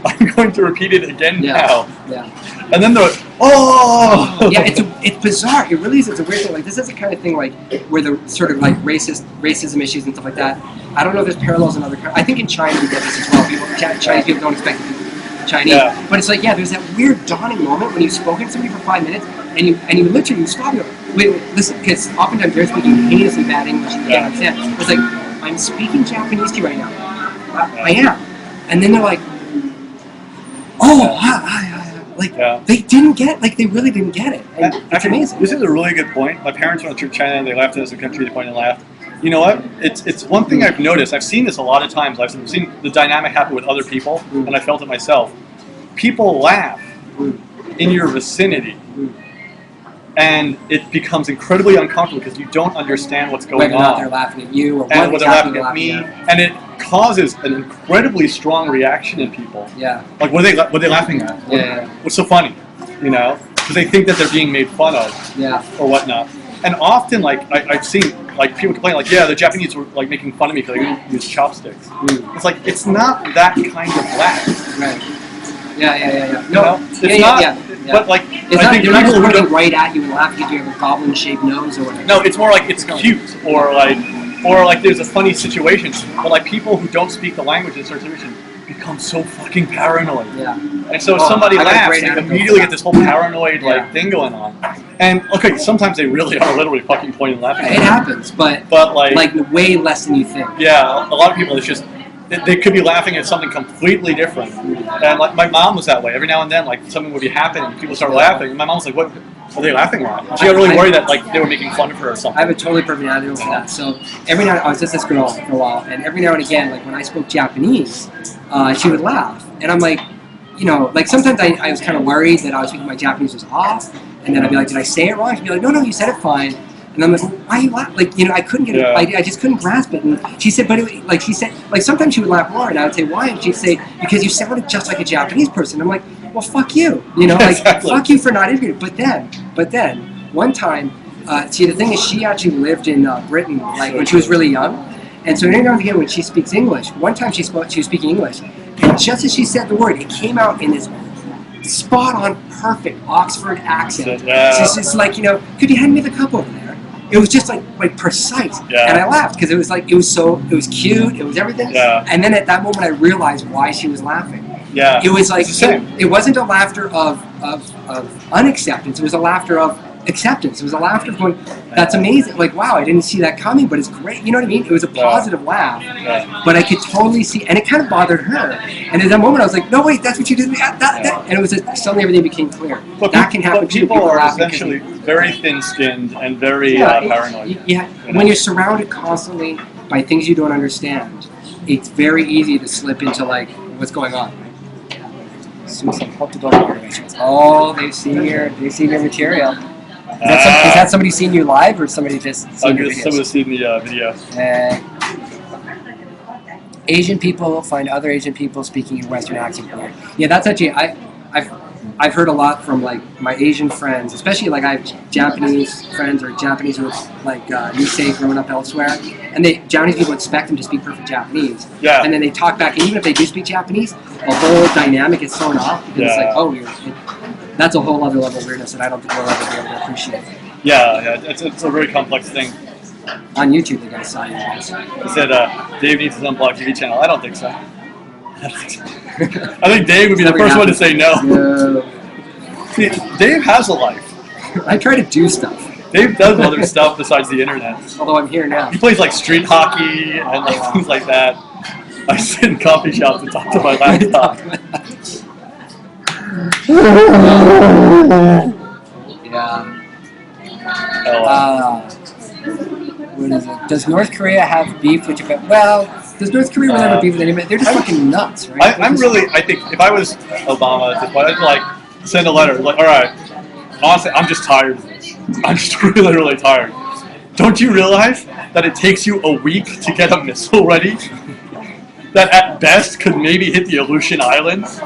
I'm going to repeat it again now. Yeah. And then they're oh. Yeah, it's bizarre. It really is. It's a weird thing. Like this is the kind of thing like where the sort of like racism issues and stuff like that. I don't know if there's parallels in other countries. I think in China we get this as well. Chinese people don't expect to be Chinese. Yeah. But it's like, yeah, there's that weird dawning moment when you've spoken to somebody for 5 minutes and you literally stop. You go, wait, listen, because oftentimes they're speaking heinously bad English. You can't understand. It's like, I'm speaking Japanese to you right now. I am. And then they're like, oh, hi. Like, they didn't get, like, they really didn't get it. And it's amazing. This is a really good point. My parents went to China, they laughed at us in the country, they pointed and laughed. You know what? It's one thing I've noticed. I've seen this a lot of times. I've seen the dynamic happen with other people, and I felt it myself. People laugh in your vicinity, and it becomes incredibly uncomfortable because you don't understand what's going on. Whether or not they're laughing at you, or whether they're laughing at me, and it causes an incredibly strong reaction in people. Yeah. Like, what are they laughing at? Yeah. What's so funny? You know, because they think that they're being made fun of. Yeah. Or whatnot. And often, like, I've seen, like, people complain, like, yeah, the Japanese were, like, making fun of me because I didn't use chopsticks. It's like, it's not that kind of laugh. Right. Yeah. No, it's not. Yeah. But, like, it's I think they're not just people looking right at you and laughing because you have a goblin-shaped nose or whatever. No, it's more like it's cute, or like there's a funny situation. But, like, people who don't speak the language in a certain situation become so fucking paranoid. Yeah. And so if somebody laughs, they immediately get this whole paranoid thing going on. And okay, sometimes they really are literally fucking pointing and laughing. It happens, but like way less than you think. Yeah, a lot of people, it's just they could be laughing at something completely different. And like my mom was that way. Every now and then, like something would be happening, people start laughing, and my mom was like, "What are they laughing at?" She got really worried that like they were making fun of her or something. I have a totally perfect anecdote for that. So every now I was just this girl for a while, and every now and again, like when I spoke Japanese, she would laugh, and I'm like, you know, like sometimes I was kind of worried that I was thinking my Japanese was off, and then I'd be like, "Did I say it wrong?" She'd be like, "No, you said it fine." And I'm like, why are you laughing? Like, you know, I couldn't get it. I just couldn't grasp it. And she said, but it, like she said, like sometimes she would laugh more, and I would say, why? And she'd say, because you sounded just like a Japanese person. I'm like, well, fuck you. You know, like fuck you for not interviewing. But then, one time, see, the thing is, she actually lived in Britain, like when she was really young. And so every now and again, when she speaks English, one time she was speaking English, and just as she said the word, it came out in this spot on, perfect Oxford accent. So it's like, you know, could you hand me the cup over there? It was just like precise, and I laughed because it was like it was cute, it was everything. And then at that moment, I realized why she was laughing. It was like it wasn't a laughter of unacceptance; it was a laughter of acceptance. It was a laughter of going, "That's amazing!" Like, wow, I didn't see that coming, but it's great. You know what I mean? It was a positive laugh, but I could totally see, and it kind of bothered her. And at that moment, I was like, "No, wait, that's what you did." And it was suddenly everything became clear. But that can happen too. People are essentially very thin-skinned and very paranoid. When you're surrounded constantly by things you don't understand, it's very easy to slip into like what's going on. Oh, they've seen your material. Is that somebody seeing you live or somebody just seeing your videos? Somebody seen the video. Asian people find other Asian people speaking in Western accent weird. Yeah, that's actually I've heard a lot from like my Asian friends, especially like I have Japanese friends or Japanese who like Nisei growing up elsewhere, and Japanese people expect them to speak perfect Japanese. And then they talk back, and even if they do speak Japanese, the whole dynamic is thrown off because it's like, oh, that's a whole other level of weirdness that I don't think we'll ever be able to appreciate. It's a very complex thing. On YouTube, the guy saw you. He said, Dave needs his unblocked TV channel. I don't think so. I think Dave would be the first one to say no. See, Dave has a life. I try to do stuff. Dave does other stuff besides the internet. Although I'm here now. He plays like street hockey and like things like that. I sit in coffee shops and talk to my laptop. What is it? Does North Korea have beef with Japan? Well, does North Korea really have beef with anybody? They're just fucking nuts, right? I think if I was Obama at this point, I'd like send a letter like, all right, honestly, I'm just tired of this. I'm just really, really tired. Don't you realize that it takes you a week to get a missile ready? That at best could maybe hit the Aleutian Islands?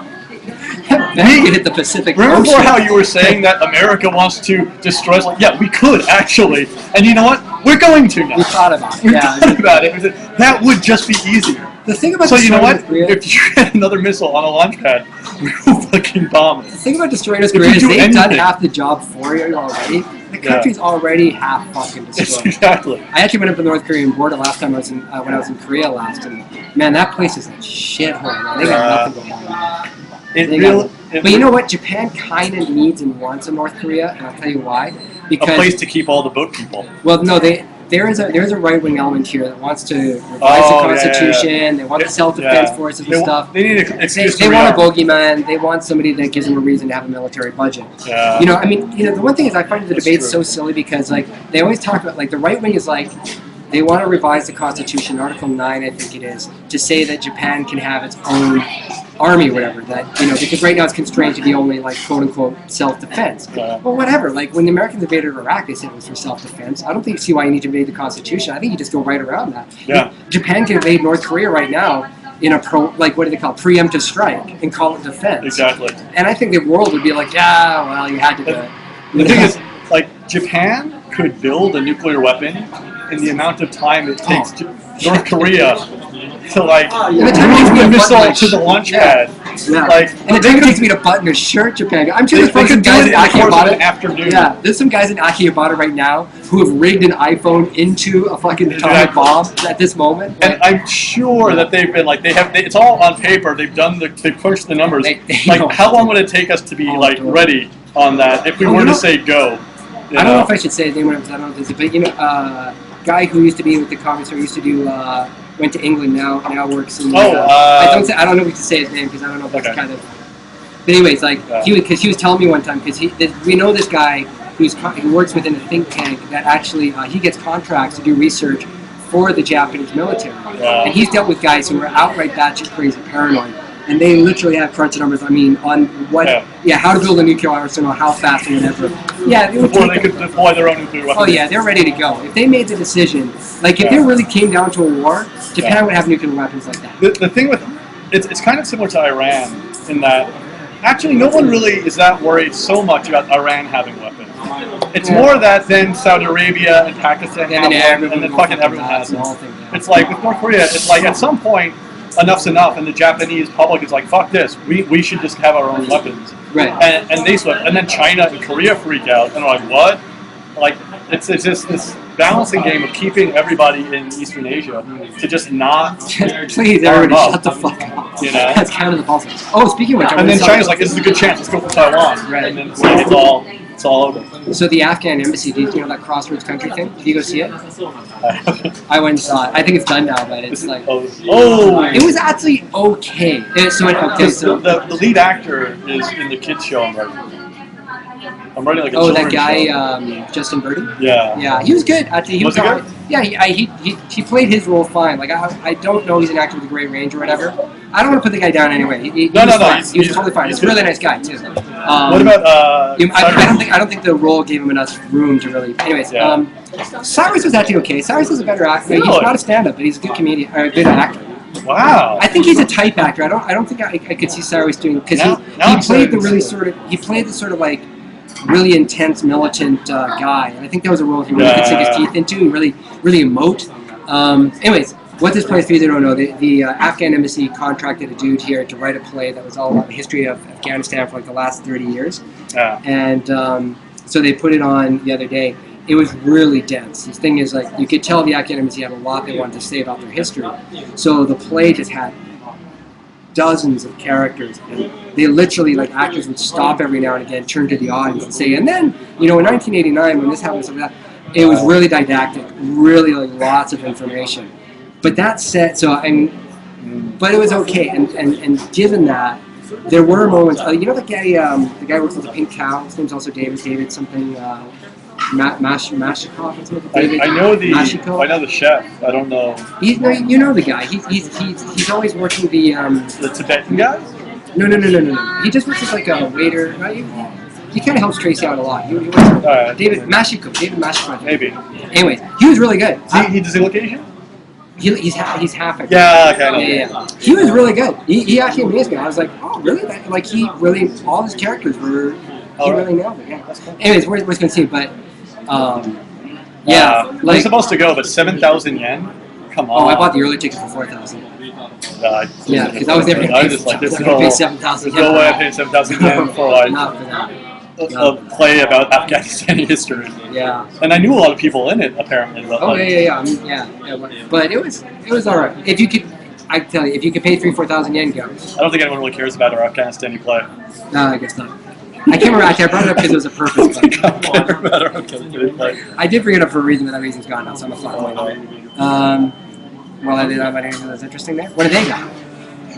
We could hit the Pacific Ocean. Remember how you were saying that America wants to destroy us? Like, yeah, we could, actually. And you know what? we're going to now. We thought about it. We Yeah. thought about it. We said, that would just be easier. The thing about So you know destroying what? North Korea, If you had another missile on a launch pad, we will fucking bomb the it. thing about destroying North If you Korea is do they've done anything- half the job for you already. The country's already half fucking destroyed. Exactly. I actually went up to the North Korean border last time I was in when I was in Korea last, and man, that place is a shithole. Man. They got nothing going on. It They really. got- But you know what? Japan kind of needs and wants a North Korea, and I'll tell you why. A Because place to keep all the boat people. well, no, there is a right wing element here that wants to revise Oh, the yeah, Constitution. yeah. They want the self defense forces and stuff. They need an excuse They to want a rearm. bogeyman. They want somebody that gives them a reason to have a military budget. Yeah. You know, I mean, you know, the one thing is I find the That's debate true. so silly because like they always talk about like the right wing is like they want to revise the Constitution, Article 9, I think it is, to say that Japan can have its own army or whatever. That because right now it's constrained to be only like quote unquote self-defense. Yeah. Well, whatever. Like when the Americans invaded Iraq, they said it was for self-defense. I don't think you see why you need to invade the Constitution. I think you just go right around that. Yeah. Japan can invade North Korea right now in a what do they call it? Preemptive strike and call it defense. Exactly. And I think the world would be like, yeah, well, you had to do it. The thing is, like, Japan could build a nuclear weapon in the amount of time it takes North Korea to, like, the time it takes me move to a missile button my to the launch yeah. pad. Yeah. Like, And the time it takes me to button a shirt, Japan. I'm sure they there's probably some could do guys it in in the course of an Akihabara. afternoon. Yeah, there's some guys in Akihabara right now who have rigged an iPhone into a fucking atomic Exactly. bomb at this moment. And I'm sure that they've been like it's all on paper. They've pushed the numbers. They Like, know. how long would it take us to be like ready on that if we Oh, were you to know- say go? You I don't know if I should say his name, because I don't know this, but guy who used to be with the Communist Party used to do went to England now works in. I don't know if we can say his name because I don't know if that's Okay. kind of. But anyways, like he was telling me one time because we know this guy who works within a think tank that actually he gets contracts to do research for the Japanese military, and he's dealt with guys who are outright batshit crazy paranoid. And they literally have crunch numbers. I mean, on what, how to build a nuclear arsenal, how fast or whatever. Yeah, it would before take they them- could deploy their own nuclear weapons. Oh yeah, they're ready to go. If they made the decision, like if there really came down to a war, Japan would have nuclear weapons like that. The thing with it's kind of similar to Iran in that actually no one really is that worried so much about Iran having weapons. It's more that then Saudi Arabia and Pakistan have one, and then fucking everyone has it. It's like with North Korea, it's like at some point enough's enough, and the Japanese public is like, fuck this, we should just have our own weapons. Right. And they switch. And then China and Korea freak out, and they're like, what? Like, it's just this balancing game of keeping everybody in Eastern Asia to just not. Please, everybody, shut the fuck up. You know? That's kind of the policy. Oh, speaking of which, And then China's like, this is a good chance, let's go for Taiwan. Right. And then it's like, it's all over. So the Afghan embassy, do you know that crossroads country thing? Did you go see it? I went and saw it. I think it's done now, but it's like it was actually okay. The lead actor is in the kids show I'm writing. I'm writing like a that children's guy, show. Justin Birdie? Yeah. Yeah, he was good. Actually, he Was he good? Yeah, he played his role fine. Like I don't know he's an actor with a great range or whatever. I don't want to put the guy down anyway. He was fine. He was totally fine. He's a really nice guy too. What about I don't think the role gave him enough room to really. Anyways, Cyrus was actually okay. Cyrus is a better actor. He's not a stand-up, but he's a good comedian or a good actor. Wow. I think he's a type actor. I don't think I could see Cyrus doing because he played the sort of like really intense militant guy, and I think that was a role he really could sink his teeth into and really emote. Anyways, what this plays for you, they don't know. The Afghan embassy contracted a dude here to write a play that was all about the history of Afghanistan for like the last 30 years. Yeah. And so they put it on the other day. It was really dense. The thing is, like, you could tell the Afghan embassy had a lot they wanted to say about their history. So the play just had dozens of characters, and they literally, like, actors would stop every now and again, turn to the audience and say, and then, in 1989 when this happened, something like that, it was really didactic, really, like, lots of information. But that said, but it was okay, and given that, there were moments, the guy who works with the Pink Cow, his name's also David something, Mashikov or something. I know Mashikov? I know the chef. I don't know. You know the guy. He's always working the Tibetan guy. No. He just works as like a waiter. He kind of helps Tracy out a lot. He works with David Mashikov. Maybe. Anyways, he was really good. Does he look Asian? He's half. Yeah, okay. Yeah. He was really good. He actually amazed me. I was like, oh, really? Like he really, all his characters were. He really nailed it. Yeah. That's cool. Anyways, we're going to see, but I was supposed to go, but 7,000 yen. Come on. Oh, I bought the early ticket for 4,000. Yeah, because I was never I was just like, there's pay 7,000 no way I paid 7,000 yen for like Not for that. a play about Afghanistan history. Yeah. And I knew a lot of people in it apparently. But Oh yeah. But it was all right. If you could, I tell you, if you could pay 3,000-4,000 yen, go. I don't think anyone really cares about our Afghanistan play. No, I guess not. I can't remember. Actually, I brought it up because it was a purpose. I don't care about our Afghanistan play. I did bring it up for a reason, but that reason's gone now, so I'm gonna well, I didn't know about anything that's interesting there. What did they got?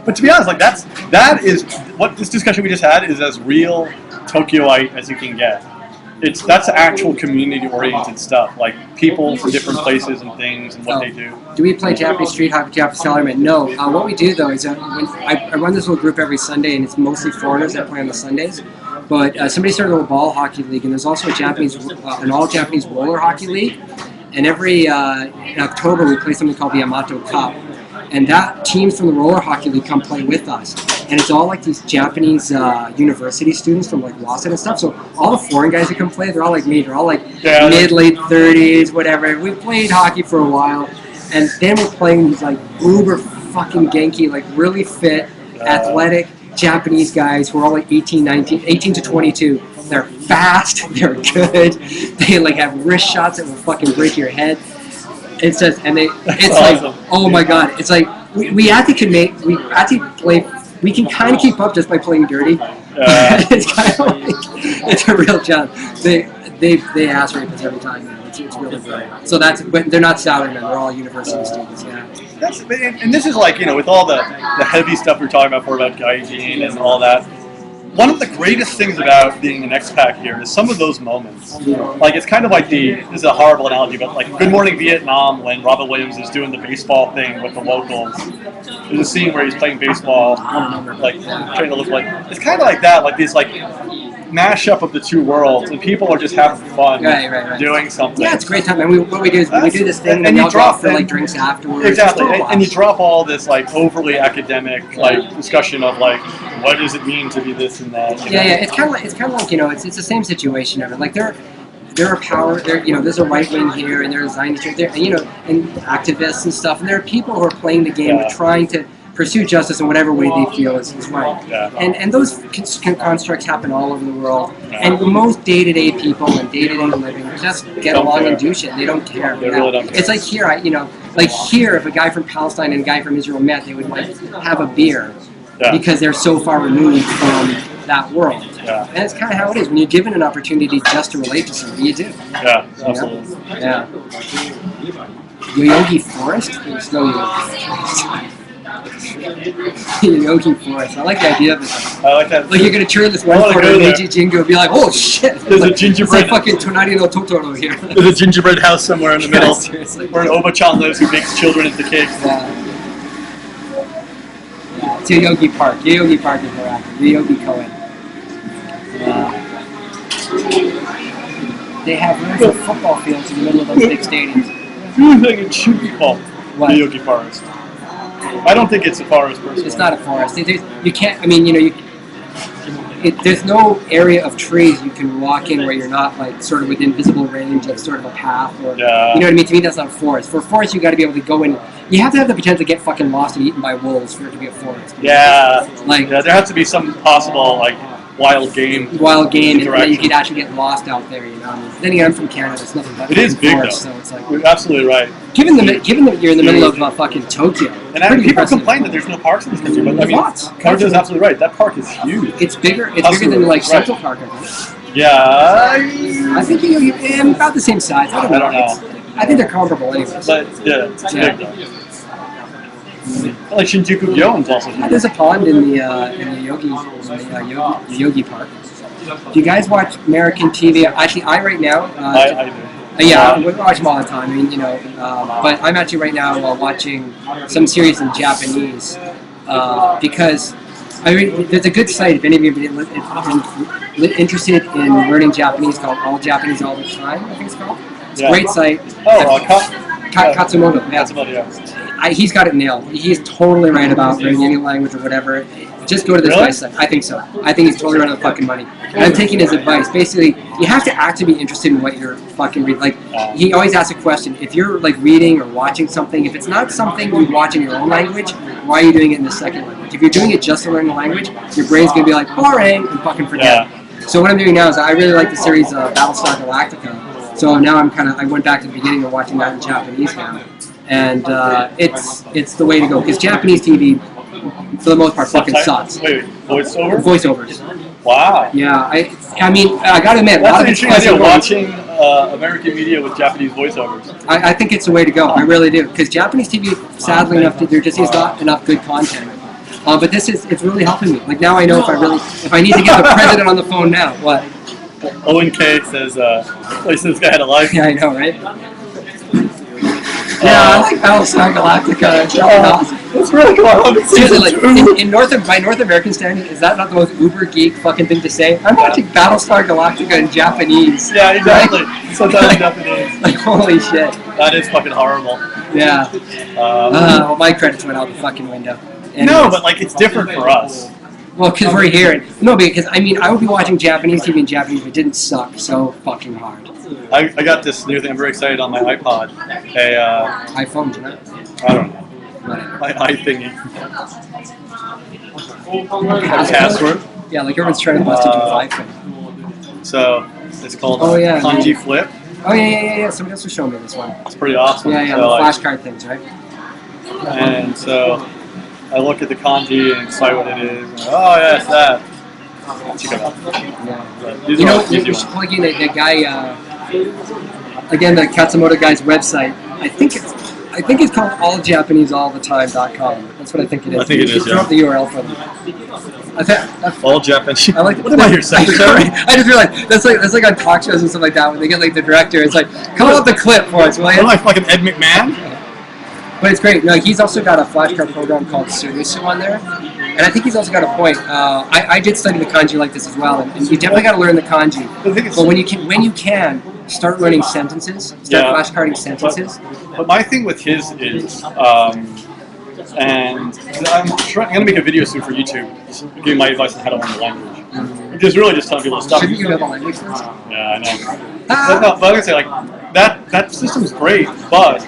But to be honest, like that is what this discussion we just had is as real Tokyoite as you can get. That's actual community-oriented stuff, like people from different places and things and what they do. Do we play Japanese street hockey, Japanese tournament? No. What we do though is I run this little group every Sunday, and it's mostly foreigners that play on the Sundays. But somebody started a little ball hockey league, and there's also an all-Japanese roller hockey league. And every in October we play something called the Yamato Cup, and that teams from the roller hockey league come play with us. And it's all like these Japanese university students from like Lawson and stuff. So all the foreign guys that come play, they're all like me. They're all like mid-late 30s, whatever. We played hockey for a while, and then we're playing these like uber fucking genki, like really fit, athletic Japanese guys who are all like 18 to 22. They're fast, they're good, they like have wrist shots that will fucking break your head. It's awesome. Like, oh my god, it's like we actually play. We can kind of keep up just by playing dirty. It's kind of like it's a real challenge. They ass rape us every time. It's really great. So but they're not salarymen. They're all university students. Yeah. And this is like with all the heavy stuff we were talking about before about gaijin and all that. One of the greatest things about being an expat here is some of those moments. Like, it's kind of like this is a horrible analogy, but like Good Morning Vietnam when Robin Williams is doing the baseball thing with the locals. There's a scene where he's playing baseball, like trying to look like, it's kind of like that, like this like mashup of the two worlds, and people are just having fun doing something. Yeah, it's a great time. And what we do is we do this thing, and we all go out for like drinks afterwards. Exactly, and you drop all this like overly academic like discussion of like what does it mean to be this and that. Yeah, it's kind of like it's the same situation of it. Like there are power there. There's a right wing here, and there's Zionists there, and activists and stuff. And there are people who are playing the game, trying to pursue justice in whatever way they feel is right. And those constructs happen all over the world. And most day-to-day people and day-to-day living just get along and do shit. They don't care. They really don't care. It's like here, like here, if a guy from Palestine and a guy from Israel met, they would like have a beer because they're so far removed from that world. And it's kind of how it is. When you're given an opportunity just to relate to somebody, you do. Yeah, absolutely. Yeah. Yoyogi Forest? There's no Yoyogi Forest. Yogi Forest. I like the idea of it. I like that. Like you're gonna turn this one corner and Meiji Jingu and be like, oh shit! There's a gingerbread. It's like fucking Tonari no Totoro here. There's a gingerbread house somewhere in the middle where an Oba-chan lives who makes children into cakes. It's Yoyogi Park. Yoyogi Park is where active. Yoyogi Koen. They have rooms of football fields in the middle of those big stadiums. I think it should be called Yoyogi Forest. I don't think it's a forest, personally. It's not a forest. You can't. I mean, there's no area of trees you can walk in where you're not like sort of within visible range of sort of a path, or you know what I mean. To me, that's not a forest. For a forest, you got to be able to go in. You have to have the potential to get fucking lost and eaten by wolves for it to be a forest. There has to be some possible like wild game, and then you could actually get lost out there. Then again, I'm from Canada. It's nothing but it is big forest, though. So it's like you're absolutely right. Given that you're in the middle of fucking Tokyo, and people complain that there's no parks in this country, but I mean, Carter is absolutely right. That park is huge. It's bigger. It's bigger than like Central Park, I think. Yeah. I think you're about the same size. I don't know. I think they're comparable, anyways. But it's big though. Like Shinjuku Gyoen's also huge. There's a pond in the Yogi Park. Do you guys watch American TV? Actually, I right now. I do. Yeah, we watch them all the time. I mean, but I'm actually right now watching some series in Japanese because there's a good site if any of you are interested in learning Japanese called All Japanese All the Time. I think it's called. It's a great site. Oh, Katsumoto. Katsumoto, yeah. he's got it nailed. He's totally right about learning any language or whatever. Just go to this guy's site. I think so. I think he's totally right on the fucking money. And I'm taking his advice. Basically, you have to actively be interested in what you're fucking reading. Like, he always asks a question. If you're like reading or watching something, if it's not something you watch in your own language, why are you doing it in the second language? If you're doing it just to learn the language, your brain's gonna be like boring and fucking forget. So what I'm doing now is I really like the series Battlestar Galactica. So now I went back to the beginning of watching that in Japanese now, and it's the way to go because Japanese TV, for the most part, fucking sucks. Wait, voiceover? Voiceovers. Wow. Yeah, I mean, I gotta admit, that's an interesting idea. Watching American media with Japanese voiceovers. I think it's the way to go. I really do because Japanese TV, sadly enough, there just is not enough good content. But it's really helping me. Like now I know if I need to get the president on the phone now, what? Owen K says, this guy had a life. Yeah, I know, right? I like Battlestar Galactica. It's really awesome. It's really cool. Seriously, like, by North American standing, is that not the most uber geek fucking thing to say? I'm watching Battlestar Galactica in Japanese. Yeah, exactly. Sometimes Japanese. Like, holy shit. That is fucking horrible. Yeah. Well, my credits went out the fucking window. Anyways. No, but like it's different for us. Well, because we're here. No, because I mean, I would be watching Japanese TV in Japanese if it didn't suck so fucking hard. I got this new thing. I'm very excited on my iPod. iPhone, you know? I don't know. My iThingy. Password. Yeah, like everyone's trying to bust into his iPhone. So it's called Kanji Flip. Oh yeah. Somebody else was showing me this one. It's pretty awesome. Yeah, so, the flashcard things, right? And so I look at the kanji and decide what it is. Oh, yeah, it's that. Check it out. Yeah. You know, you should plug in the guy, again, the Katsumoto guy's website. I think it's called alljapaneseallthetime.com. That's what I think it is. I think it is, throw up the URL for them. All Japanese. I like it. What am I here, secretary? I just realized that's like on talk shows and stuff like that when they get like the director. It's like, come up with the clip for us, will you? Am I fucking Ed McMahon? But it's great. Like, he's also got a flashcard program called Surusu on there. And I think he's also got a point. I did study the kanji like this as well. And you definitely got to learn the kanji. But when you can, start learning sentences. Start flashcarding sentences. But my thing with his is, and I'm going to make a video soon for YouTube giving my advice on how to learn the language. Just really just telling people to stop. Shouldn't you know the language first? Yeah, I know. But I was going to say, like, that system's great, but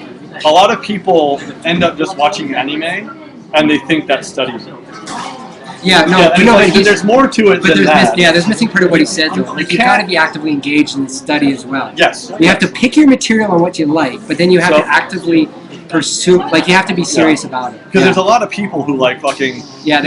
a lot of people end up just watching anime, and they think that's studying. Yeah, no, there's more to it than that. There's missing part of what he said, though. Like, you got to be actively engaged in the study as well. Yes. You have to pick your material on what you like, but then you have to actively pursue, like, you have to be serious about it. Because there's a lot of people who, like, fucking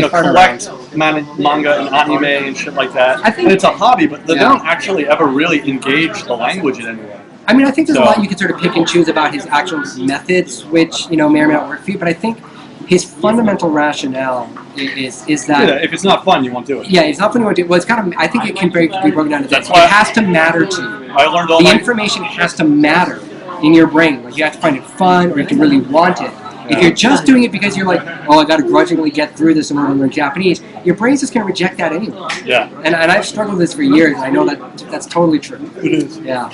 collect manga and anime and shit like that. I think, and it's a hobby, but they don't actually ever really engage the language in any way. I mean, I think there's a lot you can sort of pick and choose about his actual methods, which, may or may not work for you, but I think his fundamental rationale is that... if it's not fun, you won't do it. Yeah, it's not fun, you won't do it. Well, it's got to, I think it can be broken down to this. It has to matter to you. I learned all the information has to matter in your brain. Like, you have to find it fun, or you can really want it. If you're just doing it because you're like, oh, I got to grudgingly get through this in order to learn Japanese, your brain's just going to reject that anyway. Yeah. And I've struggled with this for years. I know that's totally true. It is. Yeah.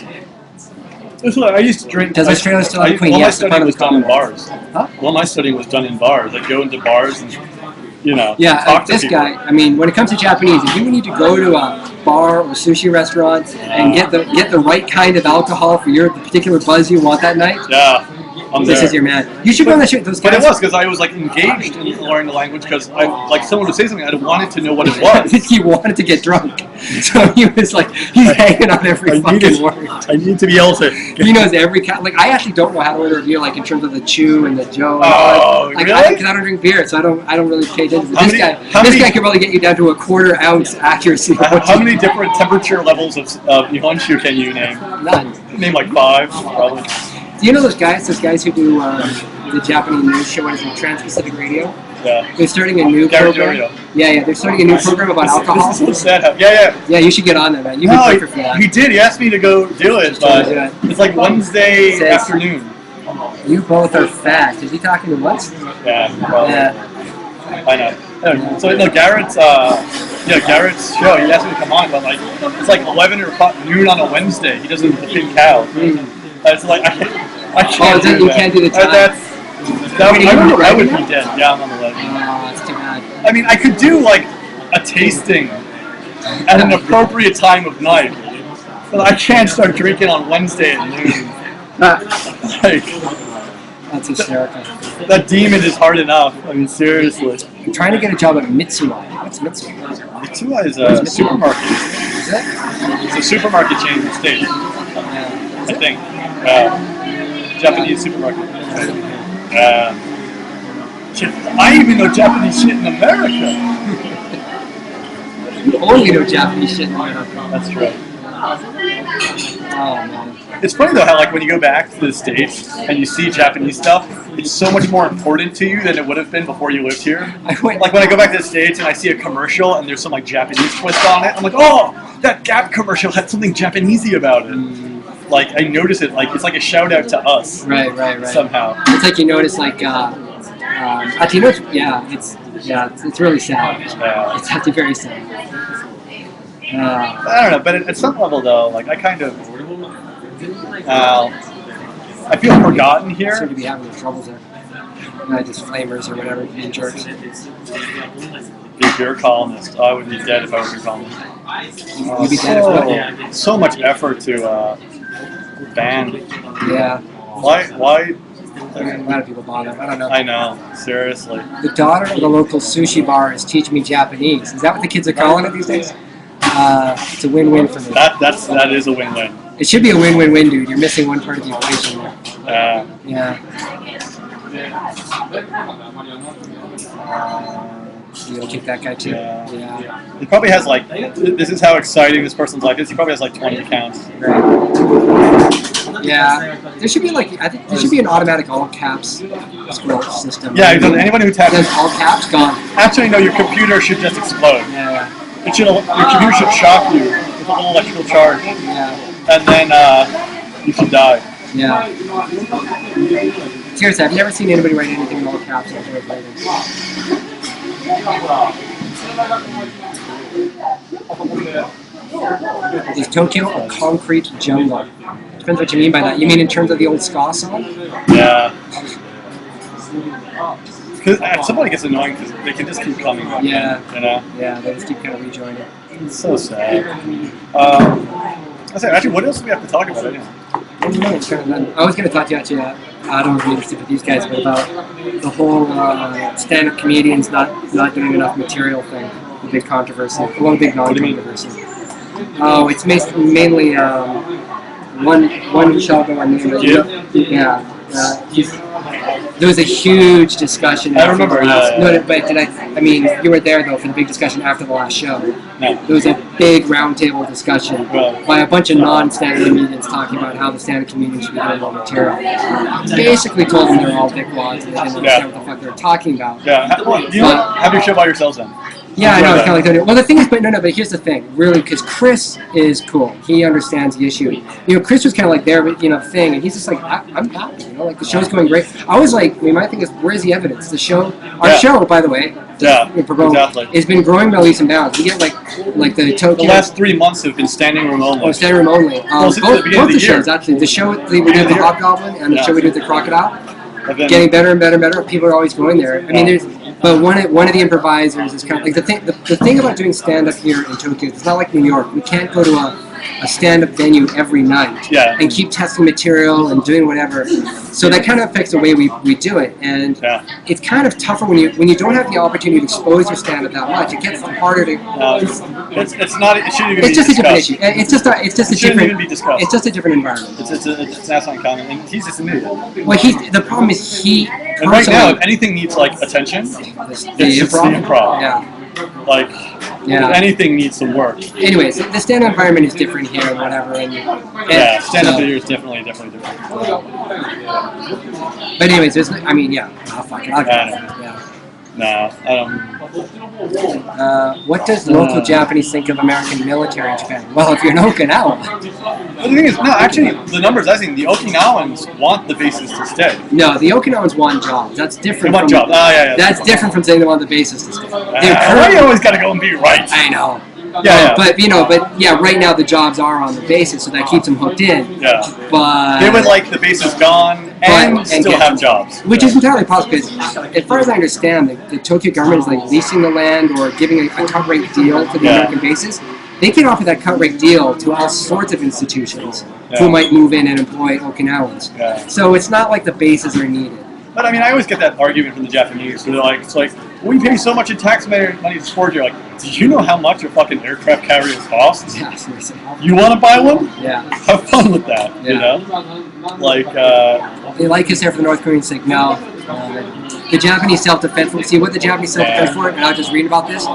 I used to drink. Does Australia still have Queen? All my studying was done in bars. Huh? All my studying was done in bars. I'd go into bars and, talk to people. Guy, I mean, when it comes to Japanese, if you need to go to a bar or sushi restaurant and get the right kind of alcohol for your particular buzz you want that night, this is your man. You should go on that shit. Those guys. But it was because I was like engaged in learning the language because someone would say something, I wanted to know what it was. He wanted to get drunk, so he was like hanging on every fucking word. I need to be able to. He knows every like I actually don't know how to order a beer like in terms of the chew and the joe. Really? Because I don't drink beer, so I don't really pay attention. This guy can probably get you down to a quarter ounce accuracy. How many different temperature levels of Nihonshu can you name? None. Name like 5, probably. Do you know those guys who do the Japanese news show, what is it, Trans-Pacific Radio? Yeah. They're starting a new program. Yeah, they're starting a new program about alcohol. This is so sad. Yeah, you should get on there, man. You'd be perfect for that. He did. He asked me to go do it, but it's like Wednesday afternoon. You both are fat. Is he talking to us? Yeah, probably. Yeah. I know. So Garrett's show. He asked me to come on, but like it's like 11 or noon on a Wednesday. He doesn't the Pink Cow. It's like I can't. You can't do the time. I would be dead. Yeah, I'm on the ledge. That's too bad. I mean, I could do like a tasting at an appropriate time of night, but I can't start drinking on Wednesday at noon. Like, That's hysterical. that demon is hard enough. I mean, seriously. I'm trying to get a job at Mitsuai. What's Mitsuai? Mitsuai is a supermarket. Is it? It's a supermarket chain in the States, Yeah. I think. Japanese supermarket. I even know Japanese shit in America. You only know Japanese shit in America. That's true. Oh, man. It's funny though how like when you go back to the States and you see Japanese stuff, it's so much more important to you than it would have been before you lived here. Like when I go back to the States and I see a commercial and there's some like Japanese twist on it, I'm like, oh, that Gap commercial had something Japanesey about it. Like I notice it, like it's like a shout out to us. Right. Somehow. It's like you notice, like, Latino. Yeah, it's really sad. Yeah. It's actually very sad. I don't know, but at some level though, like I kind of, I feel forgotten Seem here. to be having their troubles there. Just flamers or whatever, being jerks. Be a beer columnist. I would be dead if I was a columnist. You'd be dead if what? So much effort to ban. Yeah. Why? A lot of people bother. I don't know. I know. Seriously. The daughter of the local sushi bar is teaching me Japanese. Is that what the kids are calling it these days? It's a win-win for me. That is a win-win. It should be a win-win-win, dude. You're missing one part of the equation there. Yeah. You'll kick that guy too. Yeah. He probably has like, this is how exciting this person's life is. He probably has like 20 accounts. Right. Yeah. There should be like, I think there should be an automatic all caps scroll system. Yeah. Anyone who taps all caps gone. Actually, no. Your computer should just explode. Yeah. Your computer should shock you with a little electrical charge. Yeah. And then you should die. Yeah. Seriously, I've never seen anybody write anything in all caps. Is Tokyo a concrete jungle? Depends what you mean by that. You mean in terms of the old ska song? Yeah. Because at some point it gets annoying because they can just keep coming back. Yeah. You know? Yeah, they just keep kind of rejoining. It's so sad. Actually, what else do we have to talk about anyway? I was going to talk to you actually, I don't know if you're interested with these guys, but about the whole stand-up comedians not doing enough material thing, the big controversy, well, big non-controversy. Oh, it's mainly one shot by one name. Yeah. There was a huge discussion. I remember. I mean, you were there though for the big discussion after the last show. No. There was a big roundtable discussion by a bunch of non-stand-up comedians talking about how the stand-up comedians should be doing more material. Basically told them they're all dickwads and they didn't understand what the fuck they were talking about. Yeah. Do you have your show by yourselves then? Yeah, I know. It's kind of like that. Well, the thing is, but here's the thing, really, because Chris is cool. He understands the issue. You know, Chris was kind of like there, thing, and he's just like, I'm happy. You know, like the show's going great. I was like, my thing is, where's the evidence? The show, our show, by the way, exactly. has been growing by leaps and bounds. We get like the Tokyo. The last 3 months have been standing room only. Oh, standing room only. Both the shows actually. The show we do with the Hobgoblin and the show we do with the Crocodile. Getting better and better and better. People are always going there. I mean, but one of the improvisers is kind of like the thing about doing stand up here in Tokyo. It's not like New York. We can't go to a stand up venue every night and keep testing material and doing whatever. So that kind of affects the way we do it, and it's kind of tougher when you don't have the opportunity to expose your stand up that much. It gets harder to. It's not. It shouldn't even be It's just a different discussed. issue. It's just a different. Even be discussed. It's just a different environment. It's not uncommon, and he's just an idiot. Well, the problem is he. And right now, if anything needs like attention, it's the improv. Yeah. Like, if anything needs some work. Anyways, the stand-up environment is different here and whatever. And stand-up here is definitely different. But anyways, fuck it. I'll No, I don't. What does local Japanese think of American military in Japan? Well, if you're in Okinawa. But the thing is, no, actually, the numbers I think the Okinawans want the bases to stay. No, the Okinawans want jobs. That's different. They want jobs. That's different from saying they want the bases to stay. Why you always got to go and be right? I know. Yeah. But right now the jobs are on the bases, so that keeps them hooked in. Yeah. But they would like the bases gone and still have jobs. Which is entirely possible because, as far as I understand, the Tokyo government is like leasing the land or giving a cut rate deal to the American bases. They can offer that cut rate deal to all sorts of institutions who might move in and employ Okinawans. Yeah. So it's not like the bases are needed. But I mean, I always get that argument from the Japanese. Where they're like, it's like, we pay so much in tax money to support you. Like, do you know how much a fucking aircraft carrier costs? Yeah, seriously. You want to buy one? Yeah. Have fun with that. Yeah. You know, like. They like us there for the North Koreans. Like, no, the Japanese self-defense. See what the Japanese self-defense for, and I'll just read about this.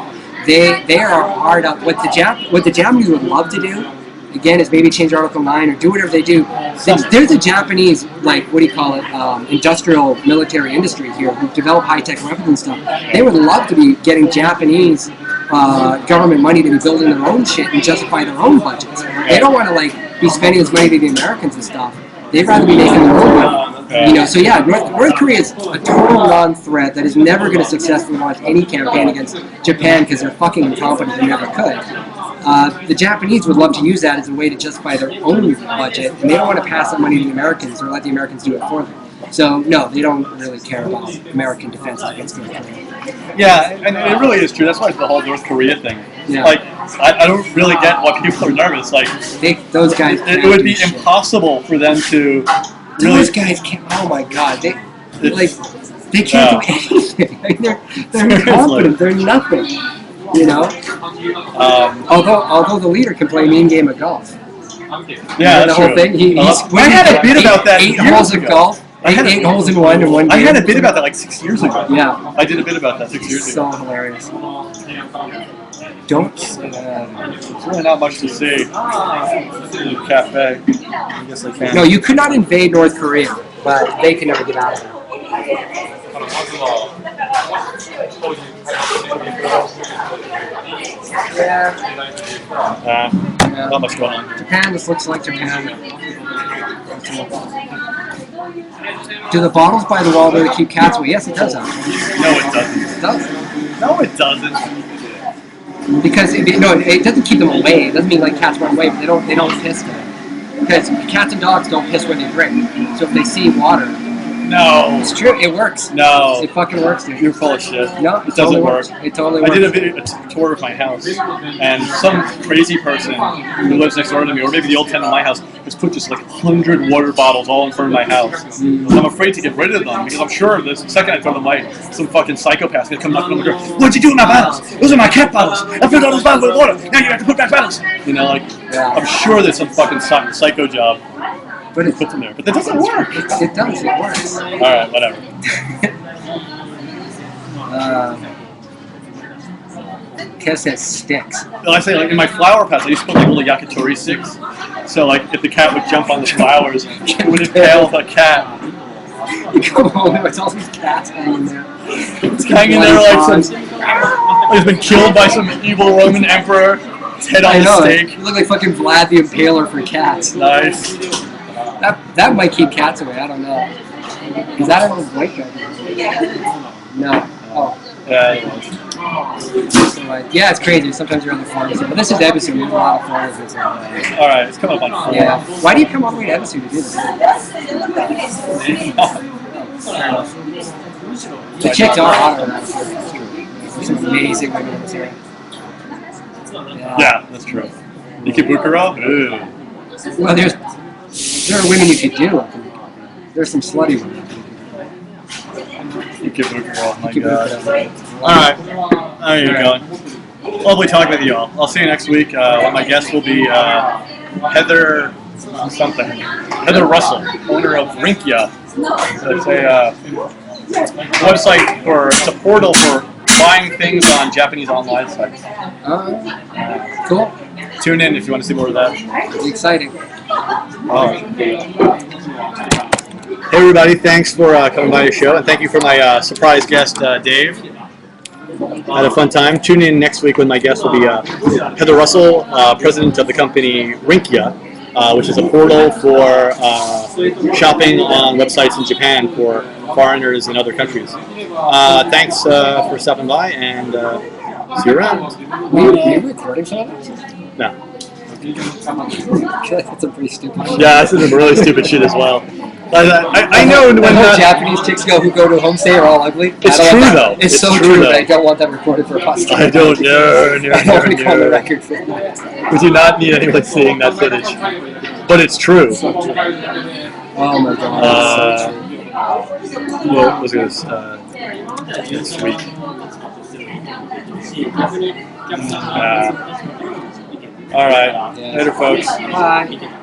They are hard up. What the Japanese would love to do, again, is maybe change Article 9 or do whatever they do. There's a Japanese, like, what do you call it, industrial military industry here who develop high-tech weapons and stuff. They would love to be getting Japanese government money to be building their own shit and justify their own budgets. They don't want to, like, be spending this money to the Americans and stuff. They'd rather be making their own money. You know, so yeah, North Korea is a total non-threat that is never going to successfully launch any campaign against Japan because they're fucking incompetent and never could. The Japanese would love to use that as a way to justify their own budget, and they don't want to pass that money to the Americans or let the Americans do it for them. So no, they don't really care about American defense against North Korea. Yeah, and it really is true. That's why it's the whole North Korea thing. Yeah. Like, I don't really get why people are nervous. Like, those guys. It would be impossible for them to. Really, those guys can't. Oh my God, they can't do anything. I mean, they're incompetent. They're nothing. You know. Although the leader can play a mean game of golf. Yeah, the whole thing. I had a bit about that. 8 holes of golf. Eight holes in one game. I had a bit about that like 6 years ago. Yeah. I did a bit about that 6 years ago. So hilarious. Don't. There's really not much to see in the cafe. I guess I can. No, you could not invade North Korea, but they could never get out of it. Yeah. Not much going on. Japan just looks like Japan. Do the bottles by the wall really keep cats away? Yes, it does. Actually. No, it doesn't. It does. No, it doesn't. Because it doesn't keep them away. It doesn't mean like cats run away, but they don't piss there. Because cats and dogs don't piss when they drink. So if they see water, no, it's true. It works. No, it fucking works, dude. You're full of shit. No, it doesn't work. It totally works. I did a tour of my house, and some crazy person who lives next door to me, or maybe the old tenant of my house, has put just like 100 water bottles all in front of my house. And I'm afraid to get rid of them because I'm sure the second I throw them away, some fucking psychopath's gonna come knocking on the door. What'd you do with my bottles? Those are my cat bottles. I filled all those bottles with water. Now you have to put back bottles. You know, like I'm sure there's some fucking psycho job. But it puts them there. But that doesn't work. It does. It works. All right, whatever. Kev says sticks. Well, I say, like, in my flower pots, I used to put like little yakitori sticks. So, like, if the cat would jump on the flowers, it would impale the cat. You come home, there's all these cats hanging there. It's hanging there like it's been killed by some evil Roman emperor. Its head on a stake. You look like fucking Vlad the Impaler for cats. Nice. That might keep cats away. I don't know. Is that an old white guy? No. Oh. Yeah. Yeah, it's crazy. Sometimes you're on the farms. But this is Ebisu. There's a lot of farms. All right, it's coming up on 4. Yeah. Why do you come all the way to Ebisu to do this? The chicks are hot around here. There's some amazing women in this area. Yeah, that's true. Ikebukuro? Ooh. Well, there are women you could do. There's some slutty women. Ikebukuro, my God. Alright, there you go. Lovely talking with you all. I'll see you next week. My guest will be Heather Russell, owner of Rinkia. It's a website it's a portal for buying things on Japanese online sites. Cool. Tune in if you want to see more of that. It's exciting. Hey everybody, thanks for coming by the show, and thank you for my surprise guest, Dave. I had a fun time. Tune in next week when my guest will be Heather Russell, president of the company Rinkia, which is a portal for shopping on websites in Japan for foreigners in other countries. Thanks for stopping by, and see you around. Are you recording something? No. That's a pretty stupid shit. Yeah, this is some really stupid shit as well. I know when the Japanese chicks who go to homestay are all ugly. It's true though. It's so true true, though. but I don't want that recorded for us. I don't know. I don't want to go on the record for that. We do not need anyone seeing that footage. But it's true. So true. Oh my god, it's so true. What was this? That's sweet. All right. Later, folks. Bye.